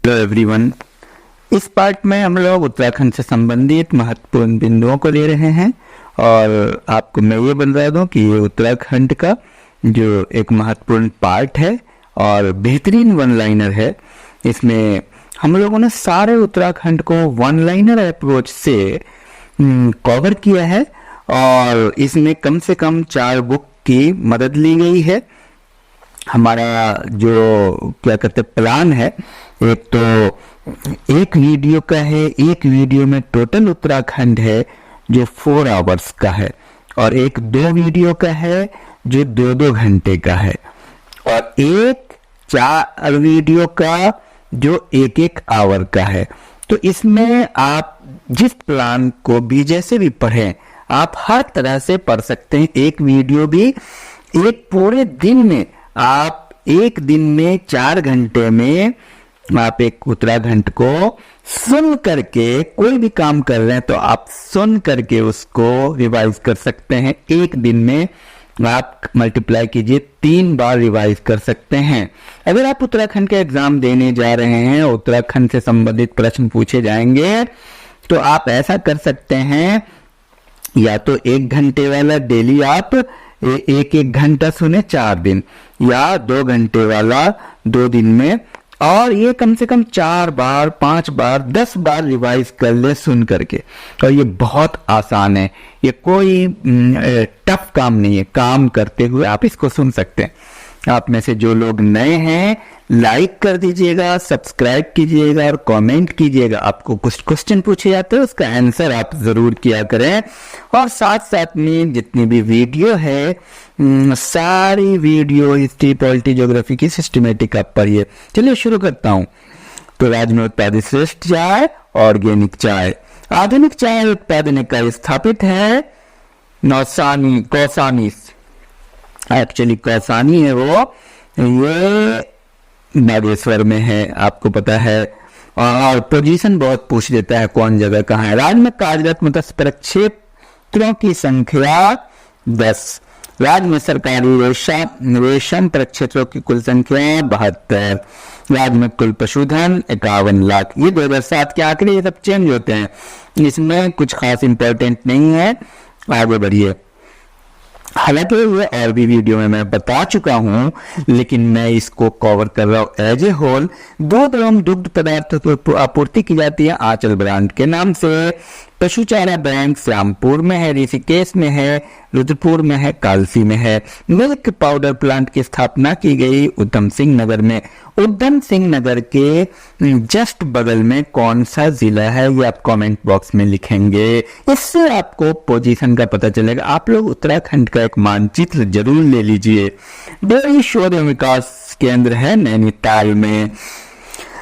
Hello everyone. इस part में हम लोग उत्तराखंड से संबंधित महत्वपूर्ण बिंदुओं को ले रहे हैं और आपको मैं ये बता दूं कि ये उत्तराखंड का जो एक महत्वपूर्ण पार्ट है और बेहतरीन वन लाइनर है। इसमें हम लोगों ने सारे उत्तराखंड को वन लाइनर अप्रोच से कवर किया है और इसमें कम से कम 4 बुक की मदद ली गई है। हमारा जो क्या कहते प्लान है, एक तो एक वीडियो का है, एक वीडियो में टोटल उत्तराखंड है जो 4 आवर्स का है और एक 2 वीडियो का है जो 2-2 घंटे का है और एक 4 वीडियो का जो 1-1 आवर का है। तो इसमें आप जिस प्लान को भी जैसे भी पढ़ें आप हर तरह से पढ़ सकते हैं। एक वीडियो भी एक पूरे दिन में आप एक दिन में 4 घंटे में आप एक उत्तराखंड को सुन करके कोई भी काम कर रहे हैं तो आप सुन करके उसको रिवाइज कर सकते हैं। एक दिन में आप मल्टीप्लाई कीजिए 3 बार रिवाइज कर सकते हैं। अगर आप उत्तराखंड का एग्जाम देने जा रहे हैं, उत्तराखंड से संबंधित प्रश्न पूछे जाएंगे तो आप ऐसा कर सकते हैं, या तो 1 घंटे वाला डेली आप 1-1 घंटा सुने 4 दिन, या 2 घंटे वाला 2 दिन में, और ये कम से कम 4 बार 5 बार 10 बार रिवाइज कर ले सुन करके। और ये बहुत आसान है, ये कोई टफ काम नहीं है। काम करते हुए आप इसको सुन सकते हैं। आप में से जो लोग नए हैं लाइक कर दीजिएगा, सब्सक्राइब कीजिएगा और कमेंट कीजिएगा। आपको कुछ क्वेश्चन पूछे जाते हैं उसका आंसर आप जरूर किया करें और साथ साथ में जितनी भी वीडियो है सारी वीडियो हिस्ट्री, पॉलिटी, ज्योग्राफी की सिस्टमेटिक आप पढ़िए। चलिए शुरू करता हूं। तो राज्य में उत्पादित श्रेष्ठ चाय ऑर्गेनिक चाय। आधुनिक चाय उत्पादन इकाई स्थापित है कौसानी। एक्चुअली कौसानी है वो, ये बागेश्वर में है, आपको पता है। और पोजीशन बहुत पूछ देता है कौन जगह कहाँ है। राज्य में कार्यरत मत्स्य प्रक्षेत्रों की संख्या 10। राज्य में सरकारी रेशम प्रक्षेत्रों की कुल संख्या 72। राज्य में कुल पशुधन 51 लाख। ये 2007 के आंकड़े, ये सब चेंज होते हैं, इसमें कुछ खास इंपॉर्टेंट नहीं है। आगे बढ़िए। हालांकि ये और भी वीडियो में मैं बता चुका हूं, लेकिन मैं इसको कवर कर रहा हूं एज ए होल। दूध एवं दुग्ध पदार्थों की आपूर्ति की जाती है आंचल ब्रांड के नाम से। पशु चारा बैंक श्यामपुर में है, ऋषिकेश में है, रुद्रपुर में है, कालसी में है। मिल्क पाउडर प्लांट की स्थापना की गई उधम सिंह नगर में। उधम सिंह नगर के जस्ट बगल में कौन सा जिला है ये आप कमेंट बॉक्स में लिखेंगे, इससे आपको पोजीशन का पता चलेगा। आप लोग उत्तराखंड का एक मानचित्र जरूर ले लीजिए। डेयरी शोध एवं विकास केंद्र है नैनीताल में।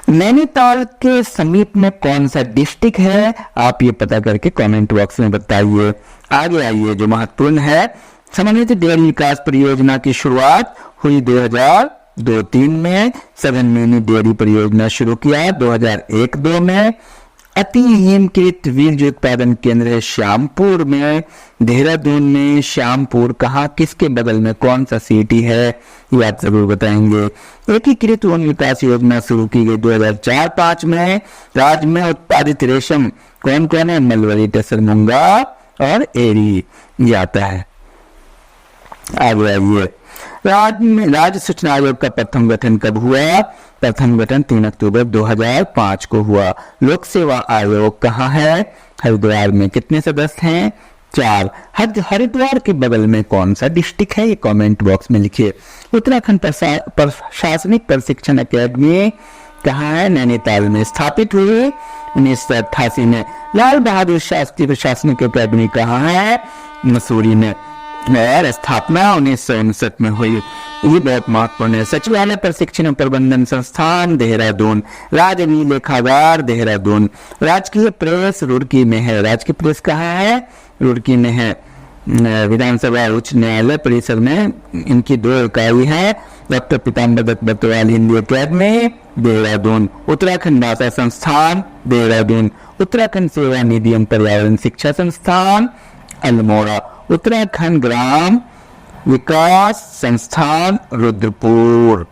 नैनीताल के समीप में कौन सा डिस्ट्रिक्ट है आप ये पता करके कमेंट बॉक्स में बताइए। आगे आइए, जो महत्वपूर्ण है, समन्वित डेयरी विकास परियोजना की शुरुआत हुई 2002-3 में। सघन मिनी डेयरी परियोजना शुरू किया 2001-2 में। अति हिमकृत वीर्य उत्पादन केंद्र है श्यामपुर में, देहरादून में। श्यामपुर कहाँ, किसके बगल में, कौन सा सिटी है ये आप जरूर बताएंगे। एकीकृत वन विकास योजना शुरू की गई 2004-5 में। राज्य में उत्पादित रेशम कौन कौन है, मलवरी, टसर, मूंगा और एरी, ये आता है। आगे राज्य सूचना आयोग का प्रथम गठन कब हुआ? प्रथम गठन 3 अक्टूबर 2005 को हुआ। लोक सेवा आयोग कहाँ है? हरिद्वार में। कितने सदस्य हैं? 4। हरिद्वार के बगल में कौन सा डिस्ट्रिक्ट है ये कमेंट बॉक्स में लिखिए। उत्तराखंड प्रशासनिक प्रशिक्षण अकेडमी कहाँ है? नैनीताल में। स्थापित हुई 1988 में। लाल बहादुर शास्त्री प्रशासनिक अकेडमी कहाँ है? मसूरी में। स्थापना 1959 में हुई। ये बहुत महत्वपूर्ण है। सचिवालय प्रशिक्षण प्रबंधन संस्थान देहरादून। राज्य लेखागार देहरादून। राजकीय प्रेस रुड़की में है। राजकीय प्रेस कहाँ है? रुड़की में है। विधानसभा उच्च न्यायालय परिसर में इनकी 2 इकाई है। डॉक्टर पीताम्बर दत्त बत्तवाल हिंदी अकेडमी देहरादून। उत्तराखंड भाषा संस्थान देहरादून। उत्तराखंड सेवा निधि एवं पर्यावरण शिक्षा संस्थान अल्मोड़ा। उत्तराखंड ग्राम विकास संस्थान रुद्रपुर।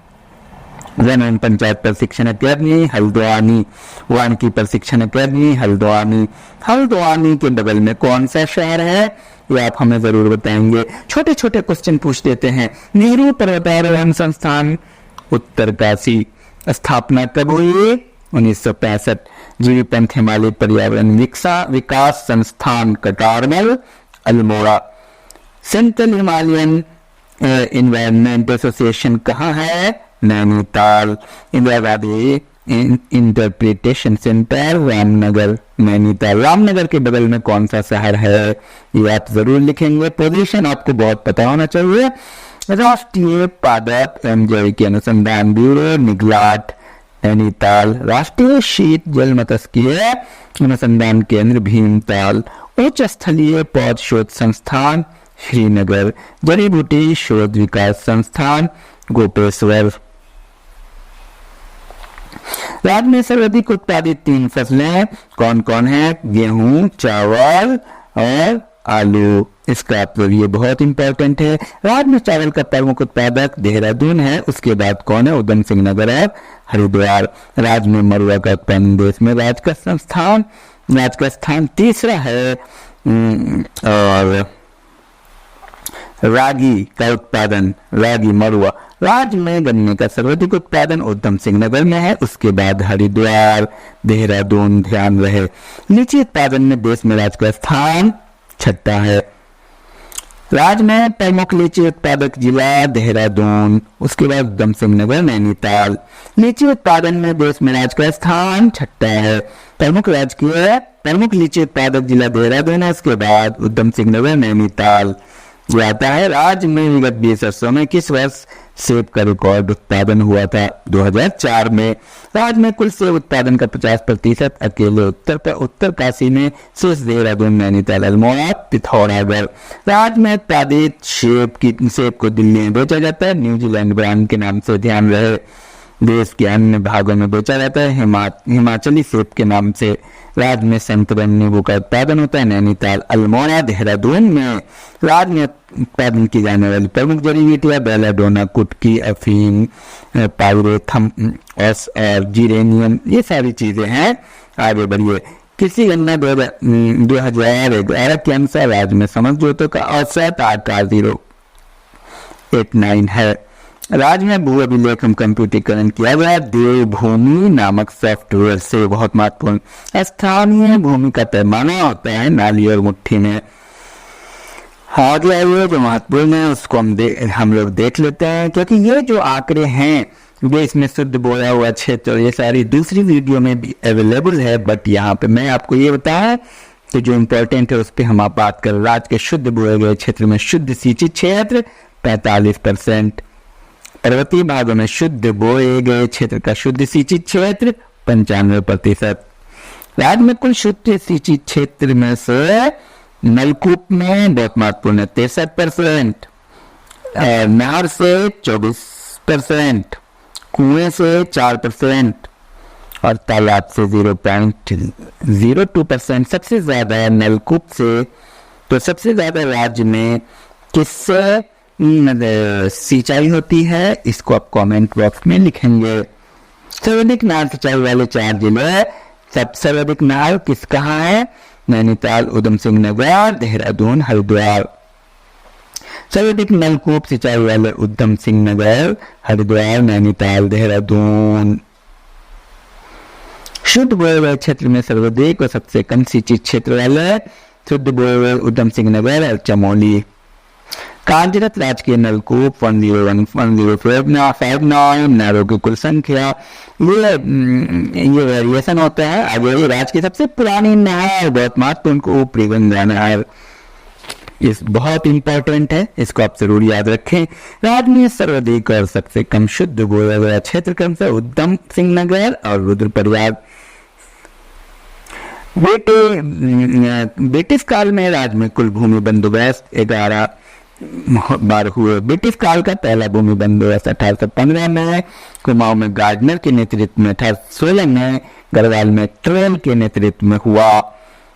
ग्रामीण पंचायत प्रशिक्षण अकादमी हल्द्वानी, वानिकी प्रशिक्षण अकादमी हल्द्वानी। हल्द्वानी के बगल में कौन सा शहर है ये आप हमें जरूर बताएंगे। छोटे छोटे क्वेश्चन पूछ देते हैं। नेहरू पर्वतारोहण संस्थान उत्तरकाशी, स्थापना कब हुई? 1965। जीवी पंथ Himalaya Paryavaran Vikas Sansthan Katarmal Almora. Central Himalayan environment association कहाँ है? नैनीताल। Indira Gandhi interpretation centre Ramnagar, Nainital. रामनगर के बगल में कौन सा शहर है ये आप जरूर लिखेंगे। पोजीशन आपको बहुत पता होना चाहिए। राष्ट्रीय पादप एवं जैविक अनुसंधान ब्यूरो निगलाट नैनीताल। राष्ट्रीय शीत जल मत्स्यिकी अनुसंधान केंद्र भीमताल। उच्च स्थलीय पौध शोध संस्थान श्रीनगर। जड़ी बूटी शोध विकास संस्थान गोपेश्वर। राज्य में सर्वाधिक उत्पादित 3 फसलें कौन कौन है? गेहूं, चावल और आलू। इसका मतलब ये बहुत इंपॉर्टेंट है। राज्य में चावल का प्रमुख उत्पादक देहरादून है। उसके बाद कौन है? उधम सिंह नगर है हरिद्वार। राज्य में मरुआ का उत्पादन देश में राज्य का स्थान तीसरा है। और रागी का उत्पादन, रागी मरुआ। राज्य में गन्ने का सर्वाधिक उत्पादन उधम सिंह नगर में है। उसके बाद हरिद्वार, देहरादून ध्यान रहे। लीची उत्पादन में देश में राज्य का स्थान 6 है। राज्य में प्रमुख लीची उत्पादक जिला देहरादून, उसके बाद उधम सिंह नगर नैनीताल। लीची उत्पादन में देश में राज्य का स्थान 6 है। प्रमुख लीची उत्पादक जिला देहरादून है। उसके बाद उधम सिंह नगर नैनीताल आता है। राज्य में विगत 20 वर्षों में किस वर्ष सेब का रिकॉर्ड उत्पादन हुआ था? 2004 में। राज्य में कुल सेब उत्पादन का 50% अकेले उत्तरकाशी में, शेष देहरादून, नैनीताल, अल्मोड़ा, पिथौरागढ़। राज्य में उत्पादित सेब को दिल्ली में बेचा जाता है न्यूजीलैंड ब्रांड के नाम से, ध्यान रहे। देश के अन्य भागों में बेचा जाता है हिमाचली सेब के नाम से। राज्य में संतरन नींबू का उत्पादन होता है नैनीताल, अल्मोड़ा, देहरादून में। राज्य में उत्पादन की जाने वाली प्रमुख जड़ी बूटियां बेलाडोना, कुटकी, अफीम, पायरेथमस और जीरेनियम, ये सारी चीजें हैं। आगे बढ़िए। कृषि गणना 2011 के अनुसार राज्य में समझौतों का औसत 8.089 है। राज्य में भू अभिलेखन कंप्यूटरीकरण किया गया देवभूमि नामक सॉफ्टवेयर से। बहुत महत्वपूर्ण। स्थानीय भूमि का पैमाना होता है नाली और मुट्ठी में। आगे जो महत्वपूर्ण है उसको हम लोग देख लेते हैं, क्योंकि ये जो आंकड़े हैं वो इसमें शुद्ध बोया हुआ क्षेत्र, ये सारी दूसरी वीडियो में भी अवेलेबल है, बट यहाँ पे मैं आपको ये बताया तो जो इम्पोर्टेंट है उस पर हम आप बात कर। राज्य के शुद्ध बोए गए क्षेत्र में शुद्ध सिंचित क्षेत्र 45%, पर्वतीय भागों में शुद्ध बोए गए क्षेत्र का शुद्ध सिंचित क्षेत्र 95%। राज्य में कुल शुद्ध सिंचित क्षेत्र में से नलकूप में बहुत महत्वपूर्ण 63%, नहर से 24%, कुएं से 4% और तालाब से 0.02%। सबसे ज्यादा है नलकूप से। तो सबसे ज्यादा राज्य में किससे सिंचाई होती है इसको आप कमेंट बॉक्स में लिखेंगे। सर्वाधिक नहर सिंचाई वाले 4 जिले, सबसे अधिक नहर किस कहाँ है? नैनीताल, उधम सिंह नगर, देहरादून, हरिद्वार। सर्वाधिक नलकूप सिंचाई वाले उधम सिंह नगर, हरिद्वार, नैनीताल, देहरादून। शुद्ध बोए हुए क्षेत्र में सर्वाधिक और सबसे कम सिंचित क्षेत्र वाले शुद्ध बोए हुए उधम सिंह नगर और चमोली। कार्यरत राजकीय नलकूप 101,105 नहरों की कुल संख्या। ये वेरिएशन होता है। आगे राज्य की सबसे पुरानी नहर बहुत महत्वपूर्ण को ऊपरी गंगा नहर, इस बहुत इंपॉर्टेंट है, इसको आप जरूर याद रखें। राज्य में सर्वाधिक और सबसे कम शुद्ध बोया गया क्षेत्र क्रम से उधम सिंह नगर और रुद्रप्रयाग। ब्रिटिश काल में राज्य में कुल भूमि बंदोबस्त 11 बार हुए। ब्रिटिश काल का पहला भूमि बंदोबस्त 1815 में कुमाऊं में गार्डनर के नेतृत्व में, 1816 में गढ़वाल में ट्रेल के नेतृत्व में हुआ।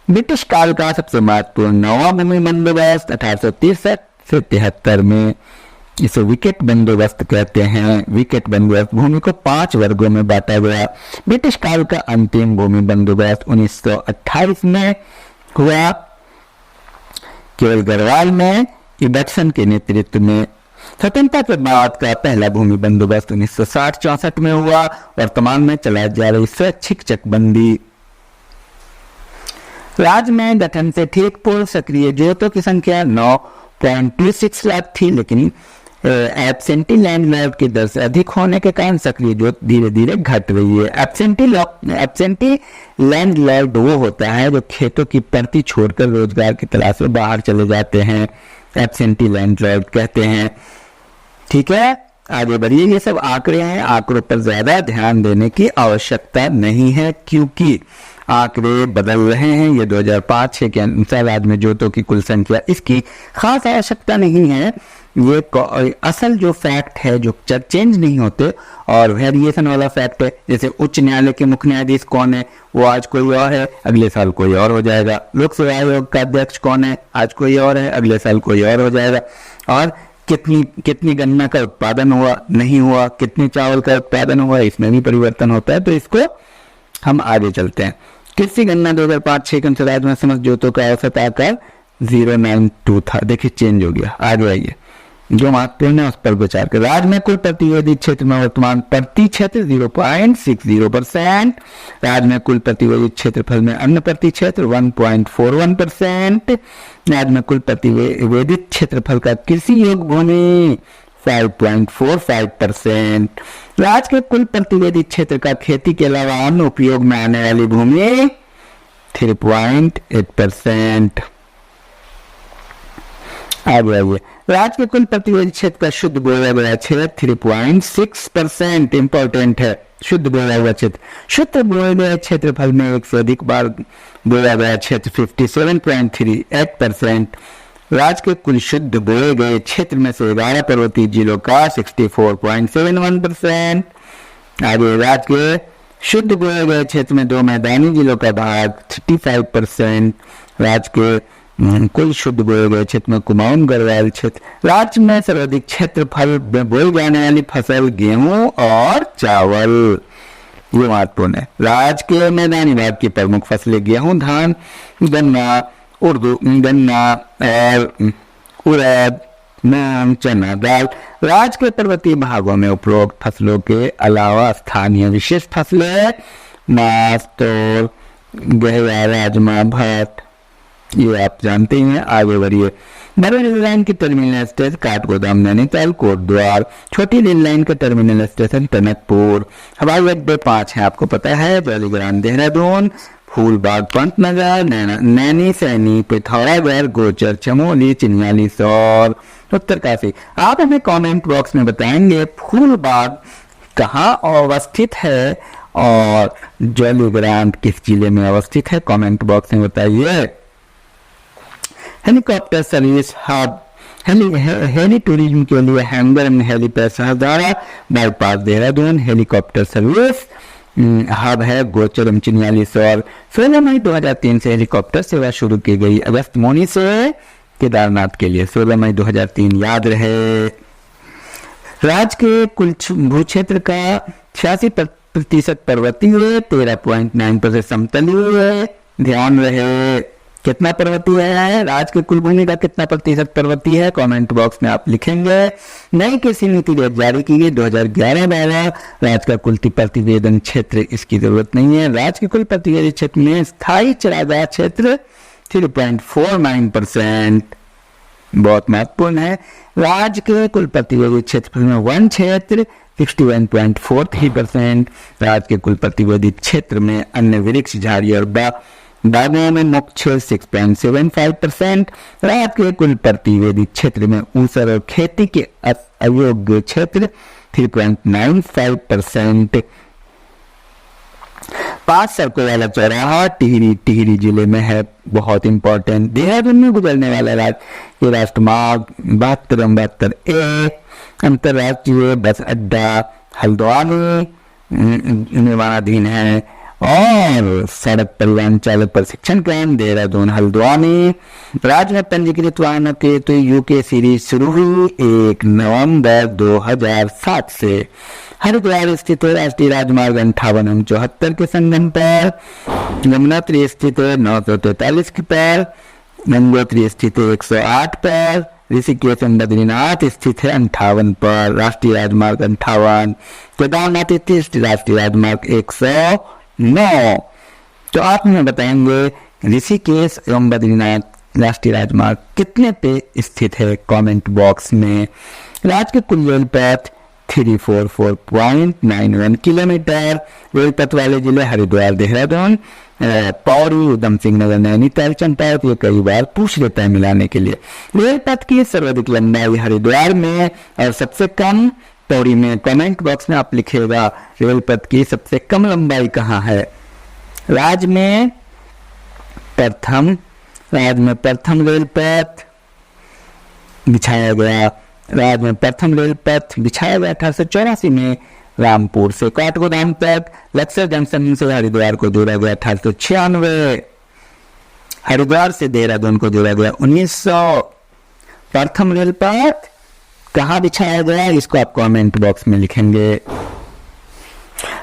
ब्रिटिश काल का सबसे महत्वपूर्ण 9वां भूमि बंदोबस्त 1863 से 73 में इसे विकेट बंदोबस्त कहते हैं। विकेट बंदोबस्त भूमि को 5 वर्गों में बांटा गया। ब्रिटिश काल का अंतिम भूमि बंदोबस्त 1928 में हुआ। केवल गढ़वाल में इबटसन के नेतृत्व में। स्वतंत्रता के बाद का पहला भूमि बंदोबस्त 1960-64 में हुआ। वर्तमान में चलाई जा रही स्वैच्छिक चकबंदी। राज्य में गठन से ठीक पूर्व सक्रिय जोतों की संख्या 9.26 लाख थी, लेकिन एब्सेंटी लैंडलॉर्ड की दर से अधिक होने के कारण सक्रिय जोत धीरे धीरे घट रही है। एब्सेंटी लैंडलॉर्ड वो होता है जो खेतों की परती छोड़कर रोजगार की तलाश में बाहर चले जाते हैं, एब्सेंटी लैंडलॉर्ड कहते हैं। ठीक है, आगे बढ़िए। ये सब आंकड़े हैं, आंकड़ों पर ज्यादा ध्यान देने की आवश्यकता नहीं है क्योंकि आंकड़े बदल रहे हैं। ये 2005-6 के अनुसार राज्य में जोतों की कुल संख्या, इसकी खास आवश्यकता नहीं है। ये असल जो फैक्ट है जो चेंज नहीं होते और वेरिएशन वाला फैक्ट है। जैसे उच्च न्यायालय के मुख्य न्यायाधीश कौन है, वो आज कोई और है, अगले साल कोई और हो जाएगा। लोकसेवा आयोग का अध्यक्ष कौन है, आज कोई और है, अगले साल कोई और हो जाएगा। और कितनी गन्ना का उत्पादन हुआ, नहीं हुआ, कितनी चावल का उत्पादन हुआ, इसमें भी परिवर्तन होता है। तो इसको हम आगे चलते हैं। कृषि गन्ना 2005-6 के अनुसार राज्य में समस्त जोतों का औसत आकार 092 था। देखिए चेंज हो गया। आगे आइए, जो महत्वपूर्ण है उस पर विचार करें। राज्य में कुल प्रतिवेदित क्षेत्र में वर्तमान प्रति क्षेत्र 0.60%। राज्य में कुल प्रतिवेदित क्षेत्रफल में अन्य प्रति क्षेत्र 1.41%। राज्य में कुल प्रतिवेदित क्षेत्रफल का कृषि योग्य भूमि 5.45%। राज्य के कुल प्रतिवेदित क्षेत्र का खेती के अलावा अन्य उपयोग में आने वाली भूमि 3.8%। आगे राज्य के कुल प्रतिवेदित क्षेत्र का शुद्ध बोया गया क्षेत्र 3.6%। इंपॉर्टेंट है, शुद्ध बोया हुआ क्षेत्र। शुद्ध बोए गए क्षेत्रफल में एक से अधिक बार बोया गया क्षेत्र 57.38%। राज्य के कुल शुद्ध बोए गए क्षेत्र में से 11 पर्वतीय जिलों का 64.71%। आगे राज्य के शुद्ध बोए गए क्षेत्र में 2 मैदानी जिलों का भाग 35%। राज्य के कुल शुद्ध बोए गए क्षेत्र में कुमाऊं गढ़वाल क्षेत्र। राज्य में सर्वाधिक क्षेत्रफल बोई जाने वाली फसल गेहूं और चावल, ये महत्वपूर्ण है। राज्य के मैदानी भाग की प्रमुख फसलें गेहूं, धान, गन्ना, उड़द, मूंग, चना दाल। राज्य के पर्वतीय भागों में उपरोक्त फसलों के अलावा स्थानीय विशेष फसलें मांस, तोर, गहवा, राजमा, भात, ये आप जानते हैं। आगे बढ़िए। बड़ी रेल लाइन की टर्मिनल स्टेशन काठगोदाम, नैनीताल, कोटद्वार। छोटी रेल लाइन का टर्मिनल स्टेशन टनकपुर। हवाई अड्डे 5 है, आपको पता है। बेलीग्राम देहरादून, फूलबाग पंतनगर, नैनी सैनी, पिथौरागढ़, गोचर, चमोली, चिन्यालीसौर, उत्तरकाशी। आप हमें कमेंट बॉक्स में बताएंगे फूलबाग कहाँ अवस्थित है और बेलीग्राम किस जिले में अवस्थित है। कमेंट बॉक्स में बताइए। Helicopter service hub, heli tourism के लिए हैंगर में helipad Sahastradhara, bypass Dehradun. Helicopter service hub है गोचर एवं चिन्यालीसौर। 16 मई 2003 से हेलीकॉप्टर सेवा शुरू की गई। अगस्त मोनी से केदारनाथ के लिए 16 मई 2003 याद रहे। राज्य के कुल भू क्षेत्र का 86% पर्वतीय, 13.9% समतलीय। ध्यान रहे कितना पर्वतीय है, राज्य के कुल भूमि का कितना प्रतिशत पर्वतीय है, कमेंट बॉक्स में आप लिखेंगे। नई कृषि नीति जारी की गई 2011-12। राज्य का कुल प्रतिवेदन क्षेत्र, इसकी जरूरत नहीं है। राज्य के कुल प्रतिवेदन क्षेत्र में स्थायी चरागाह क्षेत्र 3.49%, बहुत महत्वपूर्ण है। राज्य के कुल प्रतिवेदन क्षेत्र में वन क्षेत्र 61.43%। राज्य के कुल प्रतिवेदित क्षेत्र में अन्य वृक्ष, झाड़ी और बागों में मुख्य 6.75%। राज्य के कुल प्रतिवेदित क्षेत्र में ऊसर और खेती के अयोग्य क्षेत्र 3.95%। 5 सड़कों वाला चौराहा टिहरी जिले में है, बहुत इंपॉर्टेंट। देहरादून में गुजरने वाला राज्य राष्ट्रमार्ग 72 ए। अंतर्राष्ट्रीय बस अड्डा हल्द्वानी निर्माणाधीन है और सड़क परिवहन चालक प्रशिक्षण केंद्र देहरादून हल्द्वानी। राज्य में पंजीकृत वाहनों के तो यूके सीरीज शुरू हुई 1 नवंबर 2007 से। हरिद्वार स्थित राष्ट्रीय राजमार्ग 58 एवं 74 के संगम पर, यमुनोत्री स्थित 943 पर, गंगोत्री स्थित 108 पर, ऋषिकेश बद्रीनाथ स्थित है 58 पर राष्ट्रीय राजमार्ग 58, केदारनाथ स्थित राष्ट्रीय राजमार्ग 109। तो आप हमें बताएंगे ऋषिकेश एवं बद्रीनाथ राष्ट्रीय राजमार्ग कितने पे स्थित है कमेंट बॉक्स में। राज्य के कुल रेल पथ 344.91 किलोमीटर। रेल पथ वाले जिले हरिद्वार, देहरादून, पौड़ी, उधम सिंह नगर, नैनीताल, चंपावत। ये कई बार पूछ लेता है मिलाने के लिए। रेल पथ की सर्वाधिक लंबाई हरिद्वार में और सबसे कम पौड़ी में। कमेंट बॉक्स में आप लिखिएगा रेल पथ की सबसे कम लंबाई कहाँ है। राज्य में प्रथम रेल पथ बिछाया गया। राज्य में प्रथम रेल पथ बिछाया गया 1884 में रामपुर से काठगोदाम तक। लक्सर जंक्शन से हरिद्वार को जोड़ा गया 1896। हरिद्वार से देहरादून को जोड़ा गया 1900। प्रथम रेल पथ कहाँ बिछाया गया, इसको आप कमेंट बॉक्स में लिखेंगे।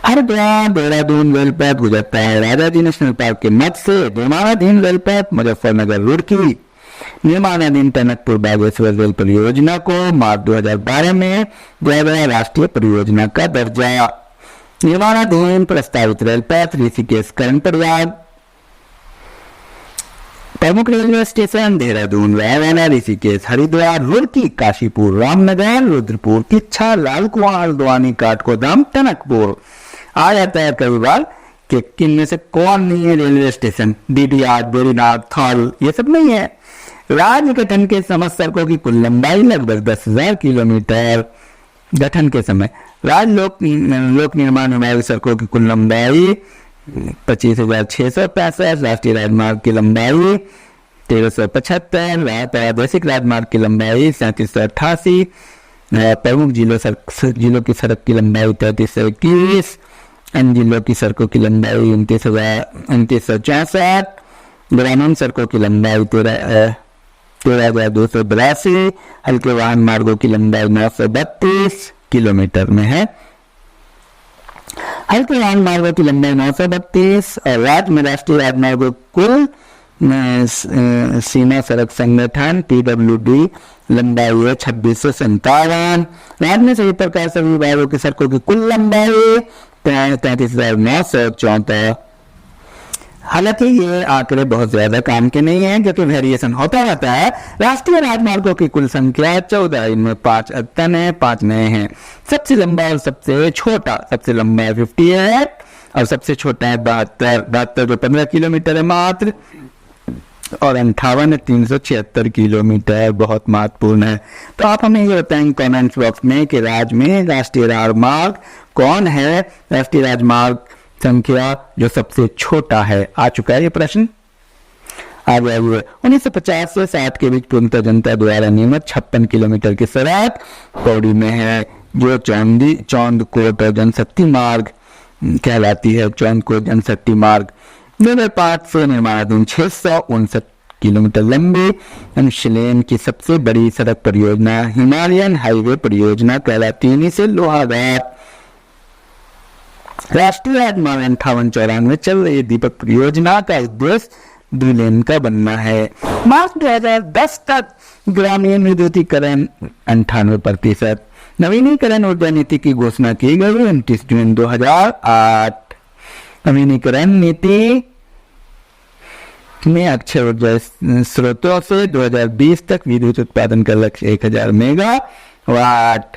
हरिद्वार देहरादून रेल पथ गुजरता है राजाजी नेशनल पार्क के मध्य से। निर्माणाधीन रेल पथ मुजफ्फरनगर रुड़की। निर्माणाधीन टनकपुर बागेश्वर रेल परियोजना को मार्च 2012 में दिया गया राष्ट्रीय परियोजना का दर्जा। निर्माणाधीन प्रस्तावित रेल पथ ऋषिकेश कर्णप्रयाग। प्रमुख रेलवे स्टेशन देहरादून, रैना, ऋषिकेश, हरिद्वार, रुड़की, काशीपुर, रामनगर, रुद्रपुर, किच्छा, लालकुआं, हल्द्वानी, काठगोदाम, टनकपुर। आ जाता है कई बार कि किन में से कौन नहीं है रेलवे स्टेशन। डीडीआर, बेरीनाथ, थल, ये सब नहीं है। राज्य गठन के समय सड़कों की कुल लंबाई लगभग 10,000 किलोमीटर। गठन के समय राज्य लोक निर्माण विभाग सड़कों की कुल लंबाई 25,665। राष्ट्रीय राजमार्ग की लंबाई 1375। प्रादेशिक राजमार्ग की लंबाई 3788। प्रमुख जिलों की सड़क की लंबाई 3321। अन्य जिलों की सड़कों की लंबाई 2964। ग्रामीण सड़कों की लंबाई 13,282। हल्के वाहन मार्गों की लंबाई 932 किलोमीटर में है। हल्के वाहन मार्गों की लंबाई 932। और राज्य में राष्ट्रीय राजमार्गों कुल सीमा सड़क संगठन PWD लंबाई है 2657। राज्य में सभी प्रकार से विभागों की सड़कों की कुल लंबाई 33,914। हालांकि ये आंकड़े बहुत ज्यादा काम के नहीं हैं क्योंकि वेरिएशन होता रहता है। राष्ट्रीय राजमार्गों की कुल संख्या 14, इनमें 5 अद्यतन है, 5 नए हैं। सबसे लंबा और सबसे छोटा, सबसे लंबा है 58 और सबसे छोटा है 72 जो 15 किलोमीटर है मात्र, और 58 376 किलोमीटर, बहुत महत्वपूर्ण है। तो आप हमें ये बताएंगे कमेंट्स बॉक्स में कि राज्य में राष्ट्रीय राजमार्ग कौन है, राष्ट्रीय राजमार्ग संख्या जो सबसे छोटा है। आ चुका है ये प्रश्न। आगे 1950 से 60 के बीच पूर्णतः जनता द्वारा निर्मित 56 किलोमीटर की सड़क पौड़ी में है, जो चौंदकोट जनशक्ति मार्ग कहलाती है। चौंदकोट जनशक्ति मार्ग 2005 से निर्माणाधीन 659 किलोमीटर लंबी अनुशीलन की सबसे बड़ी सड़क परियोजना हिमालयन हाईवे परियोजना कहलाती है। इसे लोहाघाट राष्ट्रीय राजमार्ग 5894 चल रही दीपक परियोजना का उद्देश्य 2 लेन का बनना है। मार्च 2010 तक ग्रामीण विद्युतीकरण 98%। नवीनीकरण ऊर्जा नीति की घोषणा की गई 29 जून 2008। नवीनीकरण नीति में अक्षय ऊर्जा स्रोतों से 2020 तक विद्युत उत्पादन का लक्ष्य 1000 मेगावाट।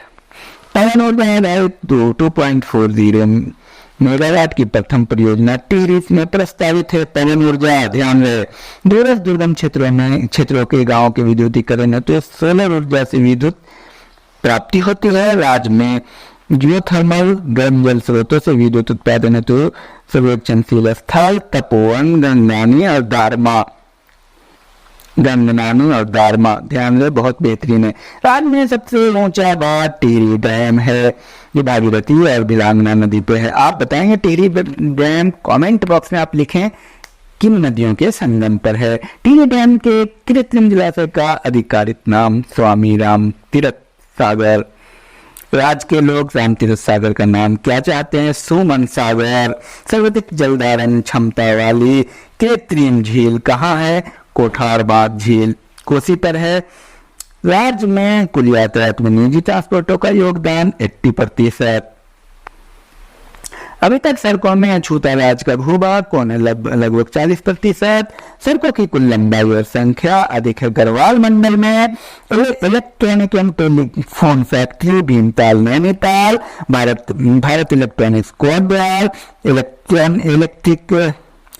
पवन ऊर्जा 2.40 मेगावाट की प्रथम परियोजना टिहरी में प्रस्तावित है। पवन ऊर्जा ध्यान रहे दूरस्थ दुर्गम क्षेत्रों के गांवों के विद्युतीकरण है तो सोलर ऊर्जा से विद्युत प्राप्ति होती है। राज्य में जियोथर्मल गर्म जल स्रोतों से विद्युत उत्पादन है तो संवेदनशील स्थल तपोवन, गंगनानी और दारमा ध्यान रहे बहुत बेहतरीन है। राज्य में सबसे ऊंचा बात टिहरी डैम है। ये भागीरथी और बिलांगना नदी पे है। आप बताएंगे टिहरी डैम, कमेंट बॉक्स में आप लिखें किन नदियों के संगम पर है। टिहरी डैम के कृत्रिम जलाशय का आधिकारिक नाम स्वामी राम तीर्थ सागर। राज्य के लोग राम तीर्थ सागर का नाम क्या चाहते हैं? सुमन सागर। सर्वाधिक जलधारण क्षमता वाली कृत्रिम झील कहाँ है? कोठारबाग झील कोसी पर है। राज्य में कुल यातायात में निजी ट्रांसपोर्टों का योगदान 80%। अभी तक सड़कों में अछूता राज्य का भूभाग कौन है? लगभग 40%। सड़कों की कुल लंबाई और संख्या अधिक है गढ़वाल मंडल में। Electronic and telephone factory Bhimtal Nainital. Bharat electronics Kotdwar.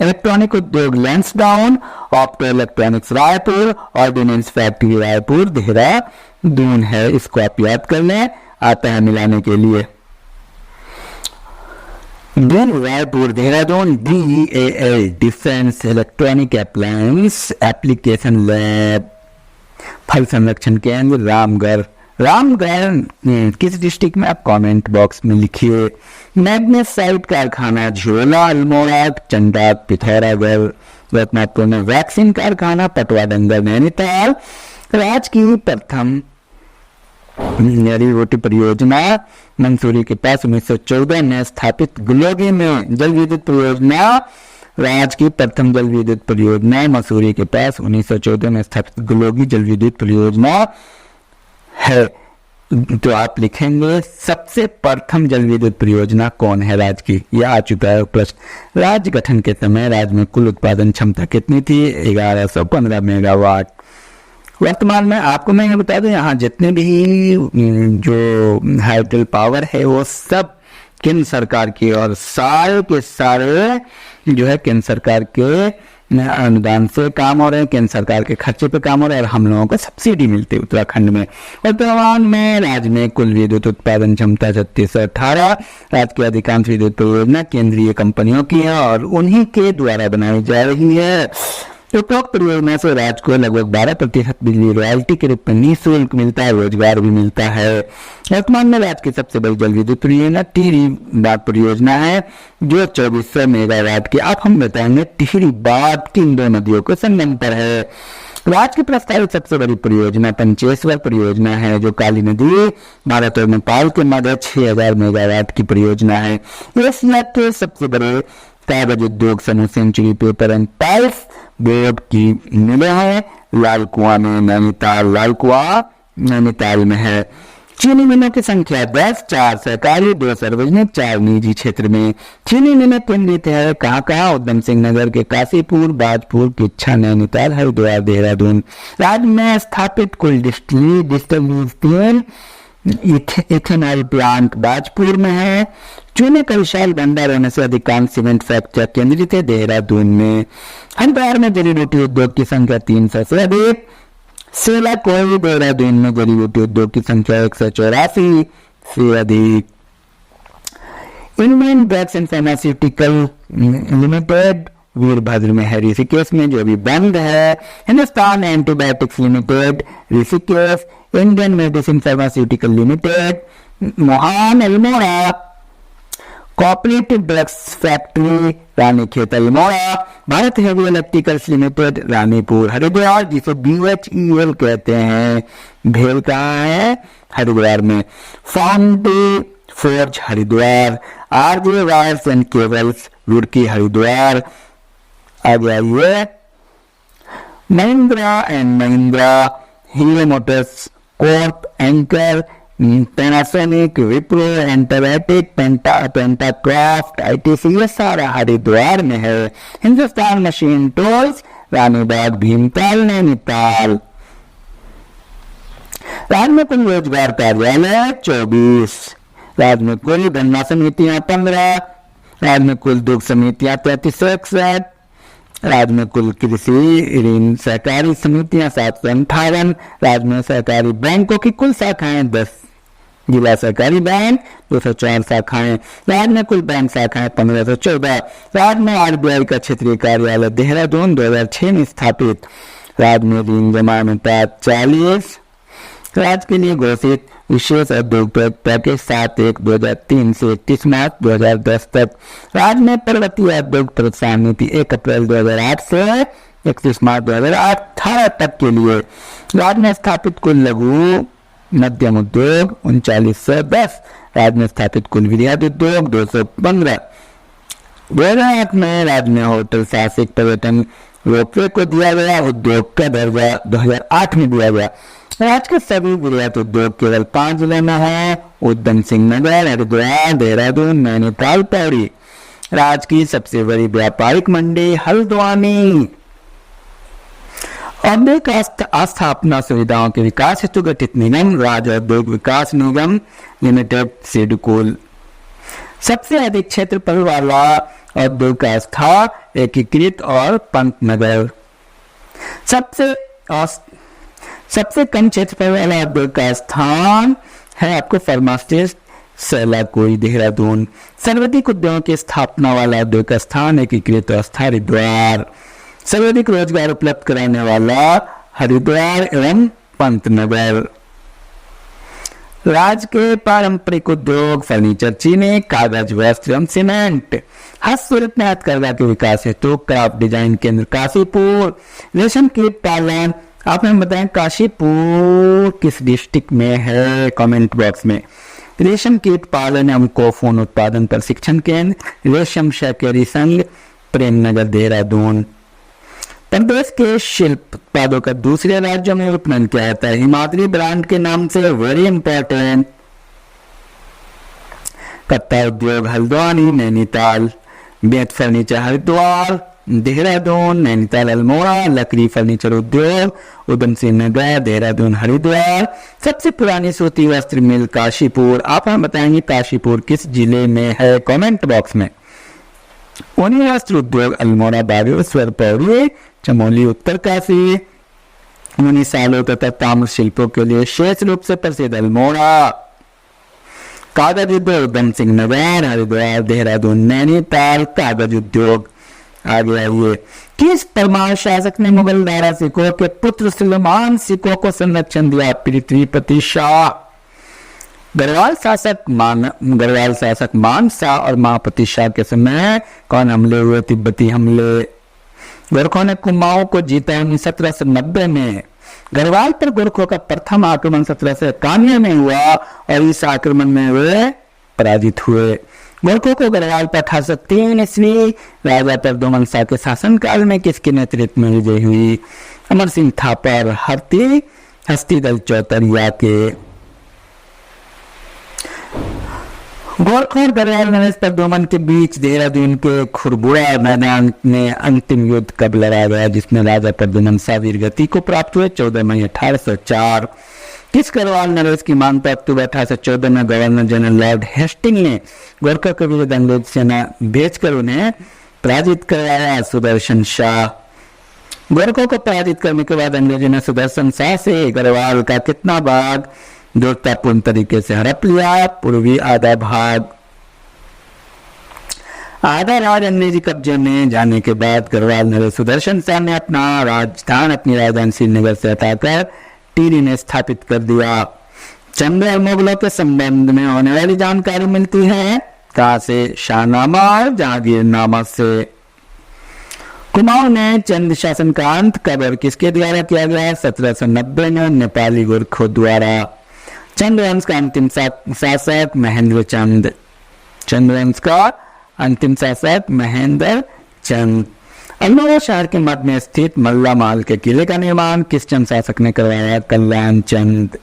Electronic उद्योग Lansdowne. Opto electronics Raipur. Ordnance factory Raipur Dehradun है। इसको आप याद कर लें, आता है मिलाने के लिए। Raipur Dehradun DEAL defence electronic appliance application lab. फल संरक्षण केंद्र रामगढ़ किस डिस्ट्रिक्ट में? आप कमेंट बॉक्स में लिखिए। मैग्नेसाइट कारखाना झोला अल्मोड़ा चंडा पिथौरागढ़। रत्नापुर में वैक्सीन कारखाना पटवा डंगर नैनीताल। राज्य की प्रथम जड़ी परियोजना मंसूरी के पास 1914 में स्थापित गुलोगी में जल विद्युत परियोजना। राज्य की प्रथम जल विद्युत परियोजना मसूरी के पास 1914 में स्थापित गुलोगी जल विद्युत परियोजना है। तो आप लिखेंगे सबसे प्रथम जल विद्युत परियोजना कौन है राज्य की? यह आ चुका है प्रश्न। राज्य गठन के समय राज्य में कुल उत्पादन क्षमता कितनी थी? 1115 मेगावाट। वर्तमान में आपको मैं ये बता दूं, यहाँ जितने भी जो हाइड्रो पावर है वो सब केंद्र सरकार की, और सारे के सारे जो है केंद्र सरकार के अनुदान से काम हो रहे हैं, केंद्र सरकार के खर्चे पे काम हो रहे हैं, और हम लोगों को सब्सिडी मिलती है उत्तराखंड में। वर्तमान में राज्य में कुल विद्युत उत्पादन क्षमता 3618। राज्य की अधिकांश विद्युत परियोजना केंद्रीय कंपनियों की है और उन्हीं के द्वारा बनाई जा रही है। उपरोक्त परियोजना से राज्य को लगभग 12% बिजली रॉयल्टी के रूप में निःशुल्क मिलता है, रोजगार भी मिलता है। वर्तमान में राज्य की सबसे बड़ी जल विद्युत परियोजना टिहरी बांध परियोजना है जो 2400 मेगावाट की। आप हम बताएंगे टिहरी बांध किन दो नदियों को संगम पर है। राज्य की प्रस्तावित सबसे बड़ी परियोजना पंचेश्वर परियोजना है जो काली नदी भारत और नेपाल के मध्य 6000 मेगावाट की परियोजना है। एशिया के सबसे बड़े कागज उद्योग समूह Century Paper and Tiles Board की मिले हैं लाल कुआं में नैनीताल में है। चीनी मिलों की संख्या 10, 4 सरकारी, 2 सार्वजनिक, 4 निजी क्षेत्र में चीनी मिलें केंद्रित है। कहाँ? उधम सिंह नगर के काशीपुर, बाजपुर, किच्छा, नैनीताल, हरिद्वार, देहरादून। राज्य में स्थापित कुल डिस्टिलरी इथेनॉल प्लांट बाजपुर में है। चूने का विशाल भंडार होने से अधिकांश सीमेंट फैक्ट्री केंद्रित है देहरादून में। हरिद्वार में जड़ी बूटी उद्योग की संख्या 300 से अधिक। सेला कोई देहरादून में जड़ी बूटी उद्योग की संख्या 184 से अधिक। Indian drugs and pharmaceutical limited Virbhadra में है ऋषिकेश में जो अभी बंद है। Hindustan antibiotics limited Rishikesh. Indian medicine pharmaceutical limited Mohan Almora. Cooperative drugs factory Ranikhet Almora. Bharat heavy electricals limited Ranipur Haridwar जिसे BHEL कहते हैं। भेल कहाँ है? हरिद्वार में। Foundry forge Haridwar. RJ wires and cables Roorkee Haridwar. आगे आइए Mahindra and Mahindra, Hero motors corp, Anchor, Panasonic, Wipro, एंटरैटिक, पेंटाक्राफ्ट, ITC ये सारा हरिद्वार में है। Hindustan machine tools Ranibagh Bhimtal Nainital. राज्य में कुल रोजगार कार्यालय 24। राज्य में कुल धन्ना समितियां 15। राज्य में कुल दुग्ध समितियां 3361। राज्य में कुल कृषि ऋण सहकारी समितियां 758। राज्य में सहकारी बैंकों की कुल शाखाएं 10। जिला सहकारी बैंक 204 शाखाएं। राज्य में कुल बैंक शाखाएं 1514। राज्य में RBI का क्षेत्रीय कार्यालय देहरादून 2006 में स्थापित। राज्य में ऋण जमा अनुपात 40। राज्य के लिए घोषित विशेष औद्योगिक पैकेज 7/1/2003 से 31 मार्च 2010 तक। राज्य में पर्वतीय औद्योगिक प्रोत्साहन नीति 1 अप्रैल 2008 से 31 मार्च 2018 तक के लिए राज्य में स्थापित कुल लघु मध्यम उद्योग 3910, राज्य में स्थापित कुल वृहद उद्योग 215। 2008 में राज्य में होटल, साहसिक पर्यटन, रोपवे को दिया गया उद्योग का दर्जा 2008 में दिया गया। राज्य के सभी वृहद उद्योग केवल 5 जिले में है: उधम सिंह नगर, हरिद्वार, देहरादून, नैनीताल, पौड़ी। राज्य की सबसे बड़ी व्यापारिक मंडी हल्द्वानी। औद्योगिक आस्थापना सुविधाओं के विकास हेतु गठित निगम राज्य औद्योगिक विकास निगम लिमिटेड सिडकुल। सबसे अधिक क्षेत्रफल वाला औद्योगिक आस्था एकीकृत और पंतनगर। सबसे कम क्षेत्रफल वाला औद्योगिक स्थान है आपको फार्मासिस्ट सैलाकोई देहरादून। सर्वाधिक उद्योगों की स्थापना वाला औद्योगिक स्थान एकीकृत अवस्था हरिद्वार। सर्वाधिक रोजगार उपलब्ध कराने वाला हरिद्वार एवं पंतनगर। राज्य के पारंपरिक उद्योग फर्नीचर, चीनी, कागज, वस्त्र एवं सीमेंट। हस्तशिल्प में हथकरघा के विकास हेतु क्राफ्ट डिजाइन केंद्र काशीपुर। रेशम कीट पालन, आप हमें बताएं काशीपुर किस डिस्ट्रिक्ट में है, कमेंट बॉक्स में। रेशम कीट पालन एवं कोकून उत्पादन प्रशिक्षण केंद्र रेशम सहकारी संघ प्रेमनगर देहरादून। प्रदेश के शिल्प उत्पादों का दूसरे राज्यों में विपणन किया जाता है हिमाद्री ब्रांड के नाम से, वेरी इंपॉर्टेंट। कत्ता उद्योग हल्द्वानी, नैनीताल। बेत फर्नीचर हरिद्वार, देहरादून, नैनीताल अल्मोड़ा। लकड़ी फर्नीचर उद्योग उधम सिंह नगर, देहरादून, हरिद्वार। सबसे पुरानी सूती वस्त्र मिल काशीपुर। आप हमें बताएंगे काशीपुर किस जिले में है, कमेंट बॉक्स में। ऊनी वस्त्र उद्योग अल्मोड़ा, बागेश्वर, पौड़ी, चमोली, उत्तरकाशी। ऊनी सालों तथा ताम्र शिल्पों के लिए विशेष रूप से प्रसिद्ध अल्मोड़ा। कागज उद्योग उधम सिंह नगर, हरिद्वार, देहरादून, नैनीताल। कागज उद्योग आगे आइए। किस परमार शासक ने मुगल दारा सिखों के पुत्र सुलेमान सिखों को संरक्षण दिया? पृथ्वीपति शाह। गढ़वाल शासक मान शाह और महापति शाह के समय कौन हमले हुए? तिब्बती हमले। गोरखों ने कुमाऊं को जीता 1790 में। गढ़वाल पर गोरखों का प्रथम आक्रमण 1791 में हुआ और इस आक्रमण में वे पराजित हुए। गोरखों को गढ़वाल पर 1803 ईस्वी राजा प्रद्युम्न शाह के शासनकाल में किसके नेतृत्व में विजय हुई? अमर सिंह थापर, हस्तीदल चौतरिया के। गोरखों और गढ़वाल नरेश प्रद्युम्न के बीच देहरादून के खुरबुड़ा मैदान में अंतिम युद्ध कब लड़ा गया, जिसमें राजा प्रद्युम्न शाह वीरगति को प्राप्त हुए? 14 मई 1804। किस गढ़वाल नरेश की मांग प्राप्त हुई? 1814 में गवर्नर जनरल लॉर्ड हेस्टिंग ने गोरखों के विरुद्ध अंग्रेज सेना भेजकर उन्हें पराजित कराया? सुदर्शन शाह। गोरखों को पराजित करने के बाद अंग्रेजों ने सुदर्शन शाह से गढ़वाल का कितना भाग दोस्तापूर्ण तरीके से हड़प लिया? पूर्वी आधा भाग। आधा राज अंग्रेजी कब्जे में जाने के बाद गढ़वाल नरेश सुदर्शन शाह ने अपनी राजधानी श्रीनगर से हटाकर टिहरी में स्थापित कर दिया। चंद्र और मुगलों के संबंध में होने वाली जानकारी मिलती है कहाँ से? शाहनामा और जहांगीरनामा से। कुमाऊं ने चंद शासन का अंत कब और किसके द्वारा किया गया? 1790 में नेपाली गोरखों द्वारा। चंद्रवंश का अंतिम शासक महेंद्र चंद। चंद्रवंश का अंतिम शासक महेंद्र चंद। अल्मोड़ा शहर के मध्य में स्थित मल्ला महल के किले का निर्माण किस चंद शासक ने करवाया? कल्याण चंद।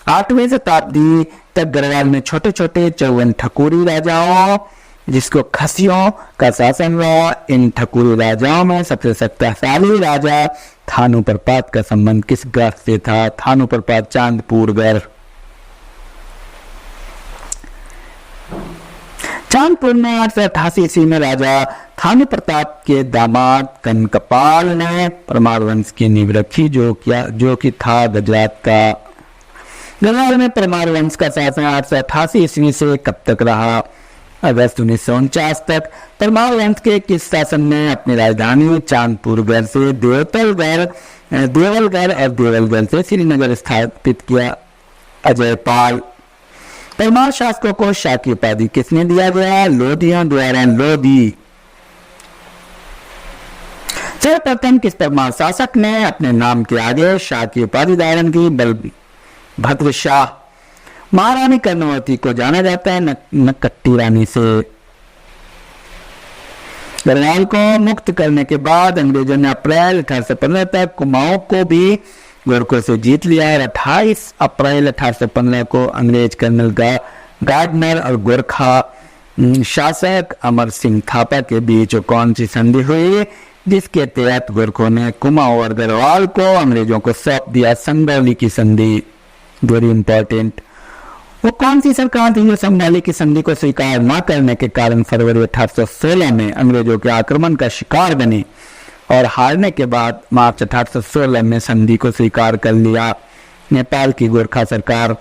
8वीं शताब्दी तक गढ़वाल में छोटे छोटे 54 ठकुरी राजाओं जिसको खसियों का शासन रहा। इन ठकुरी राजाओं में सबसे शक्तिशाली राजा थानू प्रपात का संबंध किस ग्रह से था? थानू प्रपात चांदपुर गढ़। चांदपुर में 888 ईस्वी में राजा थानू प्रताप के दामाद कनकपाल ने परमार वंश की नींव रखी जो कि था गुजरात का। गढ़वाल में परमार वंश का शासन 888 ईस्वी से कब तक रहा? अगस्त 1949 तक। परमार वंश के किस शासन ने अपनी राजधानी चांदपुरगढ़ से देवलगढ़ और देवलगढ़ से श्रीनगर स्थापित किया? अजयपाल। परमार शासकों को शाह की उपाधि किसने दिया गया? लोधियों द्वारा लोधी। सर्वप्रथम किस परमार शासक ने अपने नाम के आगे शाह की उपाधि धारण की? बलभद्र शाह। महारानी कर्णवती को जाना जाता है नकट्टी रानी से। गढ़वाल को मुक्त करने के बाद अंग्रेजों ने अप्रैल 1815 तक कुमाऊं को भी गोरखों से जीत लिया और 28 अप्रैल 1815 को अंग्रेज कर्नल गार्डनर और गोरखा शासक अमर सिंह थापा के बीच कौन सी संधि हुई, जिसके तहत गोरखों ने कुमाऊं और गढ़वाल को अंग्रेजों को सौंप दिया? संगरौली की संधि। Very important. वो कौन सी सरकार थी जो संगरौली की संधि को स्वीकार न करने के कारण फरवरी 1816 में अंग्रेजों के आक्रमण का शिकार बनी और हारने के बाद मार्च 1816 में संधि को स्वीकार कर लिया? नेपाल की गोरखा सरकार।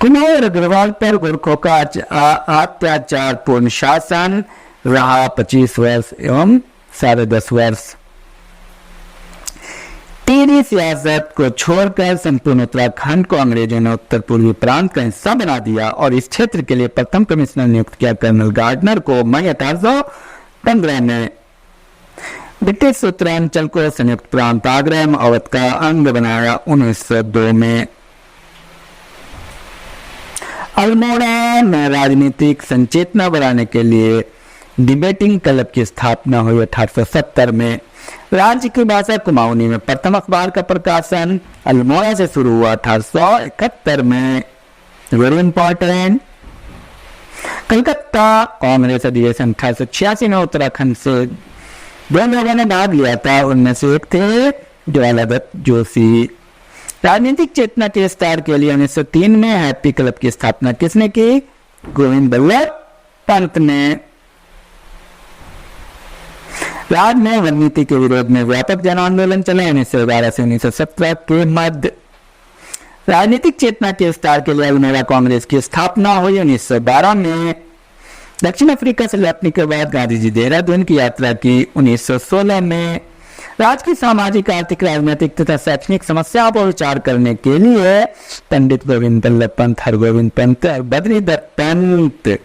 कुमाऊं और गढ़वाल पर गोरखों का अत्याचार पूर्ण शासन रहा 25 वर्ष एवं 10.5 वर्ष। टिहरी सियासत को छोड़कर संपूर्ण उत्तराखंड को अंग्रेजों ने उत्तर पूर्वी प्रांत का हिस्सा बना दिया और इस क्षेत्र के लिए प्रथम कमिश्नर नियुक्त किया कर्नल गार्डनर को मई 1815 में। ब्रिटिश उत्तरांचल को संयुक्त प्रांत आगरा एवं अवध का अंग बनाया 1902 में। अल्मोड़ा में राजनीतिक संचेतना बढ़ाने के लिए डिबेटिंग क्लब की स्थापना हुई 1870 में। राज्य की भाषा कुमाऊनी में प्रथम अखबार का प्रकाशन अल्मोड़ा से शुरू हुआ 1871 में। Very important. कलकत्ता कांग्रेस अधिवेशन 1886 में उत्तराखंड से दो लोगों ने भाग लिया था, उनमें से एक थे ज्वाला दत्त जोशी। राजनीतिक चेतना के विस्तार के लिए 1903 में हैप्पी क्लब की स्थापना किसने की? गोविंद बल्लभ पंत ने। राज्य में वन नीति के विरोध में व्यापक जन आंदोलन चले 1912 से 1917 के मध्य। राजनीतिक चेतना के विस्तार के लिए अल्मोड़ा कांग्रेस की स्थापना हुई 1912 में। दक्षिण अफ्रीका से लौटने के बाद गांधी जी देहरादून की यात्रा की 1916 में। राज्य की सामाजिक, आर्थिक, राजनीतिक तथा शैक्षणिक समस्याओं पर विचार करने के लिए पंडित गोविंद बल्लभ पंत, हरगोविंद पंत और बद्रीदत्त पंत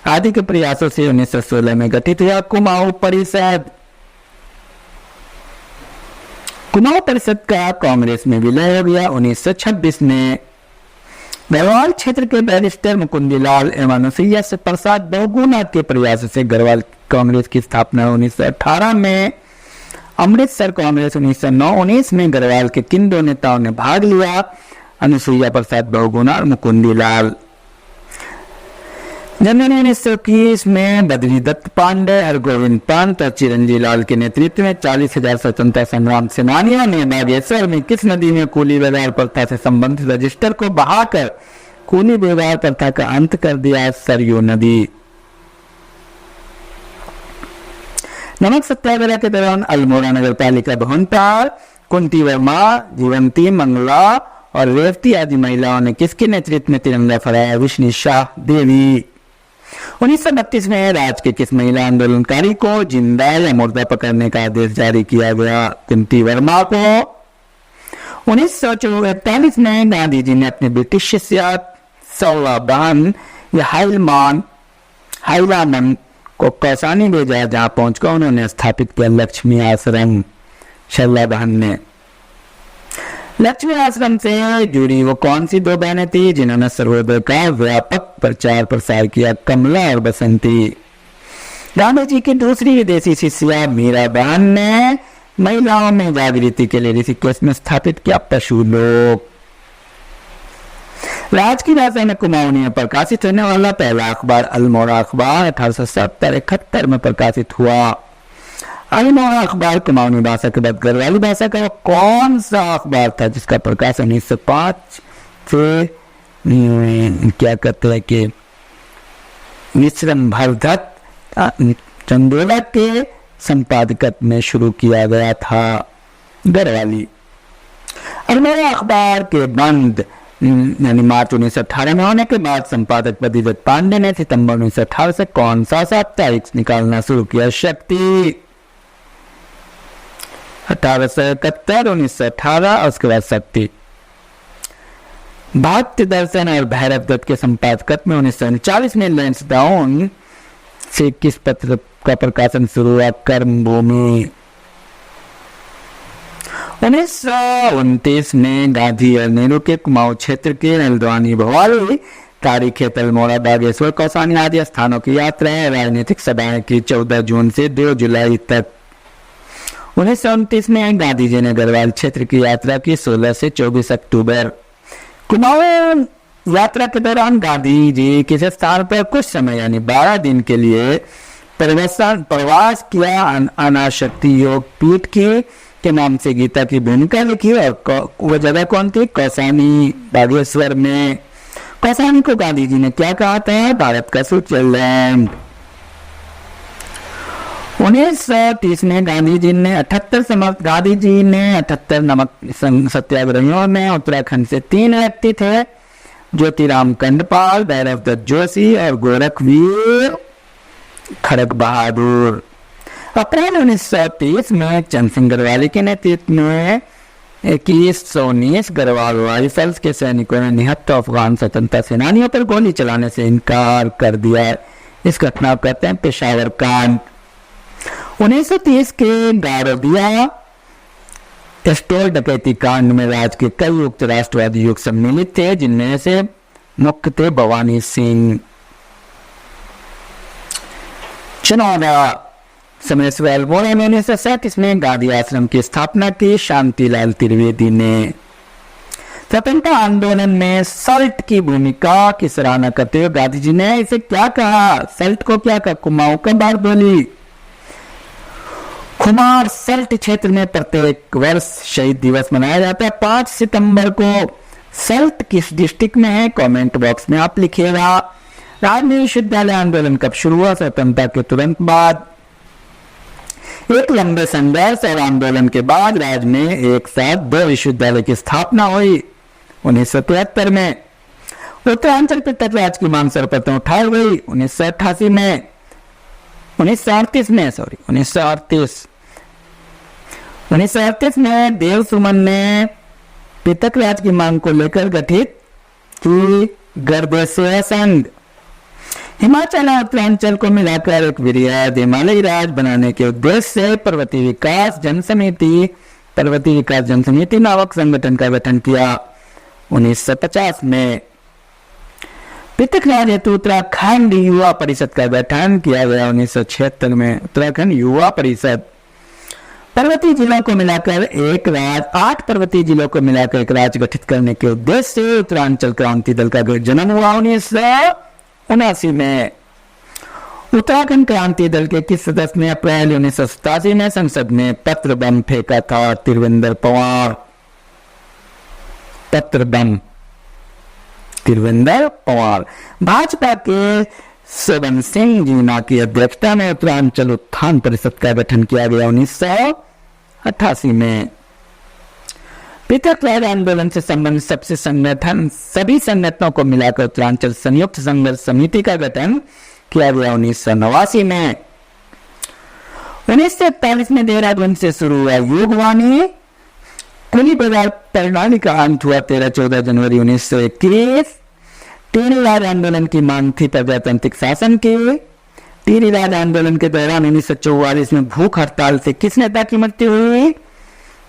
आदि के प्रयासों से 1916 में गठित हुआ कुमाऊं परिषद। कुमाऊं परिषद का कांग्रेस में विलय हो गया 1926 में। गढ़वाल क्षेत्र के बैरिस्टर मुकुंदीलाल एवं अनुसुईया से प्रसाद बहुगुणा के प्रयास से गढ़वाल कांग्रेस की स्थापना 1918 में। अमृतसर कांग्रेस 1909-19 में गढ़वाल के किन दो नेताओं ने भाग लिया? अनुसुईया प्रसाद बहुगुणा और मुकुंदीलाल। जनवरी 1921 में बद्रीदत्त पांडे, हरगोविंद पंत और चिरंजीव लाल के नेतृत्व में 40,000 स्वतंत्रता संग्राम सेनानियों ने बागेश्वर में किस नदी में कूली व्यवहार प्रथा से संबंधित रजिस्टर को बहाकर कूली व्यवहार प्रथा का अंत कर दिया? सरयू नदी। नमक सत्याग्रह के दौरान अल्मोड़ा नगर पालिका भवन पर कुंती वर्मा, जीवंती, मंगला और रेवती आदि महिलाओं ने किसके नेतृत्व में तिरंगा फहराया? विष्णु शाह देवी। 1932 में राज्य के किस महिला आंदोलनकारी को जिंदा या मुर्दा पकड़ने का आदेश जारी किया गया? कुंती वर्मा को। 1944 में गांधी जी ने अपने ब्रिटिश शिष्य सौला बहन या हाइलामन को कौसानी भेजा, जहां पहुंचकर उन्होंने स्थापित किया लक्ष्मी आश्रम। शल्ला बहन ने लक्ष्मी आश्रम से जुड़ी वो कौन सी दो बहनें थी जिन्होंने सर्वोदय का व्यापक प्रचार प्रसार किया? कमला और बसंती। गांधी जी की दूसरी विदेशी शिष्या मीरा बहन ने महिलाओं में जागृति के लिए ऋषिकेश में स्थापित किया पशुलोक। राज्य की राजधानी कुमाऊनी में प्रकाशित होने वाला पहला अखबार अल्मोड़ा अखबार 1870-71 में प्रकाशित हुआ। अल्मोड़ा अखबार कुमाऊनी भाषा के बाद गढ़वाली भाषा का कौन सा अखबार था जिसका प्रकाशन 1905 से क्या कहते हैं कि विश्रम भरदत्त चंदोला के संपादकत में शुरू किया गया था? गढ़वाली। अल्मोड़ा अखबार के बंद यानी मार्च 1918 में होने के बाद संपादक बद्रीदत्त पांडे ने सितंबर 1918 से कौन सा साप्ताहिक निकालना शुरू किया? शक्ति। 1871, 1918 और उसके बाद शक्ति। भक्ति दर्शन और भैरव दत्त के संपादकत्व में 1939 में लैंसडाउन से किस पत्र का प्रकाशन शुरू हुआ? कर्मभूमि। 1929 में गांधी और नेहरू के कुमाऊं क्षेत्र के नलद्वानी, भवाली, तारीख तलमोड़ा, बागेश्वर, कौसानी आदि स्थानों की यात्राएं राजनीतिक सभाएं की 14 जून से 2 जुलाई तक। 1929 में गांधी जी ने गढ़वाल क्षेत्र की यात्रा की 16 से 24 अक्टूबर। कुमाऊं यात्रा के दौरान गांधी जी किसी स्थान पर कुछ समय यानी 12 दिन के लिए प्रवास किया। अनाशक्ति योग पीठ के नाम से गीता की भूमिका लिखी और वह जगह कौन थी? कौसानी, बागेश्वर में। कौसानी को गांधी जी ने क्या कहा था? भारत का स्विट्जरलैंड। 1930 में गांधी जी ने 78 नमक सत्याग्रहियों में उत्तराखंड से 3 व्यक्ति थे, ज्योतिराम कंडपाल, भैरव दत्त जोशी और गोरखवीर खड़ग बहादुर। अप्रैल 1930 में चंद सिंह गढ़वाली के नेतृत्व में 2119 गढ़वाल राइफल्स के सैनिकों ने निहत्तर अफगान स्वतंत्रता सेनानियों पर गोली चलाने से इनकार कर दिया। इस घटना को कहते हैं पेशावर कांड। 1930 के गारदिया स्टोर डकैती कांड में राज्य के कई उक्त राष्ट्रवादी युग सम्मिलित थे, जिनमें से मुख्य थे भवानी सिंह। चुनाव समय अल्मोड़ा में 1937 में गांधी आश्रम की स्थापना की शांतिलाल त्रिवेदी ने। स्वतंत्रता आंदोलन में सल्ट की भूमिका की सराहना करते हुए गांधी जी ने इसे क्या कहा? सल्ट को क्या कहा? कुमाऊं का बार बोली। खुमार सल्ट क्षेत्र में प्रत्येक वर्ष शहीद दिवस मनाया जाता है 5 सितंबर को। सल्ट किस डिस्ट्रिक्ट में है? कमेंट बॉक्स में आप लिखिएगा। राज्य विश्वविद्यालय आंदोलन कब शुरू हुआ? स्वतंत्रता के तुरंत बाद। एक लंबे संघर्ष और आंदोलन के बाद राज्य में एक साथ 2 विश्वविद्यालय की स्थापना हुई। 1973 में उत्तरांचल पृथक राज्य की मांग सर्वप्रथम उठाई गई। 1938 में 1938 में देव सुमन ने पृथक राज्य की मांग को लेकर गठित की गर्भसेवा संघ। हिमाचल और उत्तरांचल को मिलाकर एक वृहद हिमालयी राज्य बनाने के उद्देश्य से पर्वतीय विकास जनसमिति नामक संगठन का गठन किया। 1950 में पृथक राज्य हेतु उत्तराखंड युवा परिषद का गठन किया गया। 1976 में उत्तराखंड युवा परिषद। पर्वतीय जिलों को मिलाकर एक राज्य 8 पर्वतीय जिलों को मिलाकर एक राज्य गठित करने के उद्देश्य से उत्तरांचल क्रांति दल का जन्म हुआ। 1979 में उत्तराखंड क्रांति दल के किस सदस्य ने अप्रैल 1987 में संसद में पत्र बम फेंका था? तिरविंदर पवार। भाजपा के सवन सिंह जीना की अध्यक्षता में उत्तरांचल उत्थान परिषद का गठन किया गया 1988 में। पृथक राज्य आंदोलन से संबंधित सभी संगठनों को मिलाकर उत्तरांचल संयुक्त संघर्ष समिति का गठन किया गया 1989 में। 1941 में देहरादून से शुरू हुआ युगवाणी कुली बाजार प्रणाली का अंत हुआ 13-14 जनवरी 1921। टिहरी राज्य आंदोलन की मांग थी प्रजातांत्रिक शासन की। टिहरी राज्य आंदोलन के दौरान 1944 में भूख हड़ताल से किस नेता की मृत्यु हुई?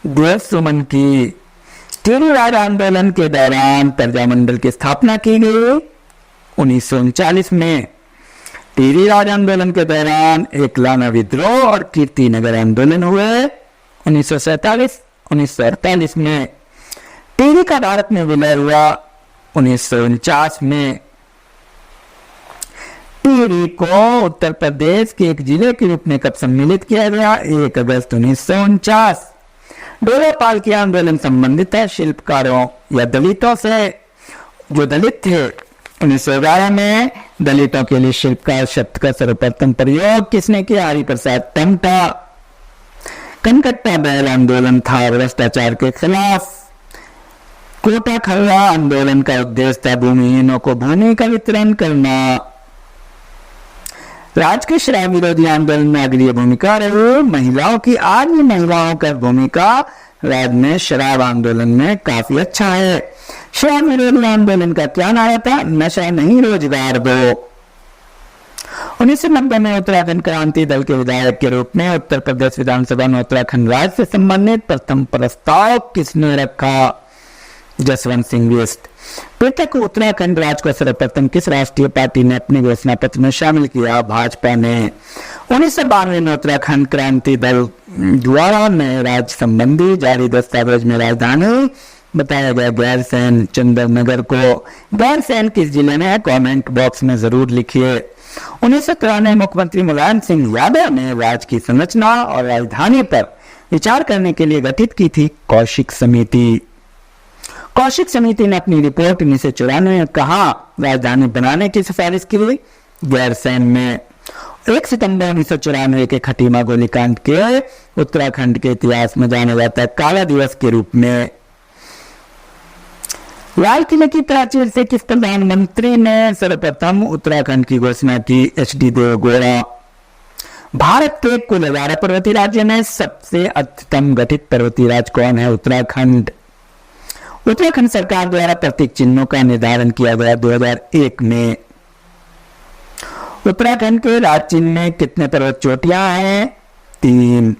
देव सुमन की। टिहरी राज्य आंदोलन के दौरान प्रजामंडल की स्थापना की गई 1939 में। टिहरी राज्य आंदोलन के दौरान एक लाना विद्रोह और कीर्ति नगर आंदोलन हुए 1948 में। टिहरी का भारत में विलय हुआ 1949 में। टिहरी को उत्तर प्रदेश के एक जिले के रूप में कब सम्मिलित किया गया? 1 अगस्त 1949। डोलापाल की आंदोलन संबंधित है शिल्पकारों या दलितों से। जो दलित थे 1911 में दलितों के लिए शिल्पकार शब्द का सर्वप्रथम प्रयोग किसने किया? हरिप्रसाद टमटा। कनकट्टा बैल आंदोलन था भ्रष्टाचार के खिलाफ। कोटा खल्ला आंदोलन का उद्देश्य था भूमिहीनों को भूमि का वितरण करना। राज्य के शराब विरोधी आंदोलन में अग्रणी भूमिका रही महिलाओं की। आज भी महिलाओं का भूमिका राज्य में शराब आंदोलन में काफी अच्छा है। स्वामी विरोधी आंदोलन का क्या नारा था? नशा नहीं रोजगार दो। 1990 में उत्तराखंड क्रांति दल के विधायक के रूप में उत्तर प्रदेश विधानसभा में उत्तराखंड राज्य से संबंधित प्रथम प्रस्ताव किसने रखा? जसवंत सिंह बिष्ट। पृथक उत्तराखंड राज्य को सर्वप्रथम किस राष्ट्रीय पार्टी ने अपने घोषणा पत्र में शामिल किया? भाजपा ने। 1992 में उत्तराखंड क्रांति दल द्वारा नए राज्य संबंधी जारी दस्तावेज में राजधानी बताया गया गैरसैंण चंद्रनगर को। गैरसैंण किस जिले में है? कमेंट बॉक्स में जरूर लिखिए। 1993 में मुख्यमंत्री मुलायम सिंह यादव ने राज्य की संरचना और राजधानी पर विचार करने के लिए गठित की थी कौशिक समिति। कौशिक समिति ने अपनी रिपोर्ट 1994 में कहा राजधानी बनाने की सिफारिश की हुई गैरसैंण में। 1 सितंबर 1994 के खटीमा गोलीकांड के उत्तराखंड के इतिहास में जाना जाता है काला दिवस के रूप में। लाल किले की प्राचीर से किस प्रधानमंत्री ने सर्वप्रथम उत्तराखंड की घोषणा की? एच.डी. देवगौड़ा। भारत के कुल 11 पर्वतीय राज्य में सबसे अत्यतम गठित पर्वतीय राज्य कौन है? उत्तराखंड। उत्तराखंड सरकार द्वारा प्रतीक चिन्हों का निर्धारण किया गया 2001 में। उत्तराखंड के राज्य चिन्ह में कितने पर्वत चोटियां हैं? 3।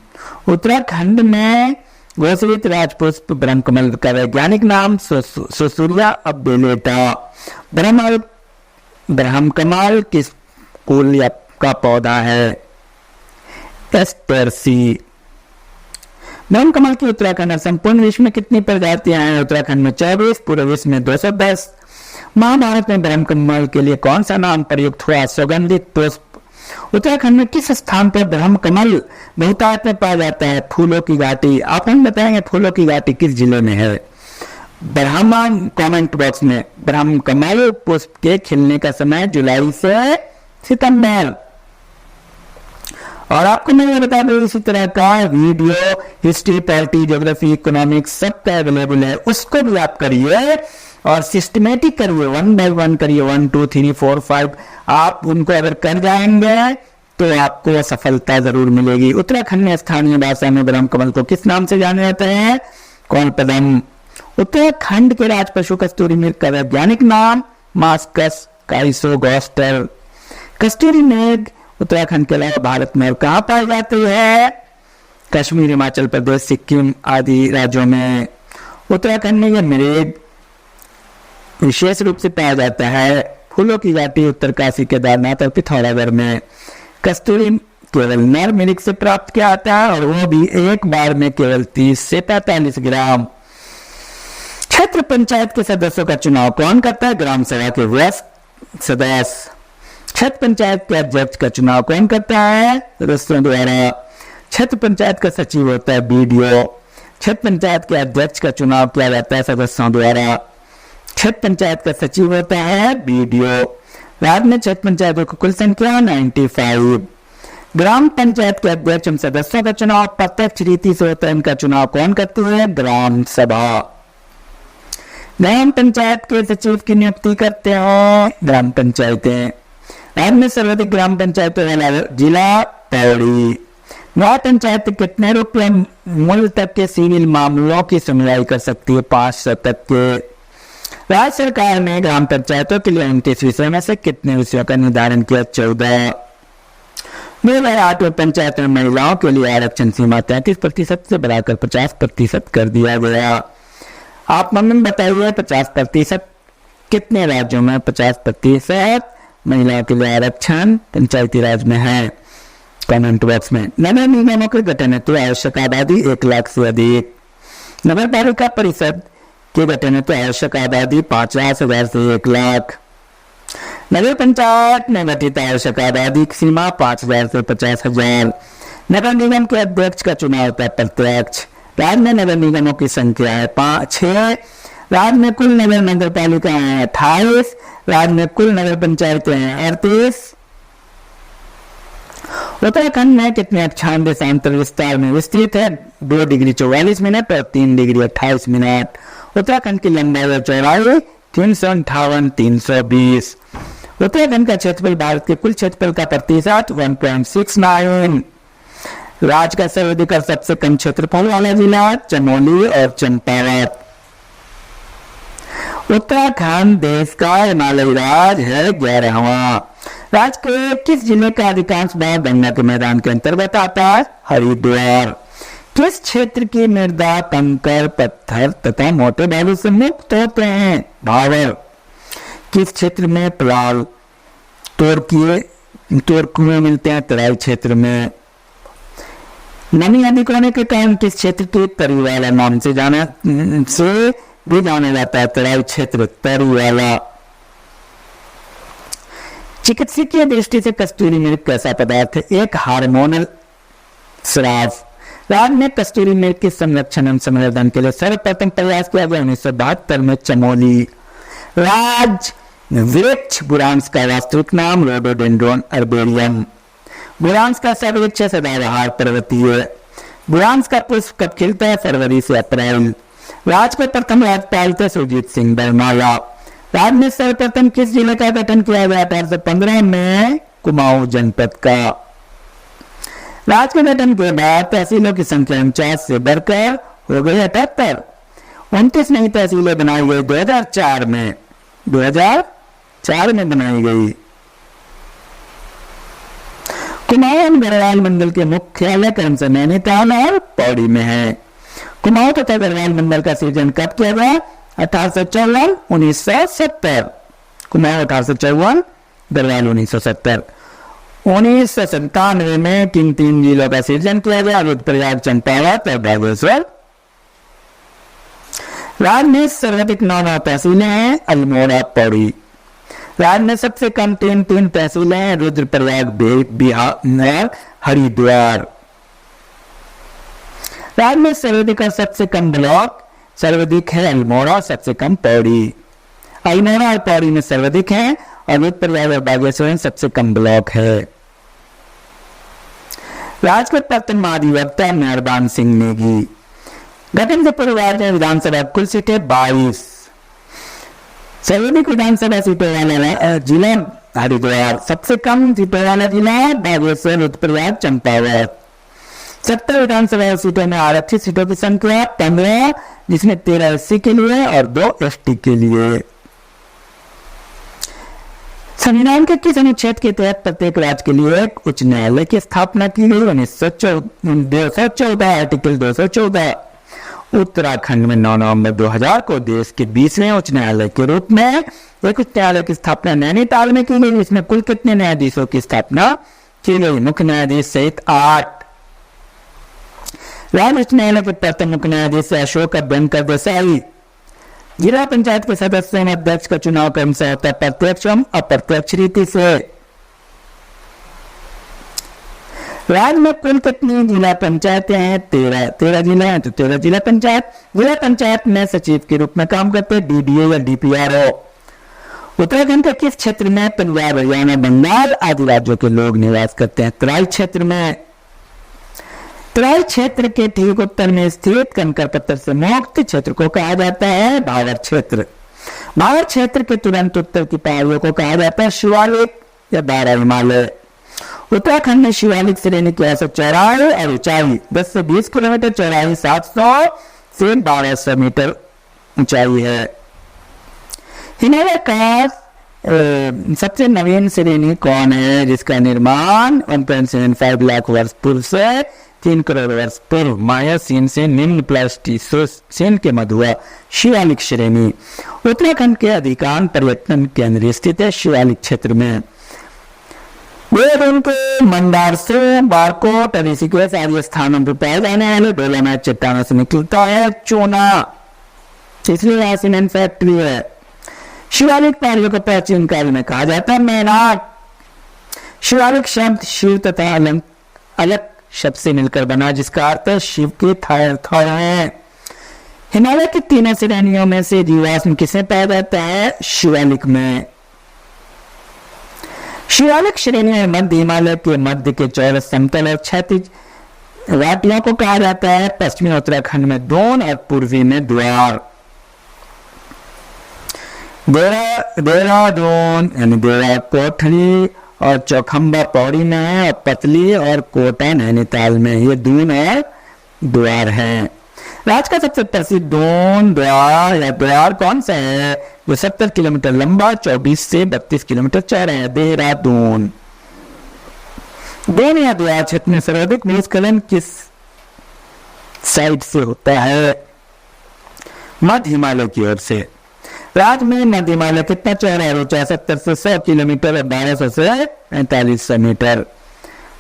उत्तराखंड में घोषित राजपुष्प ब्रह्मकमल का वैज्ञानिक नाम सुसूर्या अब्बेलेटा। ब्रह्मकमल किस कुल का पौधा है? एस्टरसी। ब्रह्मकमल की उत्तराखंड और संपूर्ण विश्व में कितनी प्रजातियां हैं? उत्तराखंड में 24, पूरे विश्व में 210। महाभारत में ब्रह्मकमल के लिए कौन सा नाम प्रयुक्त हुआ? सुगंधित पुष्प। उत्तराखंड में किस स्थान पर ब्रह्मकमल बहुतायत में पाया जाता है? फूलों की घाटी। आप हम बताएंगे फूलों की घाटी किस जिले में है? ब्राह्मण कमेंट बॉक्स में। ब्रह्मकमल पुष्प के खिलने का समय जुलाई से सितंबर। और आपको मैं ये बता दूं इसी तरह का video history, polity, geography, economics सबका अवेलेबल है, उसको भी आप करिए और सिस्टमेटिक करिए, 1 बाय 1 करिए, 1 2 3 4 5। आप उनको अगर कर जाएंगे तो आपको सफलता जरूर मिलेगी। उत्तराखंड में स्थानीय भाषा में ब्रह्मकमल को किस नाम से जाना जाता है? कौन पदम। उत्तराखंड के राज पशु कस्तूरी मृग का वैज्ञानिक नाम मास्कस काइसोगोस्टर। कस्तूरी मृग उत्तराखंड के अलावा भारत में कहाँ पाई जाती है? कश्मीर, हिमाचल प्रदेश, सिक्किम आदि राज्यों में। उत्तराखंड में यह मृग विशेष रूप से पाया जाता है फूलों की घाटी, उत्तरकाशी, केदारनाथ और पिथौरागढ़ में। कस्तूरी केवल नर मृग से प्राप्त किया जाता है और वो भी एक बार में केवल 30 से 45 ग्राम। क्षेत्र पंचायत के सदस्यों का चुनाव कौन करता है? ग्राम सभा के वयस्क सदस्य। क्षेत्र पंचायत के अध्यक्ष का चुनाव कौन करता है? सदस्यों द्वारा। क्षेत्र पंचायत का सचिव होता है बीडीओ। क्षेत्र पंचायत के अध्यक्ष का चुनाव किया जाता है सदस्यों द्वारा। क्षेत्र पंचायत का सचिव होता है बीडीओ। राज्य में क्षेत्र पंचायतों की कुल संख्या 95। ग्राम पंचायत के अध्यक्ष एवं सदस्यों का चुनाव प्रत्यक्ष रीति से होता है, इनका चुनाव कौन करती है? ग्राम सभा। ग्राम पंचायत के सचिव की नियुक्ति करते हैं ग्राम पंचायतें। राज्य में सर्वाधिक ग्राम पंचायतें वाला जिला पौड़ी। ग्राम पंचायत कितने रुपये मूल्य तक के सिविल मामलों की सुनवाई कर सकती है? 500 तक के। राज्य सरकार ने ग्राम पंचायतों के लिए 29 विषय में से कितने विषयों का निर्धारण किया? 14। 2008 में पंचायत में महिलाओं के लिए आरक्षण सीमा 33% से बढ़ाकर 50% कर दिया गया। आप मम्मी बताइए 50% कितने राज्यों में 50% महिलाओं के लिए आरक्षण पंचायती राज में है? कमेंट बॉक्स में। नगर निगमों के गठन हेतु आवश्यक आबादी 1 लाख से अधिक। नगर पालिका परिषद के गठन हेतु आवश्यक आबादी 50,000 से 1 लाख। नगर पंचायत में गठित आवश्यक आबादी की सीमा 5,000 से 50,000। नगर निगम के अध्यक्ष का चुनाव होता है प्रत्यक्ष। राज्य में नगर निगमों की संख्या है 6। राज्य में कुल नगर पालिका है 28। राज्य में कुल नगर पंचायतें हैं 38। उत्तराखंड में कितने अक्षांश देशांतर विस्तार में विस्तृत है? 2 डिग्री 44 मिनट और 3 डिग्री 28 मिनट। उत्तराखंड की लंबाई और चौड़ाई 358, 320। उत्तराखंड का क्षेत्रफल भारत के कुल क्षेत्रफल का प्रतिशत 1.69। राज्य का सर्वाधिक और सबसे कम क्षेत्रफल वाला जिला चमोली और चंपावत। उत्तराखंड देश का हिमालयी राज्य है। 11वां राज्य के किस जिले का अधिकांश भाग गंगा के मैदान के अंतर्गत आता है? हरिद्वार। किस क्षेत्र की मृदा कंकड़ पत्थर तथा मोटे बालू से मुक्त होते हैं? भावर। किस क्षेत्र में पलाल तोरकुएं मिलते हैं? तराई क्षेत्र में। नमी अधिक होने के कारण किस क्षेत्र की तरीवाला नाम से भी जाना जाता है? तराई क्षेत्र तरीवाला। चिकित्सकीय दृष्टि से कस्तूरी मृग कैसा पदार्थ है? एक हार्मोनल स्राव। राज्य में कस्तूरी मृग के संरक्षण एवं संवर्धन के लिए सर्वप्रथम प्रयास किया गया 1972 में चमोली। राज वृक्ष बुरांस का वास्तविक नाम रोडोडेंड्रोन अर्बोरियम। बुरांस का सर्वोच्च सदाबहार पर्वतीय। बुरांस का पुष्प कब खिलता है? फरवरी से अप्रैल। राज्य के प्रथम राज्यपाल थे सुरजीत सिंह बरनाला। राज्य में सर्वप्रथम किस जिले का गठन किया गया? 1815 में कुमाऊं जनपद का। राज्य के गठन के बाद तहसीलों की संख्या 49 से बढ़कर हो गई 78। 29 नई तहसीलें बनाई गई 2004 में। 2004 में बनाई गई। कुमाऊं गढ़वाल मंडल के मुख्यालय कौन से नैनीताल और पौड़ी में है? कुमाऊं तथा गढ़वाल मंडल का सृजन कब किया गया? 1854 1970। कुमाऊं 1854, गढ़वाल 1970। 1997 में किन 3 जिलों का सृजन किया गया? रुद्रप्रयाग, चंपावत और बागेश्वर। राज्य में सर्वाधिक 9 तहसीलें हैं। अल्मोड़ा, पौड़ी। राज्य में सबसे कम 3 तहसीलें हैं। रुद्रप्रयाग, बिहार, हरिद्वार। राज्य में सर्वाधिक और सबसे कम ब्लॉक सर्वाधिक है अल्मोड़ा, सबसे कम पौड़ी। अल्मोड़ा और पौड़ी में सर्वाधिक है और रुद्रप्रयाग और बागेश्वर में सबसे कम ब्लॉक है। राज्य के प्रथम महाधिवक्ता मेहरबान सिंह नेगी। गठन से पूर्व राज्य में विधानसभा कुल सीटें 22। सर्वाधिक विधानसभा सीटों वाला जिला हरिद्वार, सबसे कम सीटों वाला जिला बागेश्वर, रुद्रप्रयाग, चंपावत। 70 विधानसभा सीटों में आरक्षित सीटों की संख्या 15, जिसमें 13 एससी के लिए और 2 एसटी के लिए। संविधान के किस अनुच्छेद के तहत प्रत्येक राज्य के लिए एक उच्च न्यायालय की स्थापना की गई? 214 आर्टिकल 214। उत्तराखंड में 9 नवंबर 2000 को देश के 20वें उच्च न्यायालय के रूप में एक उच्च न्यायालय की स्थापना नैनीताल में की गई। इसमें कुल कितने न्यायाधीशों की स्थापना की गई? मुख्य न्यायाधीश सहित 8। राज्य उच्च न्यायालय के प्रथम मुख्य न्यायाधीश अशोक अभ्यंकर देसाई। जिला पंचायत के सदस्यों में अध्यक्ष का चुनाव क्रमशः होता है प्रत्यक्ष एवं अप्रत्यक्ष रीति से। राज्य में कुल कितनी जिला पंचायतें हैं? 13 जिला हैं तो 13 जिला पंचायत। जिला पंचायत में सचिव के रूप में काम करते हैं डीडीओ या डीपीआरओ। उत्तराखंड के किस क्षेत्र में पंजाब, हरियाणा, बंगाल आदि राज्यों के लोग निवास करते हैं? तराई क्षेत्र में। तराई क्षेत्र के ठीक उत्तर में स्थित कंकड़ पत्थर से मुक्त क्षेत्र को कहा जाता है भावर क्षेत्र। भावर क्षेत्र के तुरंत उत्तर की पहाड़ियों को कहा जाता है शिवालिक या दारा हिमालय। उत्तराखंड में शिवालिक श्रेणी की औसत चौड़ाई और ऊंचाई 10 से 20 किलोमीटर, चौड़ाई 700 से 1200 मीटर ऊंचाई है। हिमालय का सबसे नवीन श्रेणी कौन है जिसका निर्माण 1.75 लाख वर्ष पूर्व से 3 करोड़ वर्ष पूर्व मायासीन से निम्न प्लास्टिसोसीन के मध्य हुआ? शिवालिक श्रेणी। उत्तराखंड के अधिकांश पर्यटन केंद्र स्थित है शिवालिक क्षेत्र में। मंदार से बारकोट और ऋषिकेश आदि स्थानों पर पाए जाने वाले डोलोमाइट चट्टानों से निकलता है चूना, इसलिए यहाँ सीमेंट फैक्ट्री है। शिवालिक पहाड़ियों को प्राचीन काल में कहा जाता है मैनाक। शिवालिक शब्द शिव तथा अलग शब्द से मिलकर बना जिसका अर्थ है शिव के थर है। हिमालय की 3 श्रेणियों में से जीवाश्म किसे पाया जाता है? शिवालिक में। शिवालिक श्रेणी में मध्य हिमालय के मध्य के चौरस समतल और क्षैतिज घाटियों को कहा जाता है। पश्चिमी उत्तराखंड में दून और पूर्वी में द्वार। देहरादून यानी देहरा कोठरी और चौखंबा पौड़ी में है और पतली और कोटा नैनीताल में। ये दून और द्वार है। राज्य का सबसे प्रसिद्ध द्वार या द्वार कौन सा है? वो 70 किलोमीटर लंबा, 24 से 32 किलोमीटर चौड़ा है, देहरादून। दोन या द्वार क्षेत्र में सर्वाधिक भूस्खलन किस साइड से होता है? मध्य हिमालय की ओर से। राज्य में मध्य हिमालय कितना चौड़ा है? 70 से 100 किलोमीटर, 1200 से 4500 मीटर।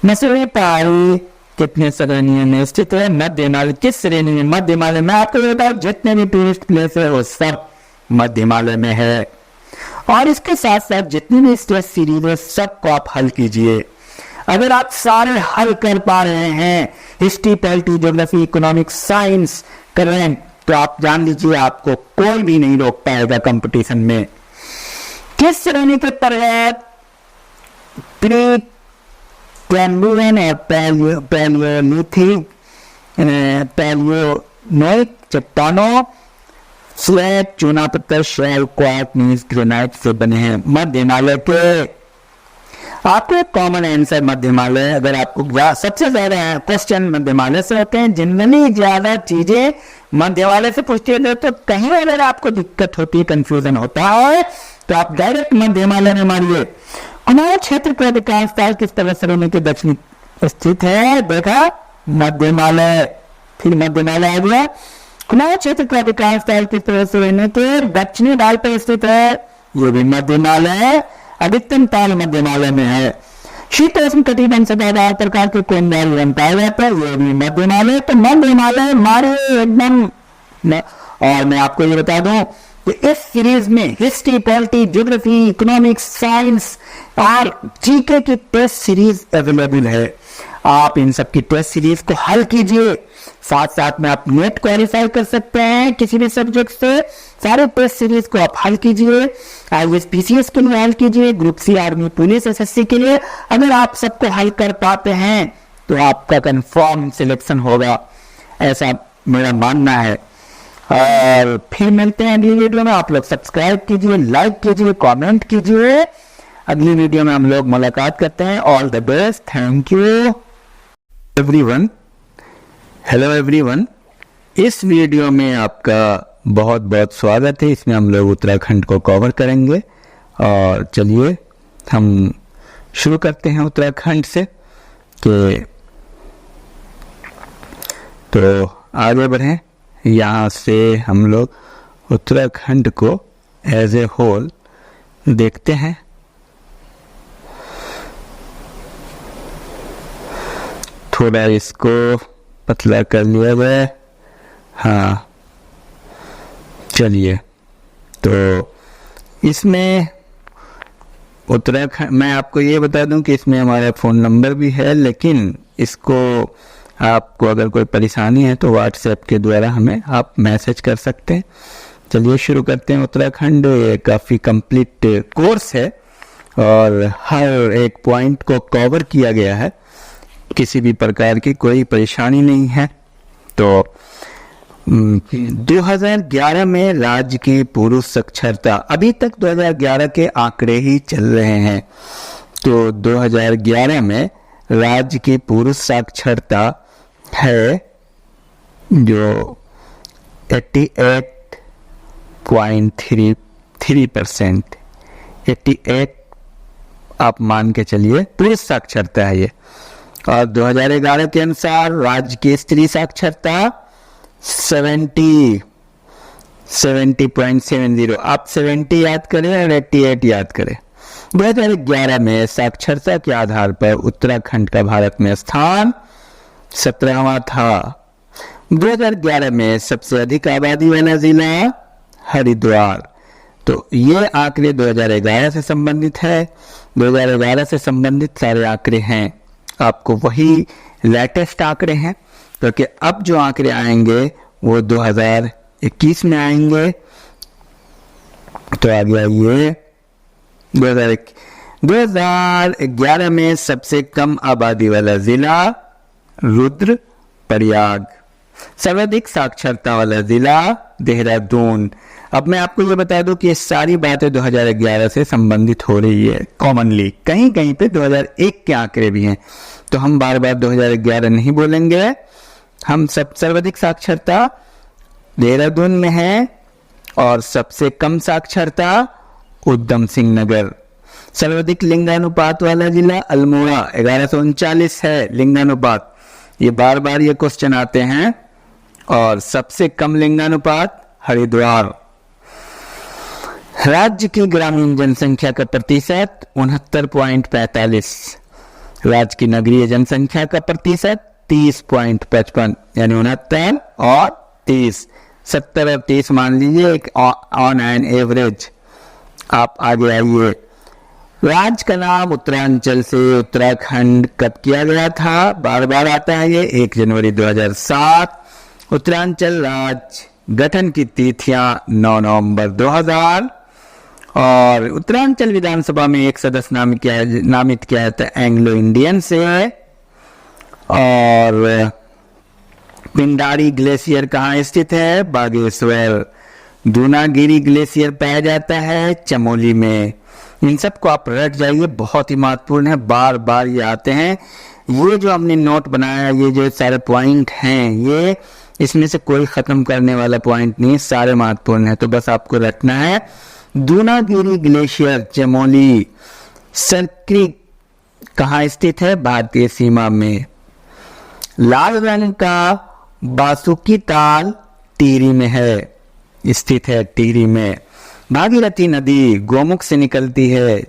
मसूरी पहाड़ी कितने श्रेणी में स्थित है? मध्य हिमालय किस श्रेणी में? मध्य हिमालय में। आपको बता जितने भी टूरिस्ट प्लेस है वो सब मध्य हिमालय में है। और इसके साथ साथ जितनी भी स्ट्रेस सीरीज है सबको आप हल कीजिए। अगर आप सारे हल कर पा रहे हैं, history, polity, geography, economics, science, current, तो आप जान लीजिए आपको कोई भी नहीं रोक पाएगा कंपटीशन में। किस श्रेणी के तहत प्री कैम्ब्रियन और पैलियोलिथिक चट्टानों, स्लेट, चूना पत्थर, शेल, क्वार्ट्ज, ग्रेनाइट से बने हैं? मध्य हिमालय के। आपको एक कॉमन आंसर मध्य हिमालय। अगर आपको सबसे ज्यादा क्वेश्चन मध्य हिमालय से होते हैं, जिनमें ज्यादा चीजें मध्य हिमालय से पूछते हैं, तो कहीं अगर आपको दिक्कत होती है, कंफ्यूजन होता है, तो आप डायरेक्ट मध्य हिमालय में मारिए। कुमाऊं क्षेत्र का अधिकांश काल किस तरह श्रेणी के दक्षिणी स्थित है? देखा, मध्य हिमालय। फिर मध्य हिमालय आ गया। कुमाऊं क्षेत्र का अधिकांश काल किस तरह श्रेणी के दक्षिणी ढाल पर स्थित है? ये भी मध्य हिमालय है। अधिकतम ताल मध्य हिमालय में है। शीतोष्ण कटिबंध सदाबहार प्रकार के कौन वन पाया जाता है? ये भी मध्य हिमालय। तो मध्य हिमालय मारे एकदम। और मैं आपको ये बता दूं कि इस सीरीज में history, polity, geography, economics, science और जीके की टेस्ट सीरीज अवेलेबल है। आप इन सब की टेस्ट सीरीज को हल कीजिए। साथ साथ में आप नेट क्वालिफाई कर सकते हैं किसी भी सब्जेक्ट से। सारे टेस्ट सीरीज को आप हल कीजिए। आईएएस, पीसीएस के लिए हल कीजिए, group C, army, police, SSC के लिए। अगर आप सबको हल कर पाते हैं तो आपका कंफर्म सिलेक्शन होगा, ऐसा मेरा मानना है। और फिर मिलते हैं अगली वीडियो में। आप लोग सब्सक्राइब कीजिए, लाइक कीजिए, कमेंट कीजिए। अगली वीडियो में हम लोग मुलाकात करते हैं। All the best. Thank you everyone. Hello everyone. इस वीडियो में आपका बहुत बहुत स्वागत है। इसमें हम लोग उत्तराखंड को कवर करेंगे। और चलिए हम शुरू करते हैं उत्तराखंड से। तो आगे बढ़ें। यहाँ से हम लोग उत्तराखंड को एज ए होल देखते हैं। थोड़ा इसको पतला कर लिया गया। हाँ, चलिए। तो इसमें उत्तराखंड, मैं आपको ये बता दूं कि इसमें हमारा फ़ोन नंबर भी है, लेकिन इसको आपको अगर कोई परेशानी है तो व्हाट्सएप के द्वारा हमें आप मैसेज कर सकते हैं। चलिए शुरू करते हैं। उत्तराखंड काफ़ी कंप्लीट कोर्स है और हर एक पॉइंट को कवर किया गया है। किसी भी प्रकार की कोई परेशानी नहीं है। तो 2011 में राज्य की पुरुष साक्षरता, अभी तक 2011 के आंकड़े ही चल रहे हैं। तो 2011 में राज्य की पुरुष साक्षरता है जो 88.33%। 88 आप मान के चलिए पुरुष साक्षरता है ये। और 2011 के अनुसार राज्य की स्त्री साक्षरता 70.70। आप 70 याद करें और 88 याद करें। 2011 में साक्षरता के आधार पर उत्तराखंड का भारत में स्थान 17वां था। 2011 में सबसे अधिक आबादी वाला जिला हरिद्वार। तो ये आंकड़े 2011 से संबंधित है। 2011 से संबंधित सारे आंकड़े हैं, आपको वही लेटेस्ट आंकड़े हैं, क्योंकि अब जो आंकड़े आएंगे वो 2021 में आएंगे। तो आ गया ये 2011 में सबसे कम आबादी वाला जिला रुद्रप्रयाग। सर्वाधिक साक्षरता वाला जिला देहरादून। अब मैं आपको ये बता दूं कि ये सारी बातें 2011 से संबंधित हो रही है कॉमनली। कहीं कहीं पे 2001 के आंकड़े भी हैं, तो हम बार बार 2011 नहीं बोलेंगे। हम सब सर्वाधिक साक्षरता देहरादून में है। और सबसे कम साक्षरता उधम सिंह नगर। सर्वाधिक लिंगानुपात वाला जिला अल्मोड़ा 1139 है लिंगानुपात। ये बार बार ये क्वेश्चन आते हैं। और सबसे कम लिंगानुपात हरिद्वार। राज्य की ग्रामीण जनसंख्या का प्रतिशत 69.45। राज्य की नगरीय जनसंख्या का प्रतिशत 30.55, यानी 69 और 30, 70 और 30 मान लीजिए एक ऑन एन एवरेज। आप आगे आइए। राज्य का नाम उत्तरांचल से उत्तराखंड कब किया गया था? बार बार आता है ये, 1 जनवरी 2007। उत्तरांचल राज्य गठन की तिथियां 9 नवंबर 2000। और उत्तरांचल विधानसभा में एक सदस्य नामित किया जाता है एंग्लो इंडियन से। और पिंडारी ग्लेशियर कहाँ स्थित है? बागेश्वर। दूनागिरी ग्लेशियर पाया जाता है चमोली में। इन सब को आप रट जाइए, बहुत ही महत्वपूर्ण है, बार बार ये आते हैं। ये जो हमने नोट बनाया, ये जो सारे पॉइंट हैं, ये इसमें से कोई खत्म करने वाला पॉइंट नहीं, सारे महत्वपूर्ण है, तो बस आपको रटना है। दूनागिरी ग्लेशियर चमोली। सरक्री कहाँ स्थित है? भारतीय सीमा में। लाल रंग का बासुकी ताल टिहरी में है, स्थित है टिहरी में। भागीरथी नदी गोमुख से निकलती है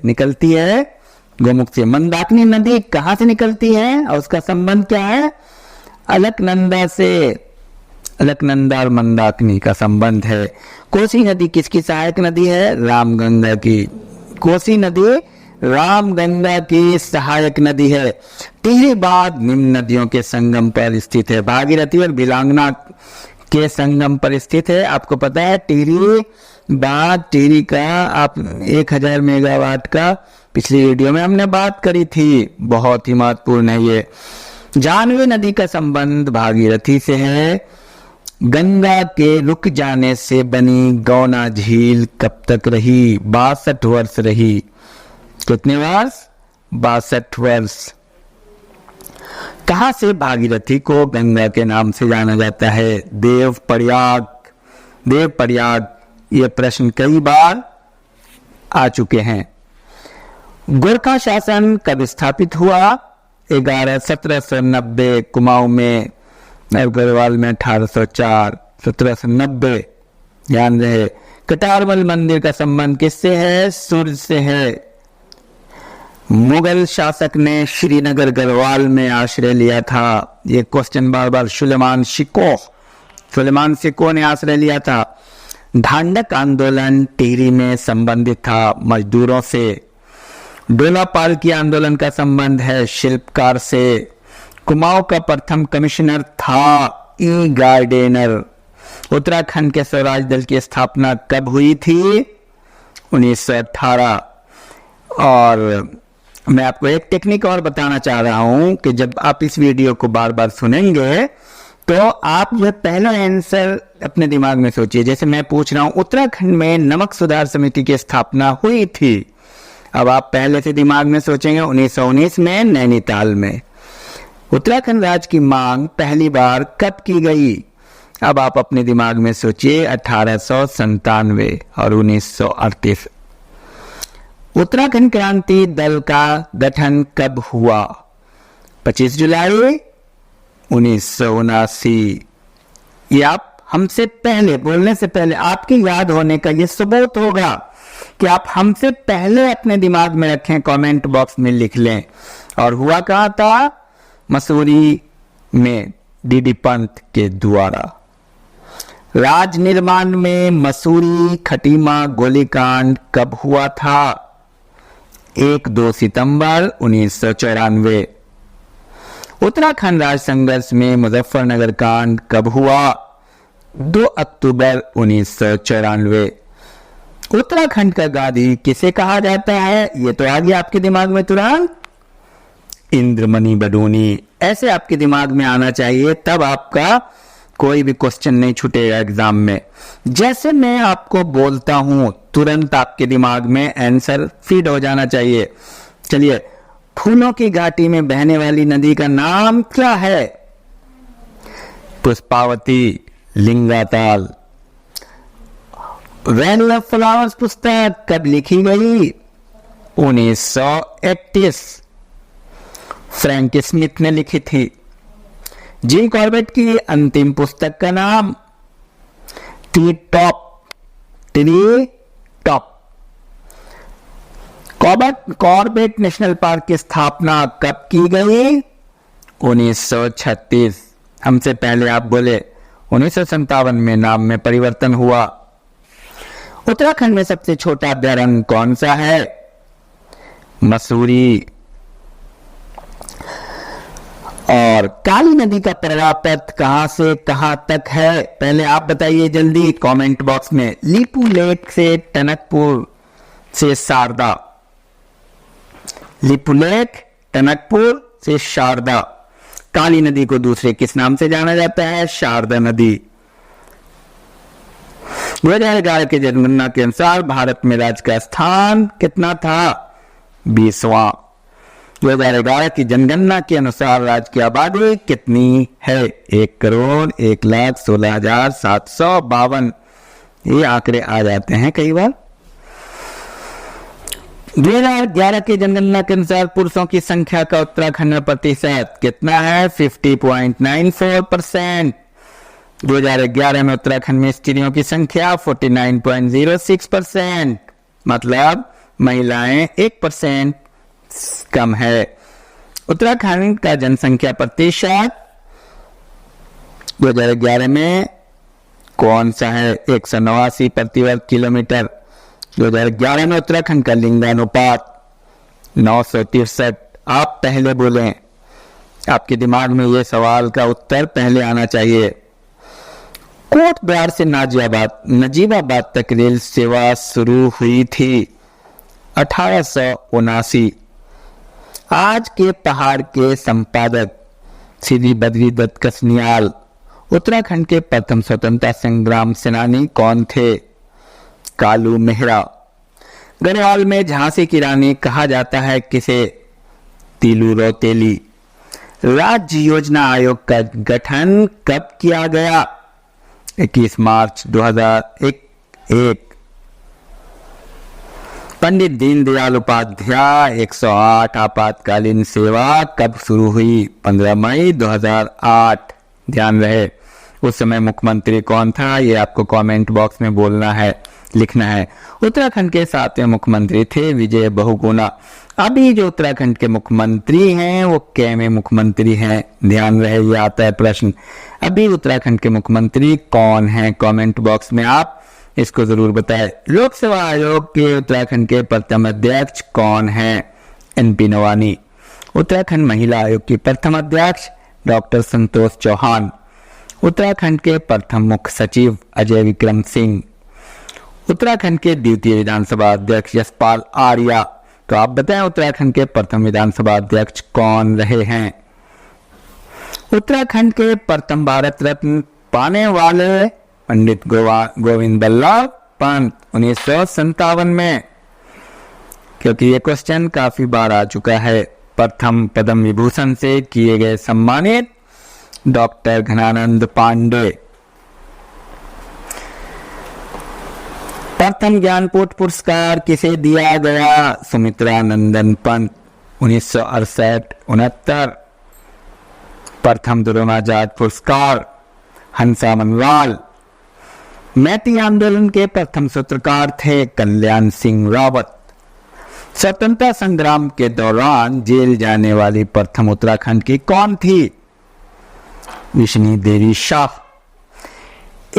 गोमुख से। मंदाकिनी नदी कहाँ से निकलती है और उसका संबंध क्या है? अलकनंदा से। अलकनंदा और मंदाकिनी का संबंध है। कोसी नदी किसकी सहायक नदी है? रामगंगा की। कोसी नदी रामगंगा की सहायक नदी है। टिहरी बांध निम्न नदियों के संगम पर स्थित है। भागीरथी और भिलांगना के संगम पर स्थित है। आपको पता है टिहरी बांध, टिहरी का आप 1000 मेगावाट का पिछली वीडियो में हमने बात करी थी, बहुत ही महत्वपूर्ण है ये। जाह्नवी नदी का संबंध भागीरथी से है। गंगा के रुक जाने से बनी गौना झील कब तक रही? 62 वर्ष रही। कितने वर्ष? 62 वर्ष। कहां से भागीरथी को गंगा के नाम से जाना जाता है? देवप्रयाग। देवप्रयाग। ये प्रश्न कई बार आ चुके हैं। गोरखा शासन कब स्थापित हुआ? 1790 कुमाऊं में। गढ़वाल में 1804। 1790 ध्यान रहे। कटारमल मंदिर का संबंध किससे है? सूर्य से है। मुगल शासक ने श्रीनगर गढ़वाल में आश्रय लिया था। ये क्वेश्चन बार बार। सुलेमान सिको ने आश्रय लिया था। ढांडक आंदोलन टिहरी में संबंधित था मजदूरों से। डोला पालकी आंदोलन का संबंध है शिल्पकार से। कुमाऊं का प्रथम कमिश्नर था ई गार्डेनर। उत्तराखंड के स्वराज दल की स्थापना कब हुई थी? 1918। और मैं आपको एक टेक्निक और बताना चाह रहा हूं कि जब आप इस वीडियो को बार बार सुनेंगे तो आप जो पहला आंसर अपने दिमाग में सोचिए। जैसे मैं पूछ रहा हूं उत्तराखंड में नमक सुधार समिति की स्थापना हुई थी, अब आप पहले से दिमाग में सोचेंगे 1919 में नैनीताल में। उत्तराखंड राज्य की मांग पहली बार कब की गई? अब आप अपने दिमाग में सोचिए 1897 और 1938। उत्तराखंड क्रांति दल का गठन कब हुआ? 25 जुलाई 1979। ये आप हमसे पहले, बोलने से पहले आपकी याद होने का ये सबूत होगा कि आप हमसे पहले अपने दिमाग में रखें, कमेंट बॉक्स में लिख लें। और हुआ कहाँ था? मसूरी में डीडी पंत के द्वारा। राज निर्माण में मसूरी खटीमा गोलीकांड कब हुआ था? 1-2 सितंबर 1994। उत्तराखंड राज्य संघर्ष में मुजफ्फरनगर कांड कब हुआ? 2 अक्टूबर 1994। उत्तराखंड का गांधी किसे कहा जाता है? ये तो आ गया आपके दिमाग में तुरंत, इंद्रमणि बडोनी। ऐसे आपके दिमाग में आना चाहिए, तब आपका कोई भी क्वेश्चन नहीं छूटेगा एग्जाम में। जैसे मैं आपको बोलता हूं तुरंत आपके दिमाग में आंसर फीड हो जाना चाहिए। चलिए, फूलों की घाटी में बहने वाली नदी का नाम क्या है? पुष्पावती, लिंगाताल। व्हेन लव फ्लावर्स पुस्तक कब लिखी गई? 1931 फ्रैंक स्मिथ ने लिखी थी। जिम कॉर्बेट की अंतिम पुस्तक का नाम? Tree top. Corbett national park की स्थापना कब की गई? 1936। हमसे पहले आप बोले 1957 में नाम में परिवर्तन हुआ। उत्तराखंड में सबसे छोटा अभ्यारण्य कौन सा है? मसूरी। और काली नदी का प्रवाह कहां से कहां तक है? पहले आप बताइए जल्दी कमेंट बॉक्स में। लीपू लेक से टनकपुर से शारदा। लीपू लेक, टनकपुर से शारदा। काली नदी को दूसरे किस नाम से जाना जाता है? शारदा नदी। 2011 के जनगणना के अनुसार भारत में राज्य का स्थान कितना था? 20वां। 2011 की जनगणना के अनुसार राज्य की आबादी कितनी है? 1,16,16,752। ये आंकड़े आ जाते हैं कई बार। 2011 की जनगणना के अनुसार पुरुषों की संख्या का उत्तराखंड में प्रतिशत कितना है? 50.94%। 2011 में उत्तराखंड में स्त्रियों की संख्या 49.06%, मतलब महिलाएं 1% कम है। उत्तराखंड का जनसंख्या प्रतिशत 2011 में कौन सा है? 189 प्रति वर्ग किलोमीटर। 2011 में उत्तराखंड का लिंगानुपात 963। आप पहले बोलें, आपके दिमाग में यह सवाल का उत्तर पहले आना चाहिए। कोट ब्यार से नजीबाबाद तक रेल सेवा शुरू हुई थी 1879। आज के पहाड़ के संपादक श्री बद्री दत्त कसनियाल उत्तराखंड के प्रथम स्वतंत्रता संग्राम सेनानी कौन थे? कालू मेहरा। गढ़वाल में झांसी की रानी कहा जाता है किसे? तीलू रौतेली। राज्य योजना आयोग का गठन कब किया गया? 21 मार्च 2001। पंडित दीनदयाल उपाध्याय 108 आपातकालीन सेवा कब शुरू हुई? 15 मई 2008। ध्यान रहे उस समय मुख्यमंत्री कौन था? ये आपको कमेंट बॉक्स में बोलना है, लिखना है। उत्तराखंड के 7वें मुख्यमंत्री थे विजय बहुगुणा। अभी जो उत्तराखंड के मुख्यमंत्री हैं वो कैवें मुख्यमंत्री हैं? ध्यान रहे, ये आता है प्रश्न। अभी उत्तराखंड के मुख्यमंत्री कौन हैं? कमेंट बॉक्स में आप इसको जरूर बताएं। लोकसेवा आयोग के उत्तराखंड के प्रथम अध्यक्ष कौन हैं? NP नवानी। उत्तराखंड महिला आयोग की प्रथम अध्यक्ष डॉक्टर संतोष चौहान। उत्तराखंड के प्रथम मुख्य सचिव अजय विक्रम सिंह। उत्तराखंड के द्वितीय विधानसभा अध्यक्ष यशपाल आर्या। तो आप बताएं उत्तराखंड के प्रथम विधानसभा अध्यक्ष कौन रहे हैं? उत्तराखंड के प्रथम भारत रत्न पाने वाले पंडित गोविंद बल्लभ पंत 1957 में। क्योंकि ये क्वेश्चन काफी बार आ चुका है। प्रथम पद्म विभूषण से किए गए सम्मानित डॉक्टर घनानंद पांडे। प्रथम ज्ञानपीठ पुरस्कार किसे दिया गया? सुमित्रा नंदन पंत 1968-69। प्रथम द्रोणाचार्य पुरस्कार हंसा मनवाल। मैती आंदोलन के प्रथम सूत्रकार थे कल्याण सिंह रावत। स्वतंत्रता संग्राम के दौरान जेल जाने वाली प्रथम उत्तराखंड की कौन थी? विष्णु देवी शाह।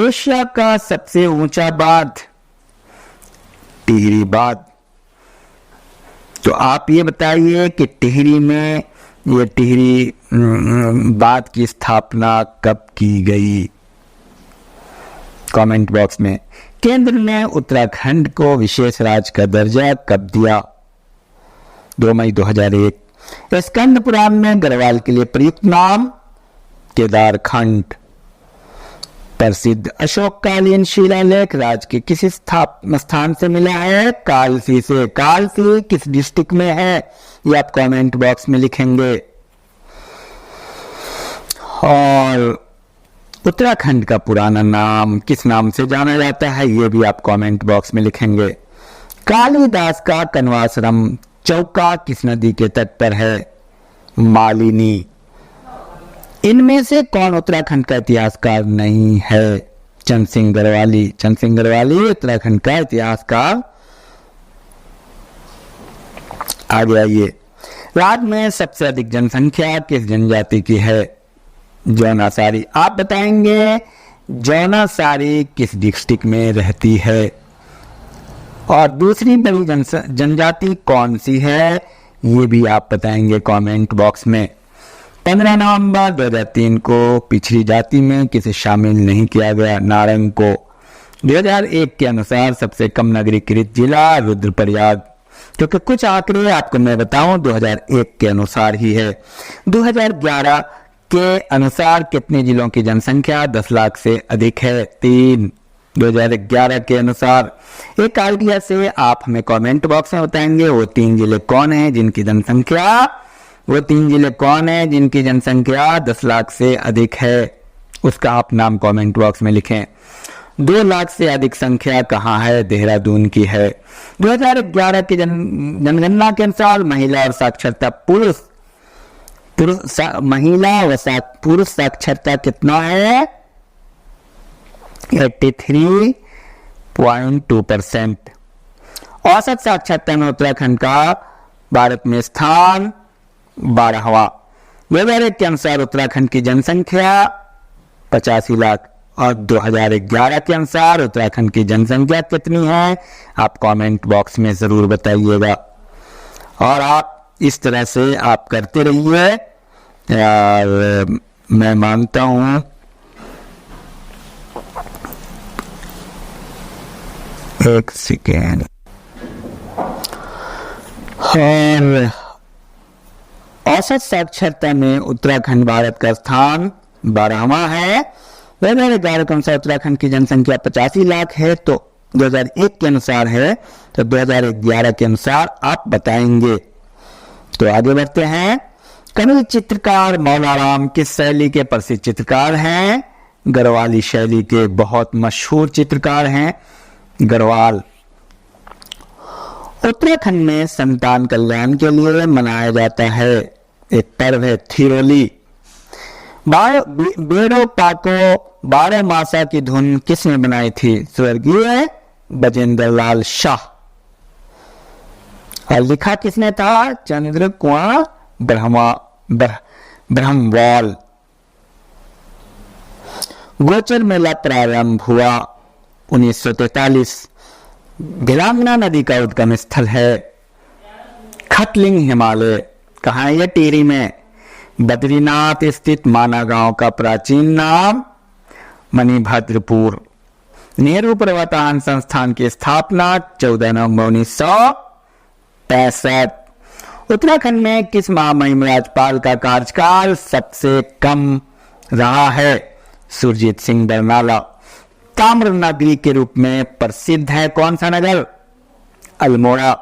एशिया का सबसे ऊंचा बांध? टिहरी बांध। तो आप ये बताइए कि टिहरी में ये टिहरी बांध की स्थापना कब की गई? कमेंट बॉक्स में। केंद्र ने उत्तराखंड को विशेष राज्य का दर्जा कब दिया? 2 मई 2001। स्कंद पुराण में गढ़वाल के लिए प्रयुक्त नाम? केदारखंड। प्रसिद्ध अशोककालीन शिलालेख राज्य के किस स्थान से मिला है? कालसी से। कालसी किस डिस्ट्रिक्ट में है? ये आप कमेंट बॉक्स में लिखेंगे। और उत्तराखंड का पुराना नाम किस नाम से जाना जाता है, ये भी आप कमेंट बॉक्स में लिखेंगे। कालिदास का कण्वाश्रम चौका किस नदी के तट पर है, मालिनी। इनमें से कौन उत्तराखंड का इतिहासकार नहीं है, चंद सिंह गढ़वाली। चंद सिंह गढ़वाली उत्तराखंड का इतिहासकार। आगे आइए, राज्य में सबसे अधिक जनसंख्या किस जनजाति की है, जौनासारी। आप बताएंगे जौनासारी किस डिस्ट्रिक्ट में रहती है, और दूसरी बड़ी जनजाति कौन सी है, ये भी आप बताएंगे कमेंट बॉक्स में। 15 नवंबर 2003 को पिछड़ी जाति में किसे शामिल नहीं किया गया, नारंग को। 2001 के अनुसार सबसे कम नगरीकृत जिला रुद्रप्रयाग, क्योंकि कुछ आंकड़े आपको मैं बताऊं 2001 के अनुसार ही है। 2011 के अनुसार कितने जिलों की जनसंख्या 10 लाख से अधिक है, 3। 2011 के अनुसार एक आइडिया से आप हमें कमेंट बॉक्स में बताएंगे वो 3 जिले कौन है जिनकी जनसंख्या 10 लाख से अधिक है, उसका आप नाम कमेंट बॉक्स में लिखें। 2 लाख से अधिक संख्या कहाँ है, देहरादून की है। 2011 की जनगणना के अनुसार महिला और साक्षरता पुरुष साक्षरता कितना है, 83.2%। औसत साक्षरता में उत्तराखंड का भारत में स्थान 12वां। 2001 के अनुसार उत्तराखंड की जनसंख्या 85 लाख, और 2011 के अनुसार उत्तराखंड की जनसंख्या कितनी है, आप कमेंट बॉक्स में जरूर बताइएगा। और आप इस तरह से आप करते रहिए, और मैं मानता हूं एक सेकेंड। और औसत साक्षरता में उत्तराखंड भारत का स्थान 12वां है। 2011 के अनुसार उत्तराखंड की जनसंख्या 85 लाख है, तो 2001 के अनुसार है, तो 2011 के अनुसार आप बताएंगे। तो आगे बढ़ते हैं। कवि चित्रकार मौलाराम किस शैली के प्रसिद्ध चित्रकार हैं, गढ़वाली शैली के बहुत मशहूर चित्रकार हैं गढ़वाल। उत्तराखंड में संतान कल्याण के लिए मनाया जाता है एक पर्व है थिरोली। बेड़ो पाको 12 मासा की धुन किसने बनाई थी, स्वर्गीय बजेंद्र लाल शाह। और लिखा किसने था, चंद्र कुआं ब्रह्मवाल। गोचर मेला प्रारंभ हुआ 1943। भिलांगना नदी का उद्गम स्थल है खटलिंग हिमालय। कहाँ है ये, टिहरी में। बद्रीनाथ स्थित माना गांव का प्राचीन नाम मणिभद्रपुर। नेहरू पर्वतारोहण संस्थान की स्थापना 14 नवंबर 1965। उत्तराखंड में किस महामहिम राज्यपाल का कार्यकाल सबसे कम रहा है, सुरजीत सिंह बरनाला। ताम्र नगरी के रूप में प्रसिद्ध है कौन सा नगर, अल्मोड़ा।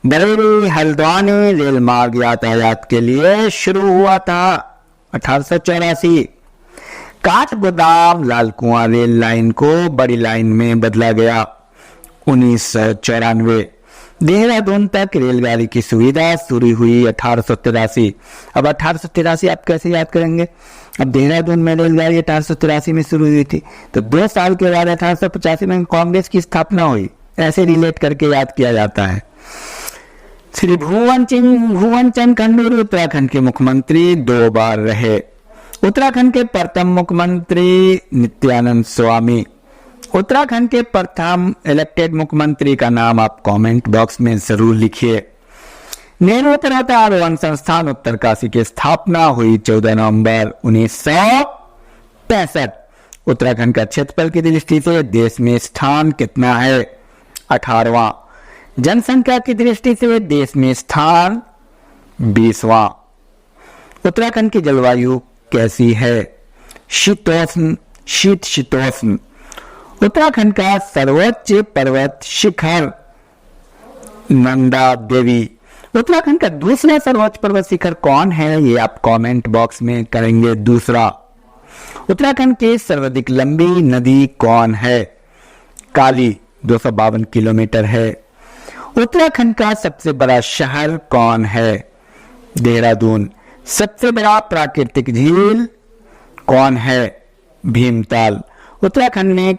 बरेली हल्द्वानी रेल मार्ग यातायात के लिए शुरू हुआ था 1884। काठगोदाम लाल कुआं रेल लाइन को बड़ी लाइन में बदला गया 1994। देहरादून तक रेलगाड़ी की सुविधा शुरू हुई 1883। अब 1883 आप कैसे याद करेंगे, अब देहरादून में रेलगाड़ी 1883 में शुरू हुई थी, तो 2 साल के बाद 1885 में कांग्रेस की स्थापना हुई, ऐसे रिलेट करके याद किया जाता है। श्री भुवन चंद खंडूरी उत्तराखंड के मुख्यमंत्री 2 बार रहे। उत्तराखंड के प्रथम मुख्यमंत्री नित्यानंद स्वामी। उत्तराखंड के प्रथम इलेक्टेड मुख्यमंत्री का नाम आप कमेंट बॉक्स में जरूर लिखिए। नेहरू पर्वतारोहण संस्थान उत्तरकाशी की स्थापना हुई 14 नवंबर 1965। उत्तराखंड का क्षेत्रफल की दृष्टि से देश में स्थान कितना है, 18वां। जनसंख्या की दृष्टि से देश में स्थान 20वां। उत्तराखंड की जलवायु कैसी है, शीतोष्ण। उत्तराखंड का सर्वोच्च पर्वत शिखर नंदा देवी। उत्तराखंड का दूसरा सर्वोच्च पर्वत शिखर कौन है, ये आप कमेंट बॉक्स में करेंगे दूसरा। उत्तराखंड की सर्वाधिक लंबी नदी कौन है? काली 252 किलोमीटर है। उत्तराखंड का सबसे बड़ा शहर कौन है? देहरादून। सबसे बड़ा प्राकृतिक झील कौन है? भीमताल। उत्तराखंड में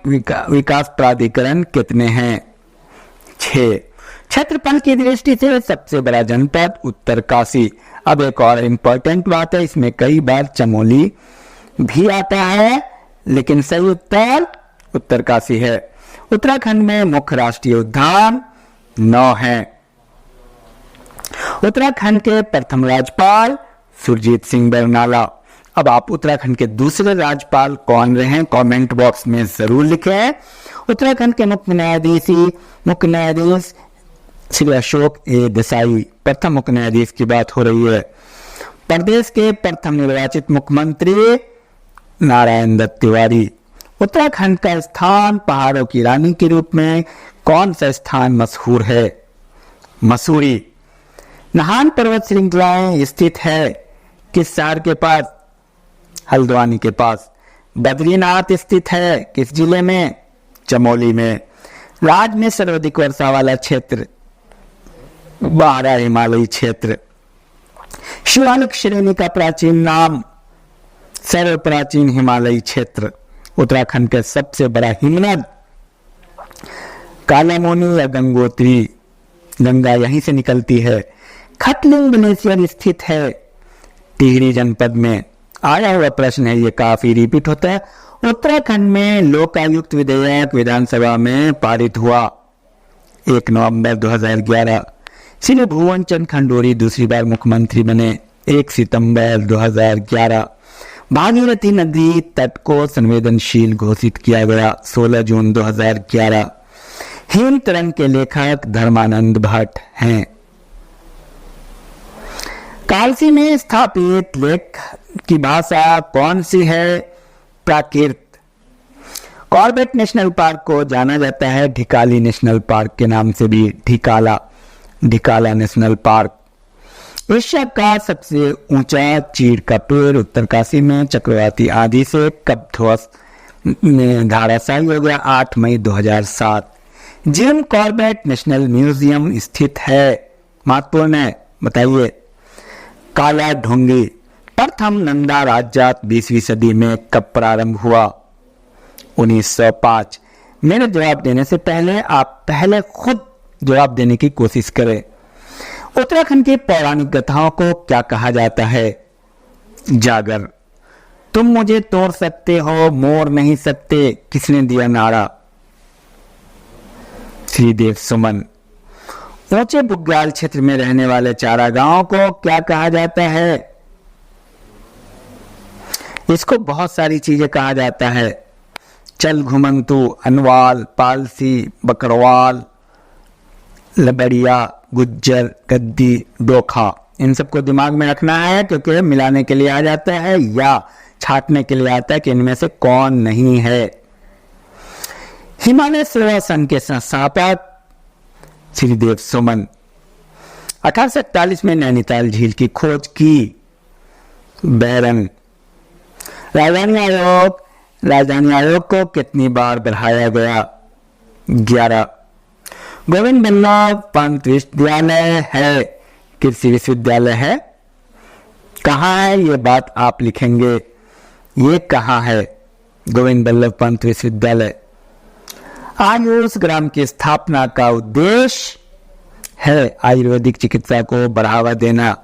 विकास प्राधिकरण कितने हैं? 6। क्षेत्रफल की दृष्टि से सबसे बड़ा जनपद उत्तरकाशी। अब एक और इम्पोर्टेंट बात है, इसमें कई बार चमोली भी आता है, लेकिन सही उत्तर उत्तरकाशी है। उत्तराखंड में मुख्य राष्ट्रीय उद्यान 9 हैं। उत्तराखंड के प्रथम राज्यपाल सुरजीत सिंह बरनाला। अब आप उत्तराखंड के दूसरे राज्यपाल कौन रहे हैं कमेंट बॉक्स में जरूर लिखें। उत्तराखंड के मुख्य न्यायाधीश श्री अशोक ए देसाई, प्रथम मुख्य न्यायाधीश की बात हो रही है। प्रदेश के प्रथम निर्वाचित मुख्यमंत्री नारायण दत्त तिवारी। उत्तराखंड का स्थान पहाड़ों की रानी के रूप में कौन सा स्थान मशहूर है? मसूरी। नाहन पर्वत श्रृंखलाएं स्थित है किस शहर के पास? हल्द्वानी के पास। बद्रीनाथ स्थित है किस जिले में? चमोली में। राज्य में सर्वाधिक वर्षा वाला क्षेत्र? बारा हिमालयी क्षेत्र। शिवालिक श्रेणी का प्राचीन नाम? सर्व प्राचीन हिमालयी क्षेत्र। उत्तराखंड का सबसे बड़ा हिमनद? कालामोनी या गंगोत्री, गंगा यहीं से निकलती है। खटलिंग ग्लेशियर स्थित है टिहरी जनपद में। आया हुआ प्रश्न है, ये काफी रिपीट होता है। उत्तराखंड में लोकायुक्त विधेयक विधानसभा में पारित हुआ 1 नवंबर 2011। श्री भुवन चंद खंडूरी दूसरी बार मुख्यमंत्री बने 1 सितंबर 2011। भागीरथी नदी तट को संवेदनशील घोषित किया गया 16 जून 2011। हिम तरंग के लेखक धर्मानंद भट्ट हैं। कालसी में स्थापित लेख की भाषा कौन सी है? प्राकृत। कॉर्बेट नेशनल पार्क को जाना जाता है ढिकाली नेशनल पार्क के नाम से भी, ढिकाला नेशनल पार्क। एशिया का सबसे ऊंचा चीड़ का पेड़ उत्तरकाशी में चक्रवाती आंधी से कब ध्वस्त धराशायी हो गया? 8 मई 2007। जिम कॉर्बेट नेशनल म्यूजियम स्थित है? महत्वपूर्ण है, बताइए। काला ढोंगी। प्रथम नंदा राज्यात 20वीं सदी में कब प्रारंभ हुआ? 1905। मेरे जवाब देने से पहले आप पहले खुद जवाब देने की कोशिश करें। उत्तराखंड की पौराणिक कथाओं को क्या कहा जाता है? जागर। तुम मुझे तोड़ सकते हो, मोड़ नहीं सकते, किसने दिया नारा? श्रीदेव सुमन। ऊंचे बुग्याल क्षेत्र में रहने वाले चारागाहों को क्या कहा जाता है? इसको बहुत सारी चीजें कहा जाता है। चल घुमंतु, अनवाल, पालसी, बकरवाल, लबड़िया, गुज्जर, गद्दी, डोखा। इन सबको दिमाग में रखना है क्योंकि मिलाने के लिए आ जाता है या छाटने के लिए आता है कि इनमें से कौन नहीं है। हिमालय सेवा संघ के संस्थापक श्रीदेव सुमन। 1841 में नैनीताल झील की खोज की बैरन। राजधानी आयोग को कितनी बार बढ़ाया गया? 11। गोविंद बल्लभ पंत विश्वविद्यालय है कृषि विश्वविद्यालय है? कहाँ है ये बात आप लिखेंगे, ये कहाँ है गोविंद बल्लभ पंत विश्वविद्यालय? आयुष ग्राम की स्थापना का उद्देश्य है आयुर्वेदिक चिकित्सा को बढ़ावा देना।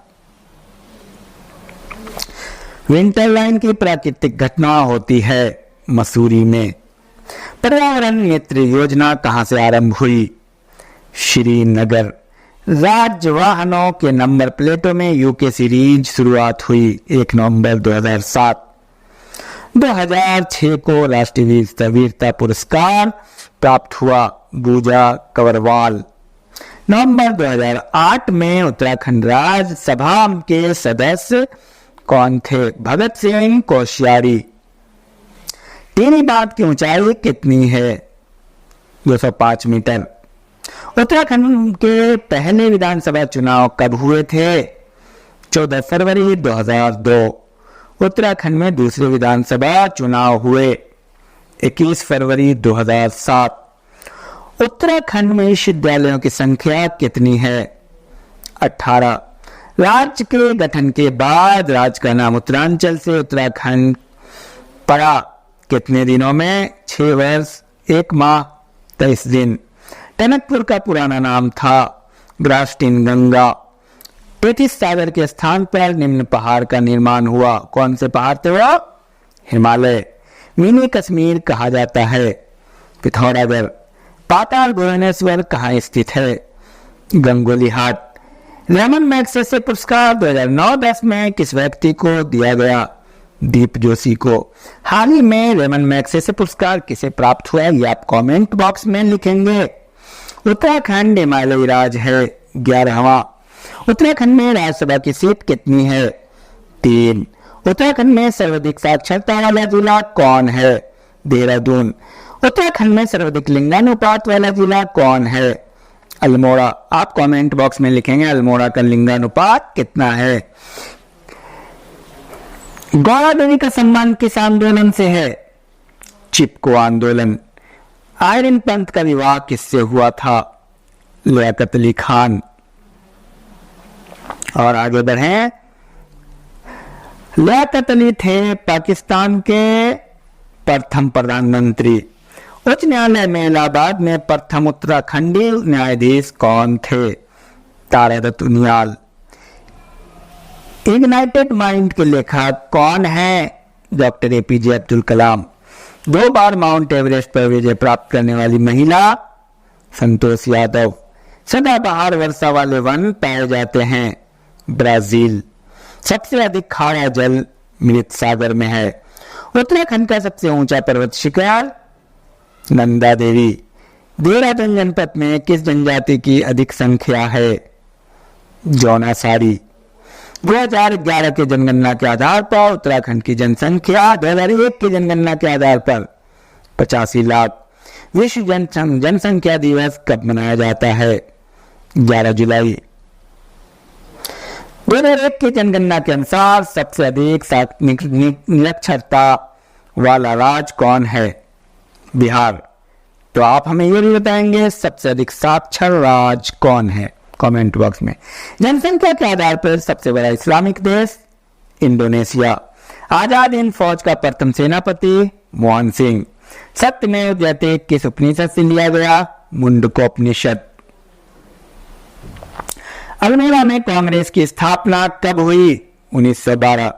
विंटर लाइन की प्राकृतिक घटना होती है मसूरी में। पर्यावरण मित्र योजना कहां से आरंभ हुई? श्रीनगर। राज्य वाहनों के नंबर प्लेटों में यूके सीरीज शुरुआत हुई 1 नवंबर 2007। 2006 को राष्ट्रीय वीरता पुरस्कार प्राप्त हुआ बूजा कंवरवाल। नवंबर 2008 में उत्तराखंड राज्यसभा के सदस्य कौन थे? भगत सिंह कोश्यारी। टिहरी बांध की ऊंचाई कितनी है? 205 मीटर। उत्तराखंड के पहले विधानसभा चुनाव कब हुए थे? 14 फरवरी 2002। उत्तराखंड में दूसरे विधानसभा चुनाव हुए 21 फरवरी 2007। उत्तराखंड में विश्वविद्यालयों की संख्या कितनी है? 18। राज्य के गठन के बाद राज्य का नाम उत्तरांचल से उत्तराखंड पड़ा कितने दिनों में? 6 वर्ष 1 माह 23 दिन। टनकपुर का पुराना नाम था ग्रास्टिन गंगा। टेथिस सागर के स्थान पर निम्न पहाड़ का निर्माण हुआ। कौन से पहाड़ थे वो? हिमालय। मिनी कश्मीर कहा जाता है। पिथौरागढ़। पाताल भुवनेश्वर कहाँ स्थित है? गंगोली हाट। रेमन मैग्सेसे पुरस्कार 2009-10 में किस व्यक्ति को दिया गया? दीप जोशी को। हाल ही में रेमन मैग्सेसे पुरस्कार किसे प्राप्त हुआ? ये आप कमेंट बॉक्स में लिखेंगे। उत्तराखंड हिमालयी राज्य है। 11वां। उत्तराखंड में राज्यसभा की सीट कितनी है? 3। उत्तराखंड में सर्वाधिक साक्षरता वाला जिला कौन है? देहरादून। उत्तराखंड में सर्वाधिक लिंगानुपात वाला जिला कौन है? अल्मोड़ा। आप कमेंट बॉक्स में लिखेंगे अल्मोड़ा का लिंगानुपात कितना है। गौरा देवी का सम्मान किस आंदोलन से है? चिपको आंदोलन। आयरन पंत का विवाह किससे हुआ था? लियाकत अली खान। और आगे बढ़ें। लियाकत अली थे पाकिस्तान के प्रथम प्रधानमंत्री। उच्च न्यायालय में इलाहाबाद में प्रथम उत्तराखंडी न्यायाधीश कौन थे? तारादत्त उनियाल। इग्नाइटेड माइंड के लेखक कौन है? Doctor APJ Abdul Kalam. 2 बार माउंट एवरेस्ट पर विजय प्राप्त करने वाली महिला? संतोष यादव। सदाबहार वर्षा वाले वन पाए जाते हैं? ब्राजील। सबसे अधिक खारा जल मृत सागर में है। उत्तराखंड का सबसे ऊंचा पर्वत शिखर? नंदा देवी। देहरादून जनपद में किस जनजाति की अधिक संख्या है? जौनासारी। 2011 के जनगणना के आधार पर उत्तराखंड की जनसंख्या 2001 की जनगणना के आधार पर 85 लाख। विश्व जनसंख्या दिवस कब मनाया जाता है? 11 जुलाई। 2001 की जनगणना के अनुसार सबसे अधिक निरक्षरता वाला राज्य कौन है? बिहार। तो आप हमें ये भी बताएंगे सबसे अधिक साक्षर राज्य कौन है कमेंट बॉक्स में। जनसंख्या के आधार पर सबसे बड़ा इस्लामिक देश? इंडोनेशिया। आजाद हिंद फौज का प्रथम सेनापति? मोहन सिंह। सत्यमेव जयते किस उपनिषद से लिया गया? मुंडकोपनिषद। अल्मोड़ा में कांग्रेस की स्थापना कब हुई? 1912।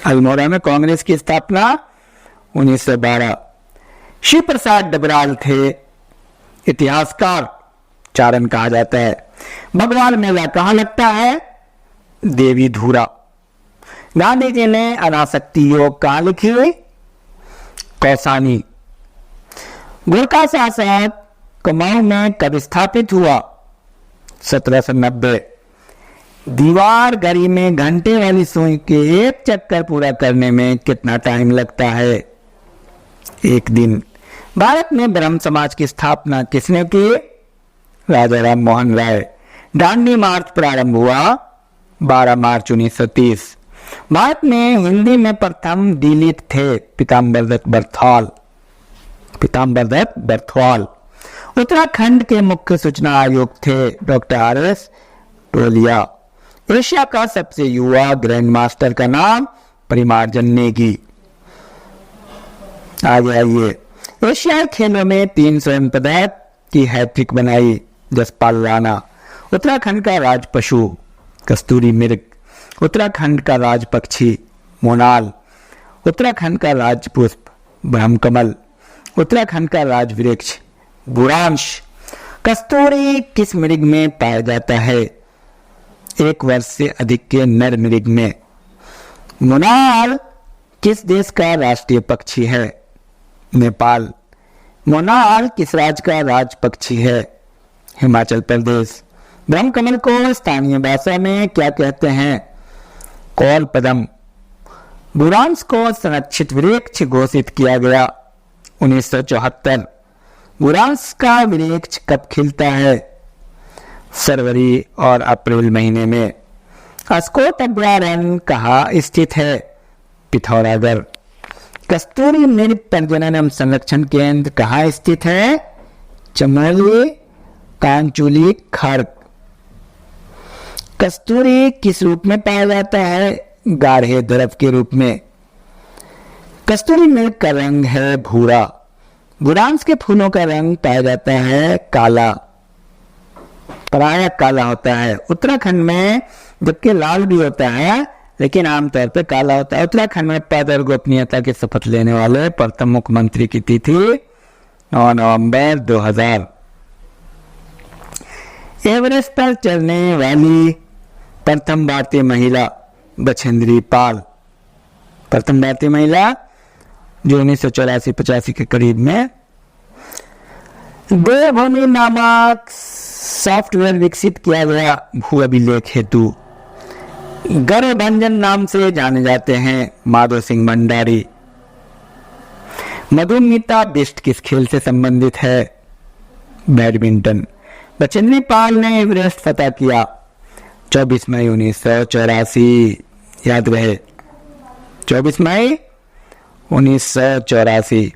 अल्मोड़ा में कांग्रेस की स्थापना 1912। शिव प्रसाद डबराल थे इतिहासकार, चारण कहा जाता है। भगवान मेला कहाँ लगता है? देवी धुरा। गांधी जी ने अनासक्ति योग कहाँ लिखी हुई? कौसानी। गोरखा शासन कुमाऊं में कब स्थापित हुआ? 1790। दीवार गरी में घंटे वाली सुई के एक चक्कर पूरा करने में कितना टाइम लगता है? 1 दिन। भारत में ब्रह्म समाज की स्थापना किसने की? राजा राम मोहन राय। दांडी मार्च प्रारंभ हुआ 12 मार्च 1930। भारत में हिंदी में प्रथम दलित थे? पीताम्बर दत्त बर्थवाल। उत्तराखंड के मुख्य सूचना आयुक्त थे? डॉक्टर RS टोलिया। एशिया का सबसे युवा ग्रैंड मास्टर का नाम? परिमार्जन नेगी। आगे आइए। एशियाई खेलों में 3 स्वर्ण पदक की हैट्रिक बनाई? जसपाल राणा। उत्तराखंड का राज पशु? कस्तूरी मृग। उत्तराखंड का राज पक्षी? मोनाल। उत्तराखंड का राज पुष्प? ब्रह्मकमल। उत्तराखंड का राज वृक्ष? बुरांश। कस्तूरी किस मृग में पाया जाता है? 1 वर्ष से अधिक के नर मृग में। मोनाल किस देश का राष्ट्रीय पक्षी है? नेपाल। मोनाल किस राज्य का राज पक्षी है? हिमाचल प्रदेश। ब्रह्मकमल को स्थानीय भाषा में क्या कहते हैं? कौल पदम। बुरांश को संरक्षित वृक्ष घोषित किया गया 1974। बुरांश का वृक्ष कब खिलता है? फरवरी और अप्रैल महीने में। अस्कोट अभयारण्य कहाँ स्थित है? पिथौरागढ़। कस्तूरी मृग प्रजनन एवं संरक्षण केंद्र कहाँ स्थित है? चमोली कांचुली खर्क। कस्तूरी किस रूप में पाया जाता है? गाढ़े द्रव के रूप में। कस्तूरी मृग का रंग है भूरा। गुरांस के फूलों का रंग पाया जाता है काला, प्रायः काला होता है। उत्तराखंड में जबकि लाल भी होता है लेकिन आमतौर पर काला होता है। उत्तराखंड में पद और गोपनीयता की शपथ लेने वाले प्रथम मुख्यमंत्री की तिथि 9 नवंबर 2000। एवरेस्ट पर चढ़ने वाली प्रथम भारतीय महिला बछेंद्री पाल। प्रथम भारतीय महिला जो 1984-85 के करीब में। देवभूमि नामक सॉफ्टवेयर विकसित किया गया भू अभिलेख हेतु। गर्भभंजन नाम से जाने जाते हैं माधो सिंह भंडारी। मधुमिता बिष्ट किस खेल से संबंधित है? बैडमिंटन। बछेंद्री पाल ने एवरेस्ट फतह किया 24 मई 1984। याद रहे 24 मई 1984।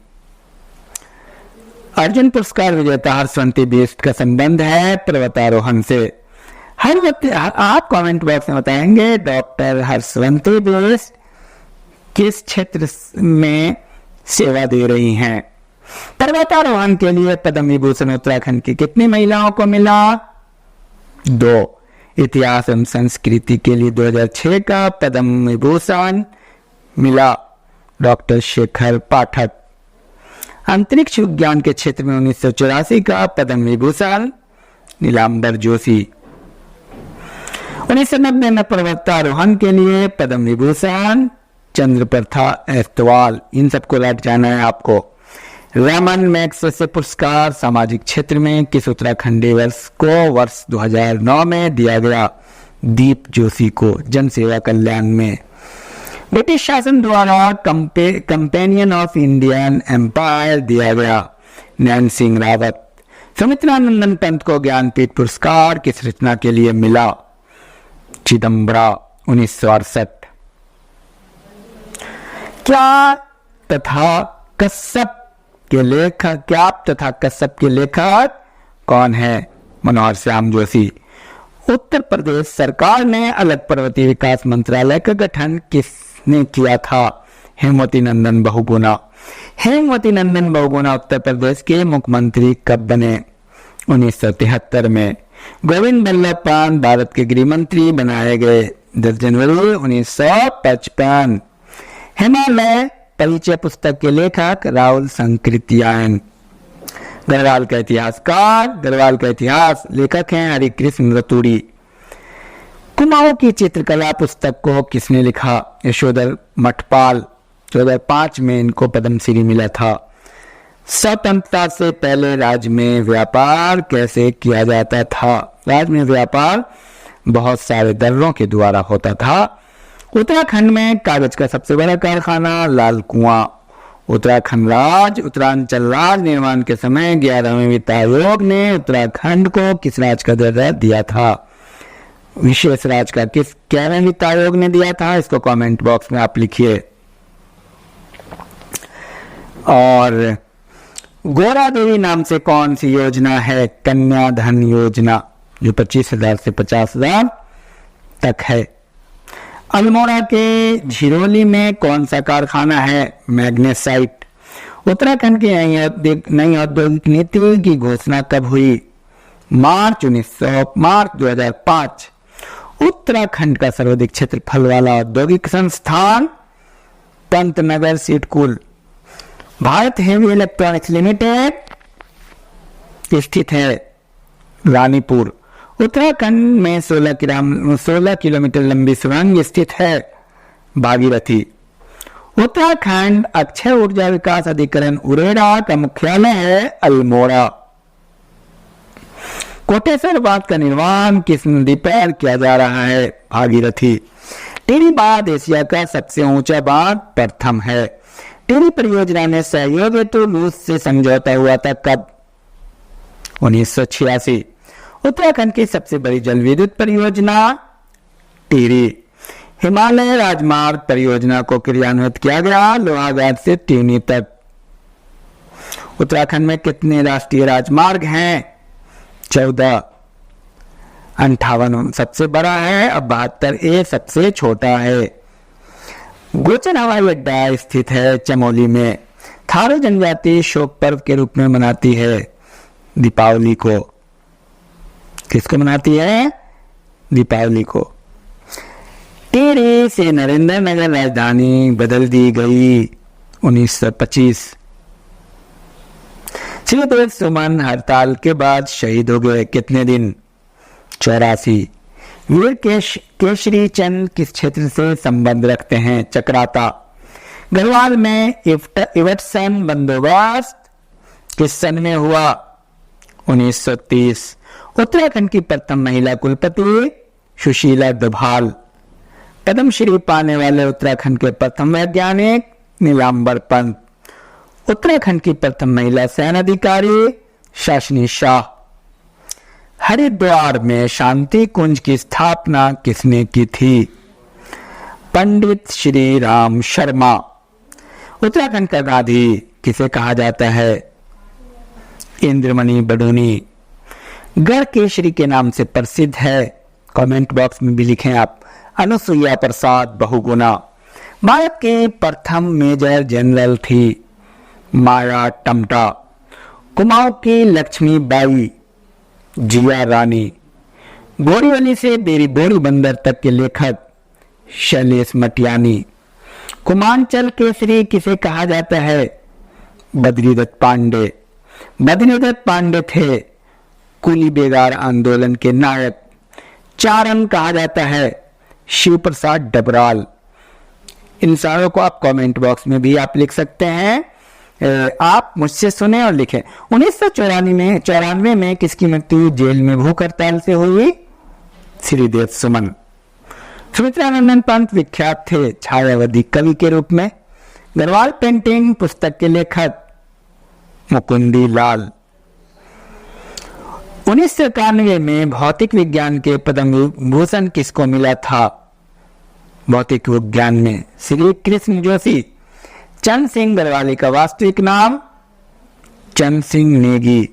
अर्जुन पुरस्कार विजेता हर्षवंती बिष्ट का संबंध है पर्वतारोहण से। हर व्यक्ति आप कमेंट बॉक्स में बताएंगे डॉक्टर हर्षवंती बिष्ट किस क्षेत्र में सेवा दे रही हैं। पर्वतारोहण के लिए पद्म विभूषण उत्तराखंड की कितनी महिलाओं को मिला? 2। इतिहास एवं संस्कृति के लिए 2006 का पद्म विभूषण मिला डॉक्टर शेखर पाठक। अंतरिक्ष विज्ञान के क्षेत्र में 1984 का पद्म विभूषण नीलांबर जोशी। 1990 में पर्वतारोहण के लिए पद्म विभूषण चंद्रप्रथा एस्तवाल। इन सबको रट जाना है आपको। रमन मैग्सेसे पुरस्कार सामाजिक क्षेत्र में किस उत्तराखंडी को वर्ष 2009 में दिया गया? दीप जोशी को जन सेवा कल्याण में। ब्रिटिश शासन द्वारा कंपेनियन ऑफ इंडियन एम्पायर दिया गया नैन सिंह रावत। सुमित्रा नंदन पंत को ज्ञानपीठ पुरस्कार किस रचना के लिए मिला? चिदम्बरा 1968। क्या तथा कश्यप के लेखक कौन है? मनोहर श्याम जोशी। उत्तर प्रदेश सरकार ने अलग पर्वतीय विकास मंत्रालय का गठन किसने किया था? हेमवती नंदन बहुगुणा। हेमवती नंदन बहुगुणा उत्तर प्रदेश के मुख्यमंत्री कब बने? 1973 में। गोविंद बल्लभ पंत भारत के गृह मंत्री बनाए गए 10 जनवरी 1955। हिमालय परिचय पुस्तक के लेखक राहुल संकृत्यायन। गढ़वाल का इतिहासकार, गढ़वाल का इतिहास लेखक हैं हरिकृष्ण रतूड़ी। कुमाऊं की चित्रकला पुस्तक को किसने लिखा? यशोधर मठपाल। 2005 में इनको पद्मश्री मिला था। स्वतंत्रता से पहले राज्य में व्यापार कैसे किया जाता था? राज्य में व्यापार बहुत सारे दर्रों के द्वारा होता था। उत्तराखंड में कागज का सबसे बड़ा कारखाना लाल कुआं। उत्तराखंड राज्य उत्तरांचल राज्य निर्माण के समय 11वें वित्त आयोग ने उत्तराखंड को किस राज्य का दर्जा दिया था? विशेष राज्य का। किस 11वें वित्त आयोग ने दिया था? इसको कमेंट बॉक्स में आप लिखिए। और गोरा देवी नाम से कौन सी योजना है? कन्या धन योजना, जो 25,000 से 50,000 तक है। अल्मोड़ा के झिरोली में कौन सा कारखाना है? मैग्नेसाइट। उत्तराखंड की नई औद्योगिक नीति की घोषणा कब हुई? मार्च 2005। उत्तराखंड का सर्वाधिक क्षेत्रफल वाला औद्योगिक संस्थान Pantnagar SIDCUL. Bharat heavy electronics limited स्थित है रानीपुर। उत्तराखंड में 16 किलोमीटर लंबी सुरंग स्थित है भागीरथी। उत्तराखंड अक्षय ऊर्जा विकास अधिकरण उरेडा का मुख्यालय है अल्मोड़ा। कोटेश्वर बांध का निर्माण किस नदी पर किया जा रहा है? भागीरथी। टिहरी बांध एशिया का सबसे ऊंचा बांध प्रथम है। टिहरी परियोजना में सहयोग हेतु रूस से समझौता हुआ था कब? 1986। उत्तराखंड की सबसे बड़ी जल विद्युत परियोजना टिहरी। हिमालय राजमार्ग परियोजना को क्रियान्वित किया गया लोहाघाट से टिहरी तक। उत्तराखंड में कितने राष्ट्रीय राजमार्ग हैं? 14। 58 सबसे बड़ा है और 72A सबसे छोटा है। गोचर हवाई अड्डा स्थित है चमोली में। थारू जनजाति शोक पर्व के रूप में मनाती है दीपावली को। किसको मनाती है? दीपावली को। टिहरी से नरेंद्र नगर राजधानी बदल दी गई 1925। श्रीदेव सुमन हड़ताल के बाद शहीद हो गए। कितने दिन? 84। वीर केशरी चंद किस क्षेत्र से संबंध रखते हैं? चक्राता। गढ़वाल में इवटसन बंदोबस्त किस सन में हुआ? 1930। उत्तराखंड की प्रथम महिला कुलपति सुशीला दुभाल। पद्मश्री पाने वाले उत्तराखंड के प्रथम वैज्ञानिक नीलांबर पंत। उत्तराखंड की प्रथम महिला सेना अधिकारी शालिनी शाह। हरिद्वार में शांति कुंज की स्थापना किसने की थी? पंडित श्री राम शर्मा। उत्तराखंड का गांधी किसे कहा जाता है? इंद्रमणि बडोनी। गढ़ केशरी के नाम से प्रसिद्ध है। कमेंट बॉक्स में भी लिखें आप। अनुसुईया प्रसाद बहुगुणा। भारत के प्रथम मेजर जनरल थी माया टमटा। कुमाऊं की लक्ष्मी बाई जिया रानी। बोरीवली से बोरी बंदर तक के लेखक शैलेश मटियानी। कुमांचल केसरी किसे कहा जाता है? बद्रीदत्त पांडे। बद्रीदत्त पांडे थे कुली बेगार आंदोलन के नायक। चारण कहा जाता है शिव प्रसाद डबराल। इन सारों को आप कमेंट बॉक्स में भी आप लिख सकते हैं। आप मुझसे सुने और लिखें। 1994 में किसकी मृत्यु जेल में भूख हड़ताल से हुई? श्रीदेव सुमन। सुमित्रानंदन पंत विख्यात थे छायावादी कवि के रूप में। गढ़वाल पेंटिंग पुस्तक के लेखक मुकुंदी लाल। 1991 में भौतिक विज्ञान के पद्म भूषण किसको मिला था? भौतिक विज्ञान में श्री कृष्ण जोशी। चंद सिंह गढ़वाली का वास्तविक नाम चंद सिंह नेगी।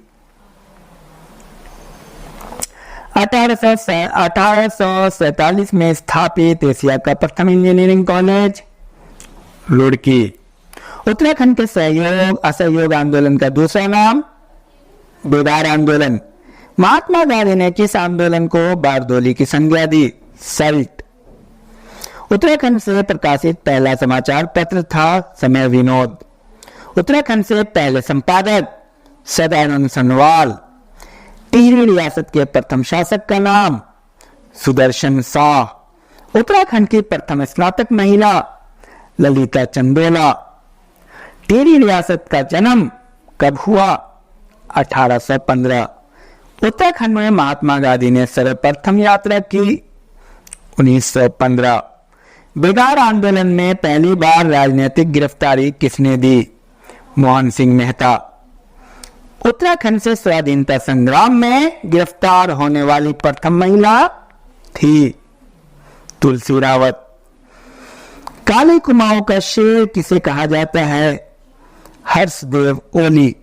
1847 में स्थापित एशिया का प्रथम इंजीनियरिंग कॉलेज रुड़की। उत्तराखंड के सहयोग असहयोग आंदोलन का दूसरा नाम बेदार आंदोलन। महात्मा गांधी ने किस आंदोलन को बारदोली की संज्ञा दी? सल्ट। उत्तराखंड से प्रकाशित पहला समाचार पत्र था समय विनोद। उत्तराखंड से पहले संपादक सदानंद सनवाल। टिहरी रियासत के प्रथम शासक का नाम सुदर्शन शाह। उत्तराखंड की प्रथम स्नातक महिला ललिता चंदोला। टिहरी रियासत का जन्म कब हुआ? 1815। उत्तराखंड में महात्मा गांधी ने सर्वप्रथम यात्रा की 1915। बेगार आंदोलन में पहली बार राजनीतिक गिरफ्तारी किसने दी? मोहन सिंह मेहता। उत्तराखंड से स्वाधीनता संग्राम में गिरफ्तार होने वाली प्रथम महिला थी तुलसी रावत। काली कुमाऊं का शेर किसे कहा जाता है? हर्षदेव ओली।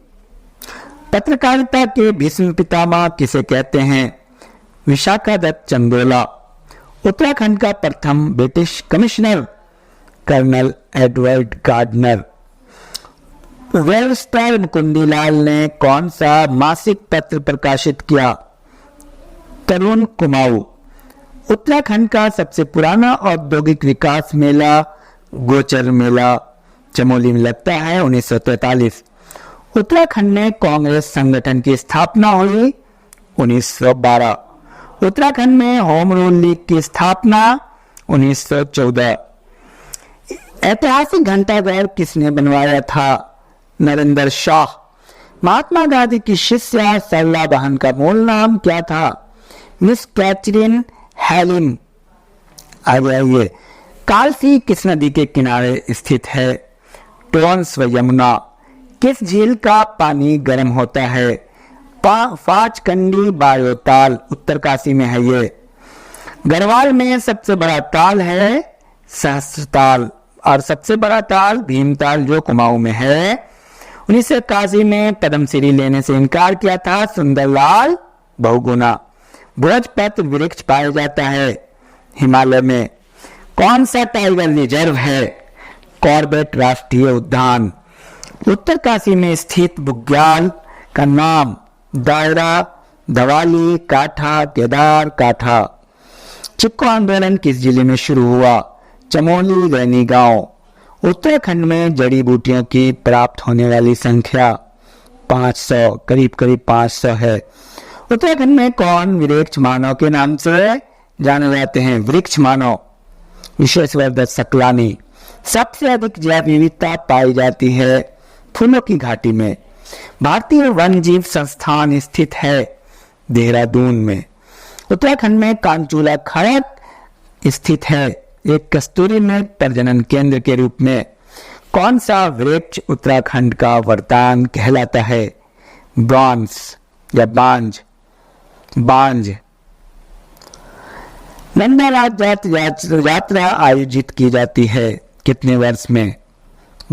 पत्रकारिता के भीष्म पितामह किसे कहते हैं? विशाखादत्त चंदोला। उत्तराखंड का प्रथम British commissioner colonel Edward Gardner. Webster Mukundilal ने कौन सा मासिक पत्र प्रकाशित किया? तरुण कुमाऊं। उत्तराखंड का सबसे पुराना औद्योगिक विकास मेला गोचर मेला चमोली में लगता है 1943। उत्तराखंड में कांग्रेस संगठन की स्थापना हुई 1912। उत्तराखंड में होम रूल लीग की स्थापना 1914। ऐतिहासिक घंटाघर किसने बनवाया था? नरेंद्र शाह। महात्मा गांधी की शिष्या सरला बहन का मूल नाम क्या था? Miss Catherine Heilman. आइए, कालसी किस नदी के किनारे स्थित है? टोंस व यमुना। किस झील का पानी गर्म होता है? फाचकंडी बायोताल उत्तरकाशी में है ये। गढ़वाल में सबसे बड़ा ताल है सहस्त्रताल और सबसे बड़ा ताल भीमताल जो कुमाऊं में है। 1981 में पद्मश्री लेने से इनकार किया था सुंदरलाल बहुगुणा। बृहस्पति वृक्ष पाया जाता है हिमालय में। कौन सा टाइगर रिजर्व है? कॉर्बेट राष्ट्रीय उद्यान। उत्तरकाशी में स्थित बुग्याल का नाम दायरा, धवाली, काठा, केदार काठा। चिपको आंदोलन किस जिले में शुरू हुआ? चमोली, रैनी गांव। उत्तराखंड में जड़ी बूटियों की प्राप्त होने वाली संख्या 500, करीब 500 है। उत्तराखंड में कौन वृक्ष मानव के नाम से जाने जाते हैं? वृक्ष मानव विश्वेश्वर सकलानी। सबसे अधिक जैव विविधता पाई जाती है फूलों की घाटी में। भारतीय वन जीव संस्थान स्थित है देहरादून में। उत्तराखंड में कांचूला खड़क स्थित है एक कस्तूरी मृग प्रजनन केंद्र के रूप में। कौन सा वृक्ष उत्तराखंड का वरदान कहलाता है? ब्रॉन्ज या बांज। नंदा यात्रा आयोजित की जाती है कितने वर्ष में?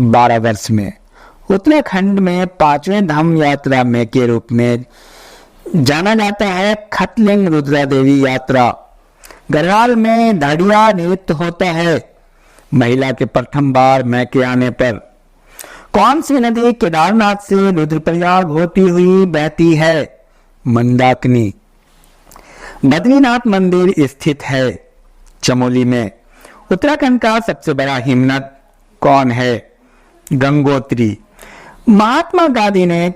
12 वर्ष में। उत्तराखंड में 5वें धम्म यात्रा में के रूप में जाना जाता है खतलिंग रुद्रा देवी यात्रा। गढ़वाल में दाड़िया नृत्य होता है महिला के प्रथम बार मैके आने पर। कौन सी नदी केदारनाथ से रुद्रप्रयाग होती हुई बहती है? मंदाकिनी। बद्रीनाथ मंदिर स्थित है चमोली में। उत्तराखंड का सबसे बड़ा हिमनद कौन है? गंगोत्री। महात्मा गांधी ने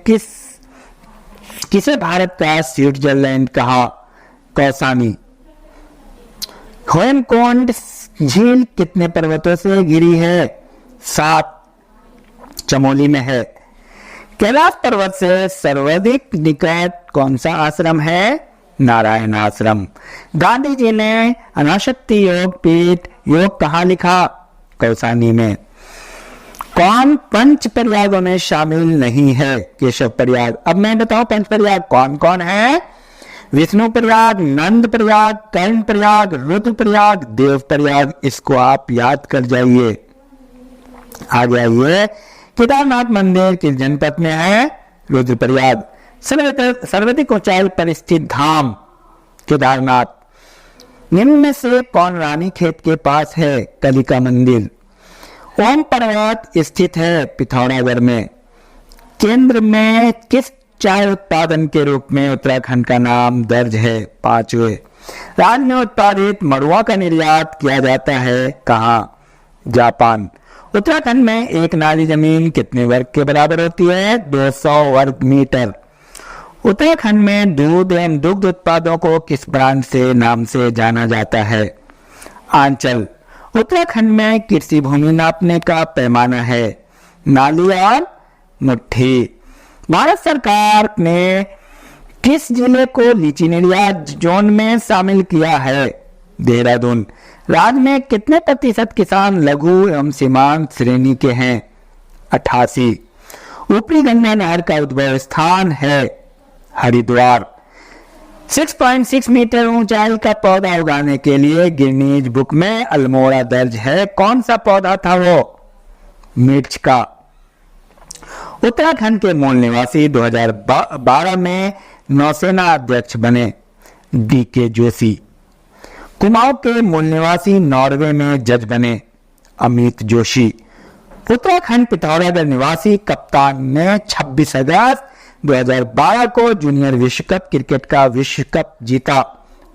किसे भारत का स्विट्जरलैंड कहा? कौसानी। हेमकुंड झील कितने पर्वतों से घिरी है? 7, चमोली में है। कैलाश पर्वत से सर्वाधिक निकट कौन सा आश्रम है? नारायण आश्रम। गांधी जी ने अनाशक्ति योग पीठ योग कहाँ लिखा? कौसानी में। कौन पंच प्रयागों में शामिल नहीं है? केशव प्रयाग। अब मैं बताऊं पंच प्रयाग कौन कौन है? विष्णु प्रयाग, नंद प्रयाग, कर्ण प्रयाग, रुद्र प्रयाग, देव प्रयाग। इसको आप याद कर जाइए। आगे आइए, केदारनाथ मंदिर किस जनपद में है? रुद्रप्रयाग। सर्वाधिक ऊंचाई पर स्थित धाम केदारनाथ। निम्न में से कौन रानी खेत के पास है? कलिका मंदिर। ओम पर्वत स्थित है पिथौरागढ़ में। केंद्र में किस चाय उत्पादन के रूप में उत्तराखंड का नाम दर्ज है? 5वें। राज्य में उत्पादित मड़ुआ का निर्यात किया जाता है कहाँ? जापान। उत्तराखंड में एक नाली जमीन कितने वर्ग के बराबर होती है? 200 वर्ग मीटर। उत्तराखंड में दूध एवं दुग्ध उत्पादों को किस ब्रांड से नाम से जाना जाता है? आंचल। उत्तराखंड में कृषि भूमि नापने का पैमाना है? नाली और मुट्ठी। भारत सरकार ने किस जिले को लीची निर्यात जोन में शामिल किया है? देहरादून। राज्य में कितने प्रतिशत किसान लघु एवं सीमांत श्रेणी के हैं? 88। ऊपरी गंगा नहर का उद्भव स्थान है हरिद्वार। 6.6 मीटर ऊंचाई का पौधा उगाने के लिए गिनीज बुक में अल्मोड़ा दर्ज है। कौन सा पौधा था वो? मिर्च का। उत्तराखंड के मूल निवासी 2012 में नौसेना अध्यक्ष बने DK जोशी। कुमाऊं के मूल निवासी नॉर्वे में जज बने अमित जोशी। उत्तराखंड पिथौरागढ़ निवासी कप्तान ने 26 अगस्त 2012 को जूनियर विश्व कप क्रिकेट का विश्व कप जीता।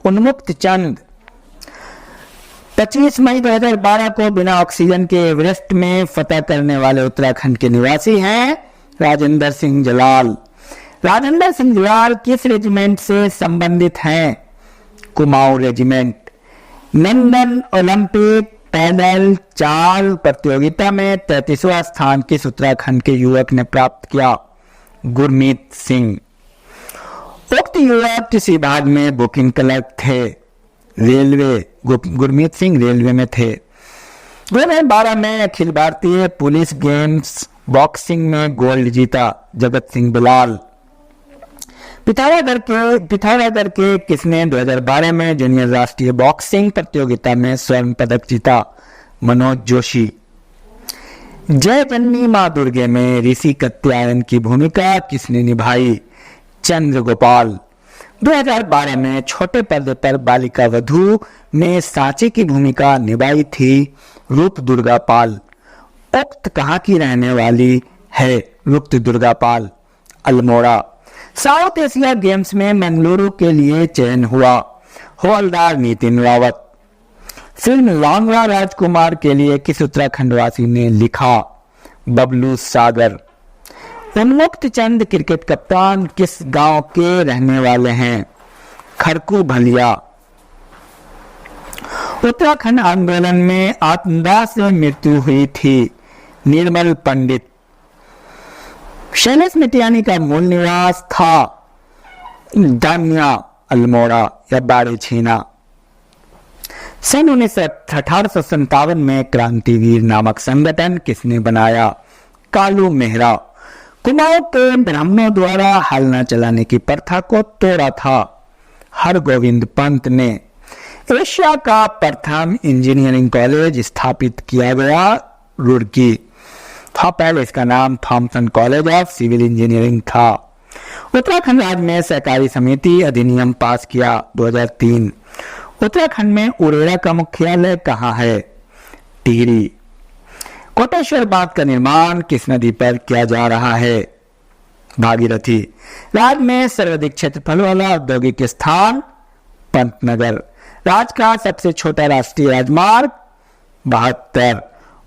उन्मुक्त चंद। 25 मई 2012 को बिना ऑक्सीजन के एवरेस्ट में फतह करने वाले उत्तराखंड के निवासी हैं राजेंद्र सिंह जलाल। राजेंद्र सिंह जलाल किस रेजिमेंट से संबंधित हैं? कुमाऊं रेजिमेंट। लंदन ओलंपिक पैदल चाल प्रतियोगिता में 33वां स्थान किस उत्तराखंड के युवक ने प्राप्त किया? गुरमीत सिंह। उक्त युवक किस विभाग में बुकिंग क्लर्क थे? रेलवे। गुरमीत सिंह रेलवे में थे। 2012 में Akhil Bharatiya police games boxing में गोल्ड जीता जगत सिंह बिलाल। पिथौरागढ़ के किसने 2012 में जूनियर राष्ट्रीय बॉक्सिंग प्रतियोगिता में स्वर्ण पदक जीता? मनोज जोशी। जयवन्नी मां दुर्गे में ऋषि कात्यायन की भूमिका किसने निभाई? चंद्रगोपाल। 2012 में छोटे पर्दे पर बालिका वधू ने सांची की भूमिका निभाई थी रूप दुर्गा पाल। उक्त कहाँ की रहने वाली है रूप दुर्गा पाल? अल्मोड़ा। साउथ एशिया गेम्स में मंगलुरु के लिए चयन हुआ हवलदार नितिन रावत। फिल्म लांगड़ा राजकुमार के लिए किस उत्तराखंडवासी ने लिखा? बबलू सागर। उन्मुक्त चंद क्रिकेट कप्तान किस गांव के रहने वाले हैं? खरकू भलिया। उत्तराखंड आंदोलन में आत्मदाह से मृत्यु हुई थी निर्मल पंडित। शैलेश मिटियानी का मूल निवास था डामिया, अल्मोड़ा या बाड़े छीना। सन 1857 में क्रांतिवीर नामक संगठन किसने बनाया? कालू मेहरा। कुमाऊं के ब्राह्मणों द्वारा हल न चलाने की प्रथा को तोड़ा था हरगोविंद पंत ने। एशिया का प्रथम इंजीनियरिंग कॉलेज स्थापित किया गया रुड़की था। पहले इसका नाम Thomson College of Civil Engineering था। उत्तराखंड राज्य में सहकारी समिति अधिनियम पास किया 2003। उत्तराखंड में उरेडा का मुख्यालय कहाँ है? टिहरी। कोटेश्वर बांध का निर्माण किस नदी पर किया जा रहा है? भागीरथी। राज्य में सर्वाधिक क्षेत्रफल वाला औद्योगिक स्थान पंतनगर। राज्य का सबसे छोटा राष्ट्रीय राजमार्ग 72।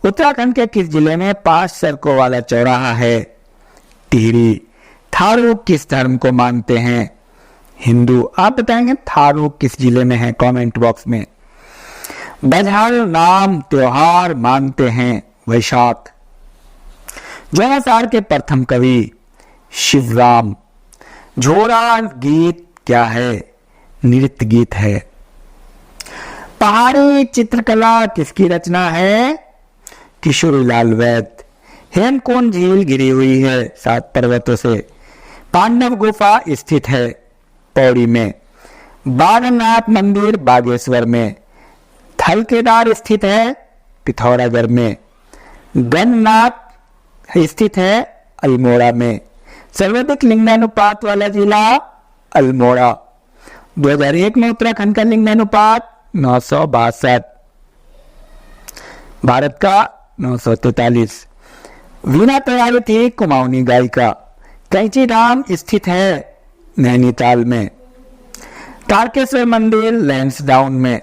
उत्तराखंड के किस जिले में 5 सड़कों वाला चौराहा है? टिहरी। थारू किस धर्म को मानते हैं? हिंदू। आप बताएंगे थारू किस जिले में है? कमेंट बॉक्स में। बजहर नाम त्योहार मानते हैं वैशाख। जौनासार के प्रथम कवि शिवराम। झोरा गीत क्या है? नृत्य गीत है। पहाड़ी चित्रकला किसकी रचना है? किशोरीलाल वैद्य। हेमकुंड झील घिरी हुई है 7 पर्वतों से। पांडव गुफा स्थित है पौड़ी में। बागनाथ मंदिर बागेश्वर में। थल केदार स्थित है पिथौरागढ़ में। गणनाथ स्थित है अल्मोड़ा में। सर्वाधिक लिंगानुपात वाला जिला अल्मोड़ा। 2001 में उत्तराखंड का लिंगानुपात 962, भारत का 943। वीणा तैयारी थी कुमाऊनी गायिका। कैंची धाम स्थित है नैनीताल में। तारकेश्वर मंदिर लैंसडाउन में।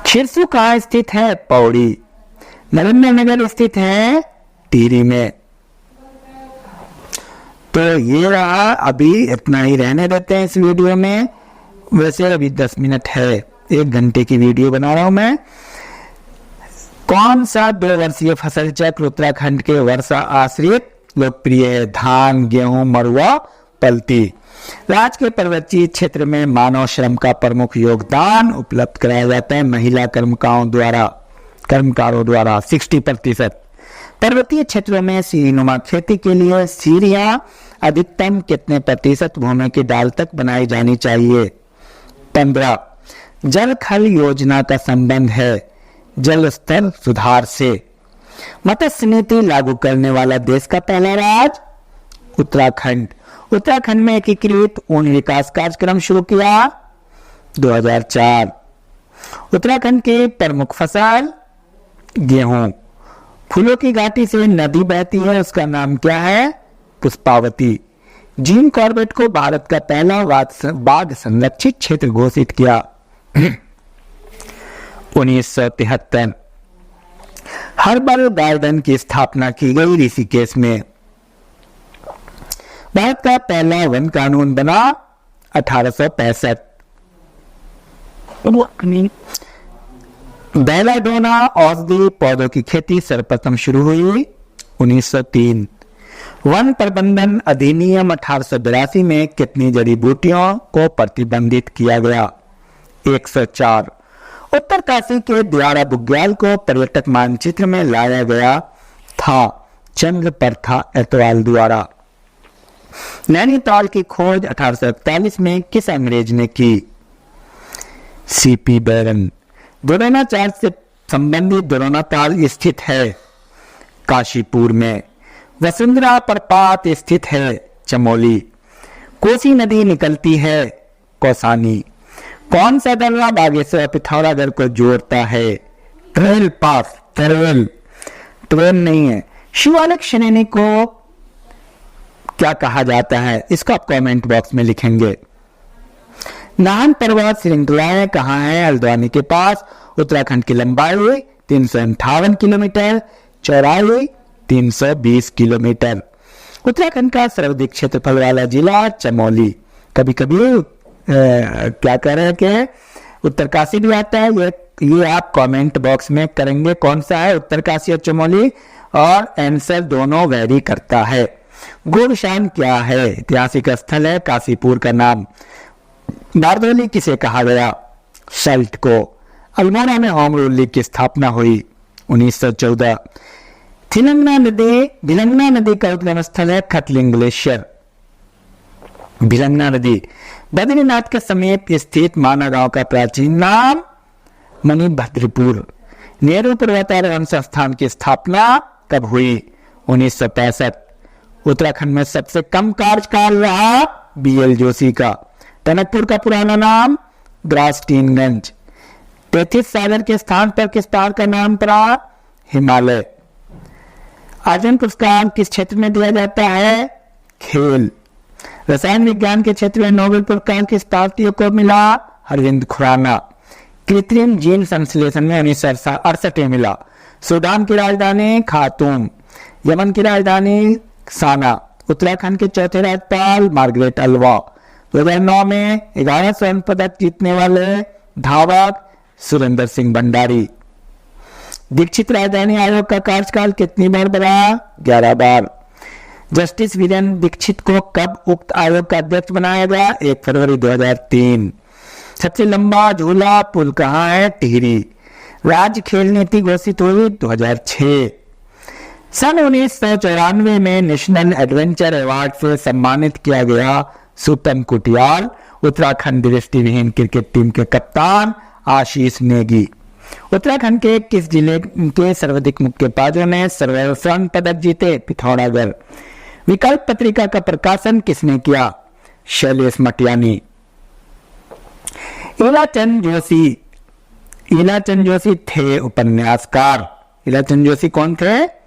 खिरसू कहाँ स्थित है? पौड़ी। नरेंद्र नगर स्थित है टिहरी में। तो ये रहा, अभी इतना ही रहने देते हैं इस वीडियो में। वैसे अभी 10 मिनट है, 1 घंटे की वीडियो बना रहा हूं मैं। कौन सा 2 वर्षीय फसल चक्र उत्तराखंड के वर्षा आश्रित लोकप्रिय है? धान, गेहूं, मरुआ, पलती। राज्य के पर्वतीय क्षेत्र में मानव श्रम का प्रमुख योगदान उपलब्ध कराया जाता है महिला कर्मकारों द्वारा 60%। पर्वतीय क्षेत्रों में सीढ़ीनुमा खेती के लिए सीढ़ियां अधिकतम कितने प्रतिशत भूमि की डाल तक बनाई जानी चाहिए? 15। जल खल योजना का संबंध है जल स्तर सुधार से। मत्स्य नीति लागू करने वाला देश का पहला राज्य उत्तराखंड। उत्तराखंड में एकीकृत ऊन विकास कार्यक्रम शुरू किया 2004। उत्तराखंड की प्रमुख फसल गेहूं। फूलों की घाटी से नदी बहती है, उसका नाम क्या है? पुष्पावती। जिम कॉर्बेट को भारत का पहला बाघ संरक्षित क्षेत्र घोषित किया 1973। हर्बल गार्डन की स्थापना की गई ऋषिकेश में। भारत का पहला वन कानून बना 1865। बेलाडोना औषधि पौधों की खेती सर्वप्रथम शुरू हुई 1903। वन प्रबंधन अधिनियम 1882 में कितनी जड़ी बूटियों को प्रतिबंधित किया गया? 104। उत्तरकाशी के द्वारा बुग्याल को पर्यटक मानचित्र में लाया गया था चंद्र प्रथा एतवाल द्वारा। नैनीताल की खोज 1841 में किस अंग्रेज ने की? सीपी बैरन। द्रोणाचार्य से संबंधित द्रोणाताल स्थित है काशीपुर में। वसुंधरा प्रपात स्थित है चमोली। कोसी नदी निकलती है कौसानी। कौन सा दर्रा बागेश्वर पिथौरागढ़ को जोड़ता है? ट्रेल पास। ट्रेन नहीं है। शिवालिक श्रेणी को क्या कहा जाता है? इसको आप कमेंट बॉक्स में लिखेंगे। नाहन पर्वत श्रृंखलाएं कहाँ है? हल्द्वानी के पास। उत्तराखंड की लंबाई 358 किलोमीटर, चौड़ाई 320 किलोमीटर। उत्तराखंड का सर्वाधिक क्षेत्रफल वाला जिला चमोली। कभी कभी क्या कह रहे हैं कि उत्तरकाशी भी आता है, ये आप कमेंट बॉक्स में करेंगे कौन सा है, उत्तरकाशी और चमोली, और आंसर दोनों वेरी करता है। गोरशान क्या है? ऐतिहासिक स्थल है काशीपुर का नाम। बारदोली किसे कहा गया? सल्ट को। अल्मोड़ा में होम रूल लीग की स्थापना हुई 1914। भिलंगना नदी का उद्गम स्थल है खटलिंग ग्लेशियर। भिलंगना नदी। बद्रीनाथ के समीप स्थित माना गांव का प्राचीन नाम मणिभद्रपुर। नेहरू पर्वतारोहण संस्थान की स्थापना कब हुई? 1965। उत्तराखंड में सबसे कम कार्यकाल रहा बीएल जोशी का। टनकपुर का पुराना नाम ग्रासटीनगंज। तेथिस सागर के स्थान पर किस पहाड़ का नाम पड़ा? हिमालय। अर्जुन पुरस्कार किस क्षेत्र में दिया जाता है? खेल। रसायन विज्ञान के क्षेत्र में नोबेल पुरस्कार किस भारतीय को मिला? अरविंद खुराना। कृत्रिम जीन संश्लेषण में 1968 में मिला। सूडान की राजधानी खार्तूम। यमन की राजधानी साना। उत्तराखंड के चौथे राज्यपाल मार्गरेट अल्वा। 2009 में 11 स्वर्ण पदक जीतने वाले धावक सुरेंद्र सिंह भंडारी। दीक्षित राजधानी आयोग का कार्यकाल कितनी बार बढ़ा? 11 बार। जस्टिस वीरेंद्र दीक्षित को कब उक्त आयोग का अध्यक्ष बनाया गया? 1 फरवरी 2003। सबसे लंबा झूला पुल कहाँ है? टिहरी। राज्य खेल नीति घोषित हुई 2006। सन 1994 में नेशनल एडवेंचर अवार्ड से सम्मानित किया गया सुतन कुटियाल। उत्तराखंड दृष्टिविहीन क्रिकेट टीम के कप्तान आशीष नेगी। उत्तराखंड के किस जिले के सर्वाधिक मुक्केबाजों ने स्वर्ण पदक जीते? पिथौरागढ़। विकल्प पत्रिका का प्रकाशन किसने किया? शैलेश मटियानी। ईलाचंद जोशी थे उपन्यासकार। ईलाचंद जोशी कौन थे?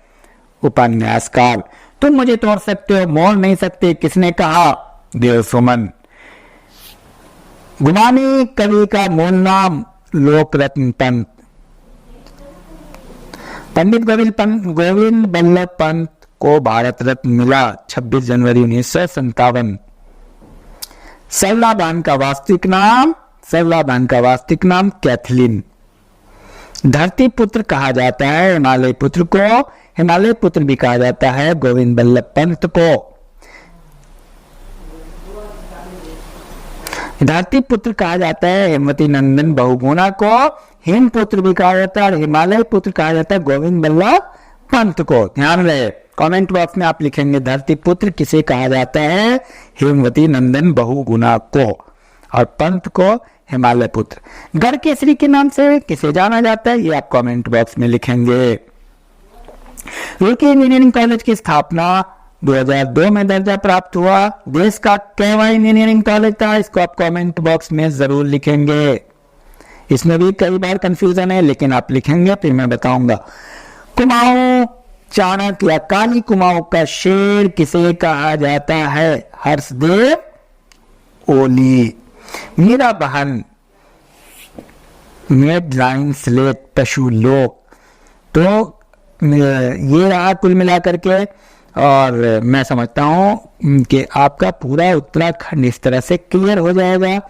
उपन्यासकार। तुम मुझे तोड़ सकते हो, मोड़ नहीं सकते, किसने कहा? देव सुमन। गुमानी कवि का मूल नाम? लोकरत्न पंत। पंडित गोविंद बल्लभ पंत को भारत रत्न मिला 26 जनवरी 1957। सरलाबान का वास्तविक नाम कैथलीन। धरती पुत्र कहा जाता है हिमालय पुत्र को। हिमालय पुत्र भी कहा जाता है गोविंद बल्लभ पंत को। धरती पुत्र कहा जाता है हेमवती नंदन बहुगुणा को। हिम पुत्र भी कहा जाता है और हिमालय पुत्र कहा जाता है गोविंद बल्लभ पंत को। ध्यान रहे, कमेंट बॉक्स में आप लिखेंगे धरती पुत्र किसे कहा जाता है? हेमवती नंदन बहुगुणा को, और पंत को हिमालय पुत्र। गढ़ केसरी के नाम से किसे जाना जाता है? ये आप कमेंट बॉक्स में लिखेंगे। रुड़की इंजीनियरिंग कॉलेज की स्थापना 2002 में दर्जा प्राप्त हुआ। देश का केवा इंजीनियरिंग कॉलेज था? इसको आप कमेंट बॉक्स में जरूर लिखेंगे। इसमें भी कई बार कंफ्यूजन है, लेकिन आप लिखेंगे फिर मैं बताऊंगा। कुमाऊं चाणक्य या काली कुमाऊं का शेर किसे कहा जाता है? हर्षदेव ओली। मीरा बहन मेड लाइन स्लेट पशु लोक। तो ये रहा कुल मिलाकर के, और मैं समझता हूं कि आपका पूरा उत्तराखंड इस तरह से क्लियर हो जाएगा।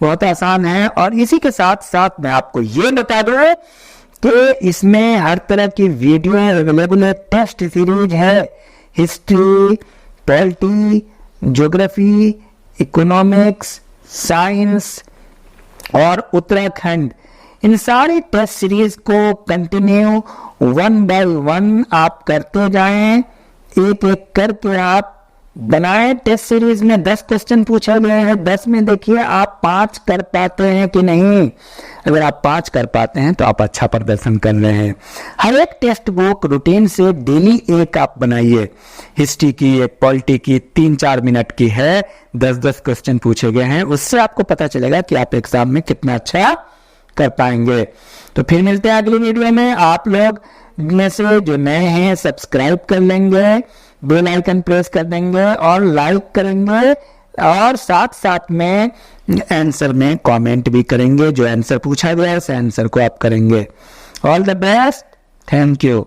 बहुत आसान है। और इसी के साथ साथ मैं आपको ये बता दूं कि इसमें हर तरह की वीडियो अवेलेबल है। टेस्ट सीरीज है, history, polity, geography, economics, science और उत्तराखंड। इन सारी टेस्ट सीरीज को कंटिन्यू 1 by 1 आप करते जाएं। एक एक करके आप बनाए टेस्ट सीरीज में 10 क्वेश्चन पूछा गया है, 10 में देखिए आप 5 कर पाते हैं कि नहीं। अगर आप 5 कर पाते हैं तो आप अच्छा प्रदर्शन कर रहे हैं। हर एक टेक्स्ट बुक रूटीन से डेली एक आप बनाइए। हिस्ट्री की, एक पॉलिटी की 3-4 मिनट की है, 10-10 क्वेश्चन पूछे गए हैं, उससे आपको पता चलेगा कि आप एग्जाम में कितना अच्छा कर पाएंगे। तो फिर मिलते हैं अगली वीडियो में। आप लोग में से जो नए हैं सब्सक्राइब कर लेंगे, बेल आइकन प्रेस कर देंगे और लाइक करेंगे, और साथ साथ में आंसर में कमेंट भी करेंगे। जो आंसर पूछा गया है उस आंसर को आप करेंगे। All the best, thank you.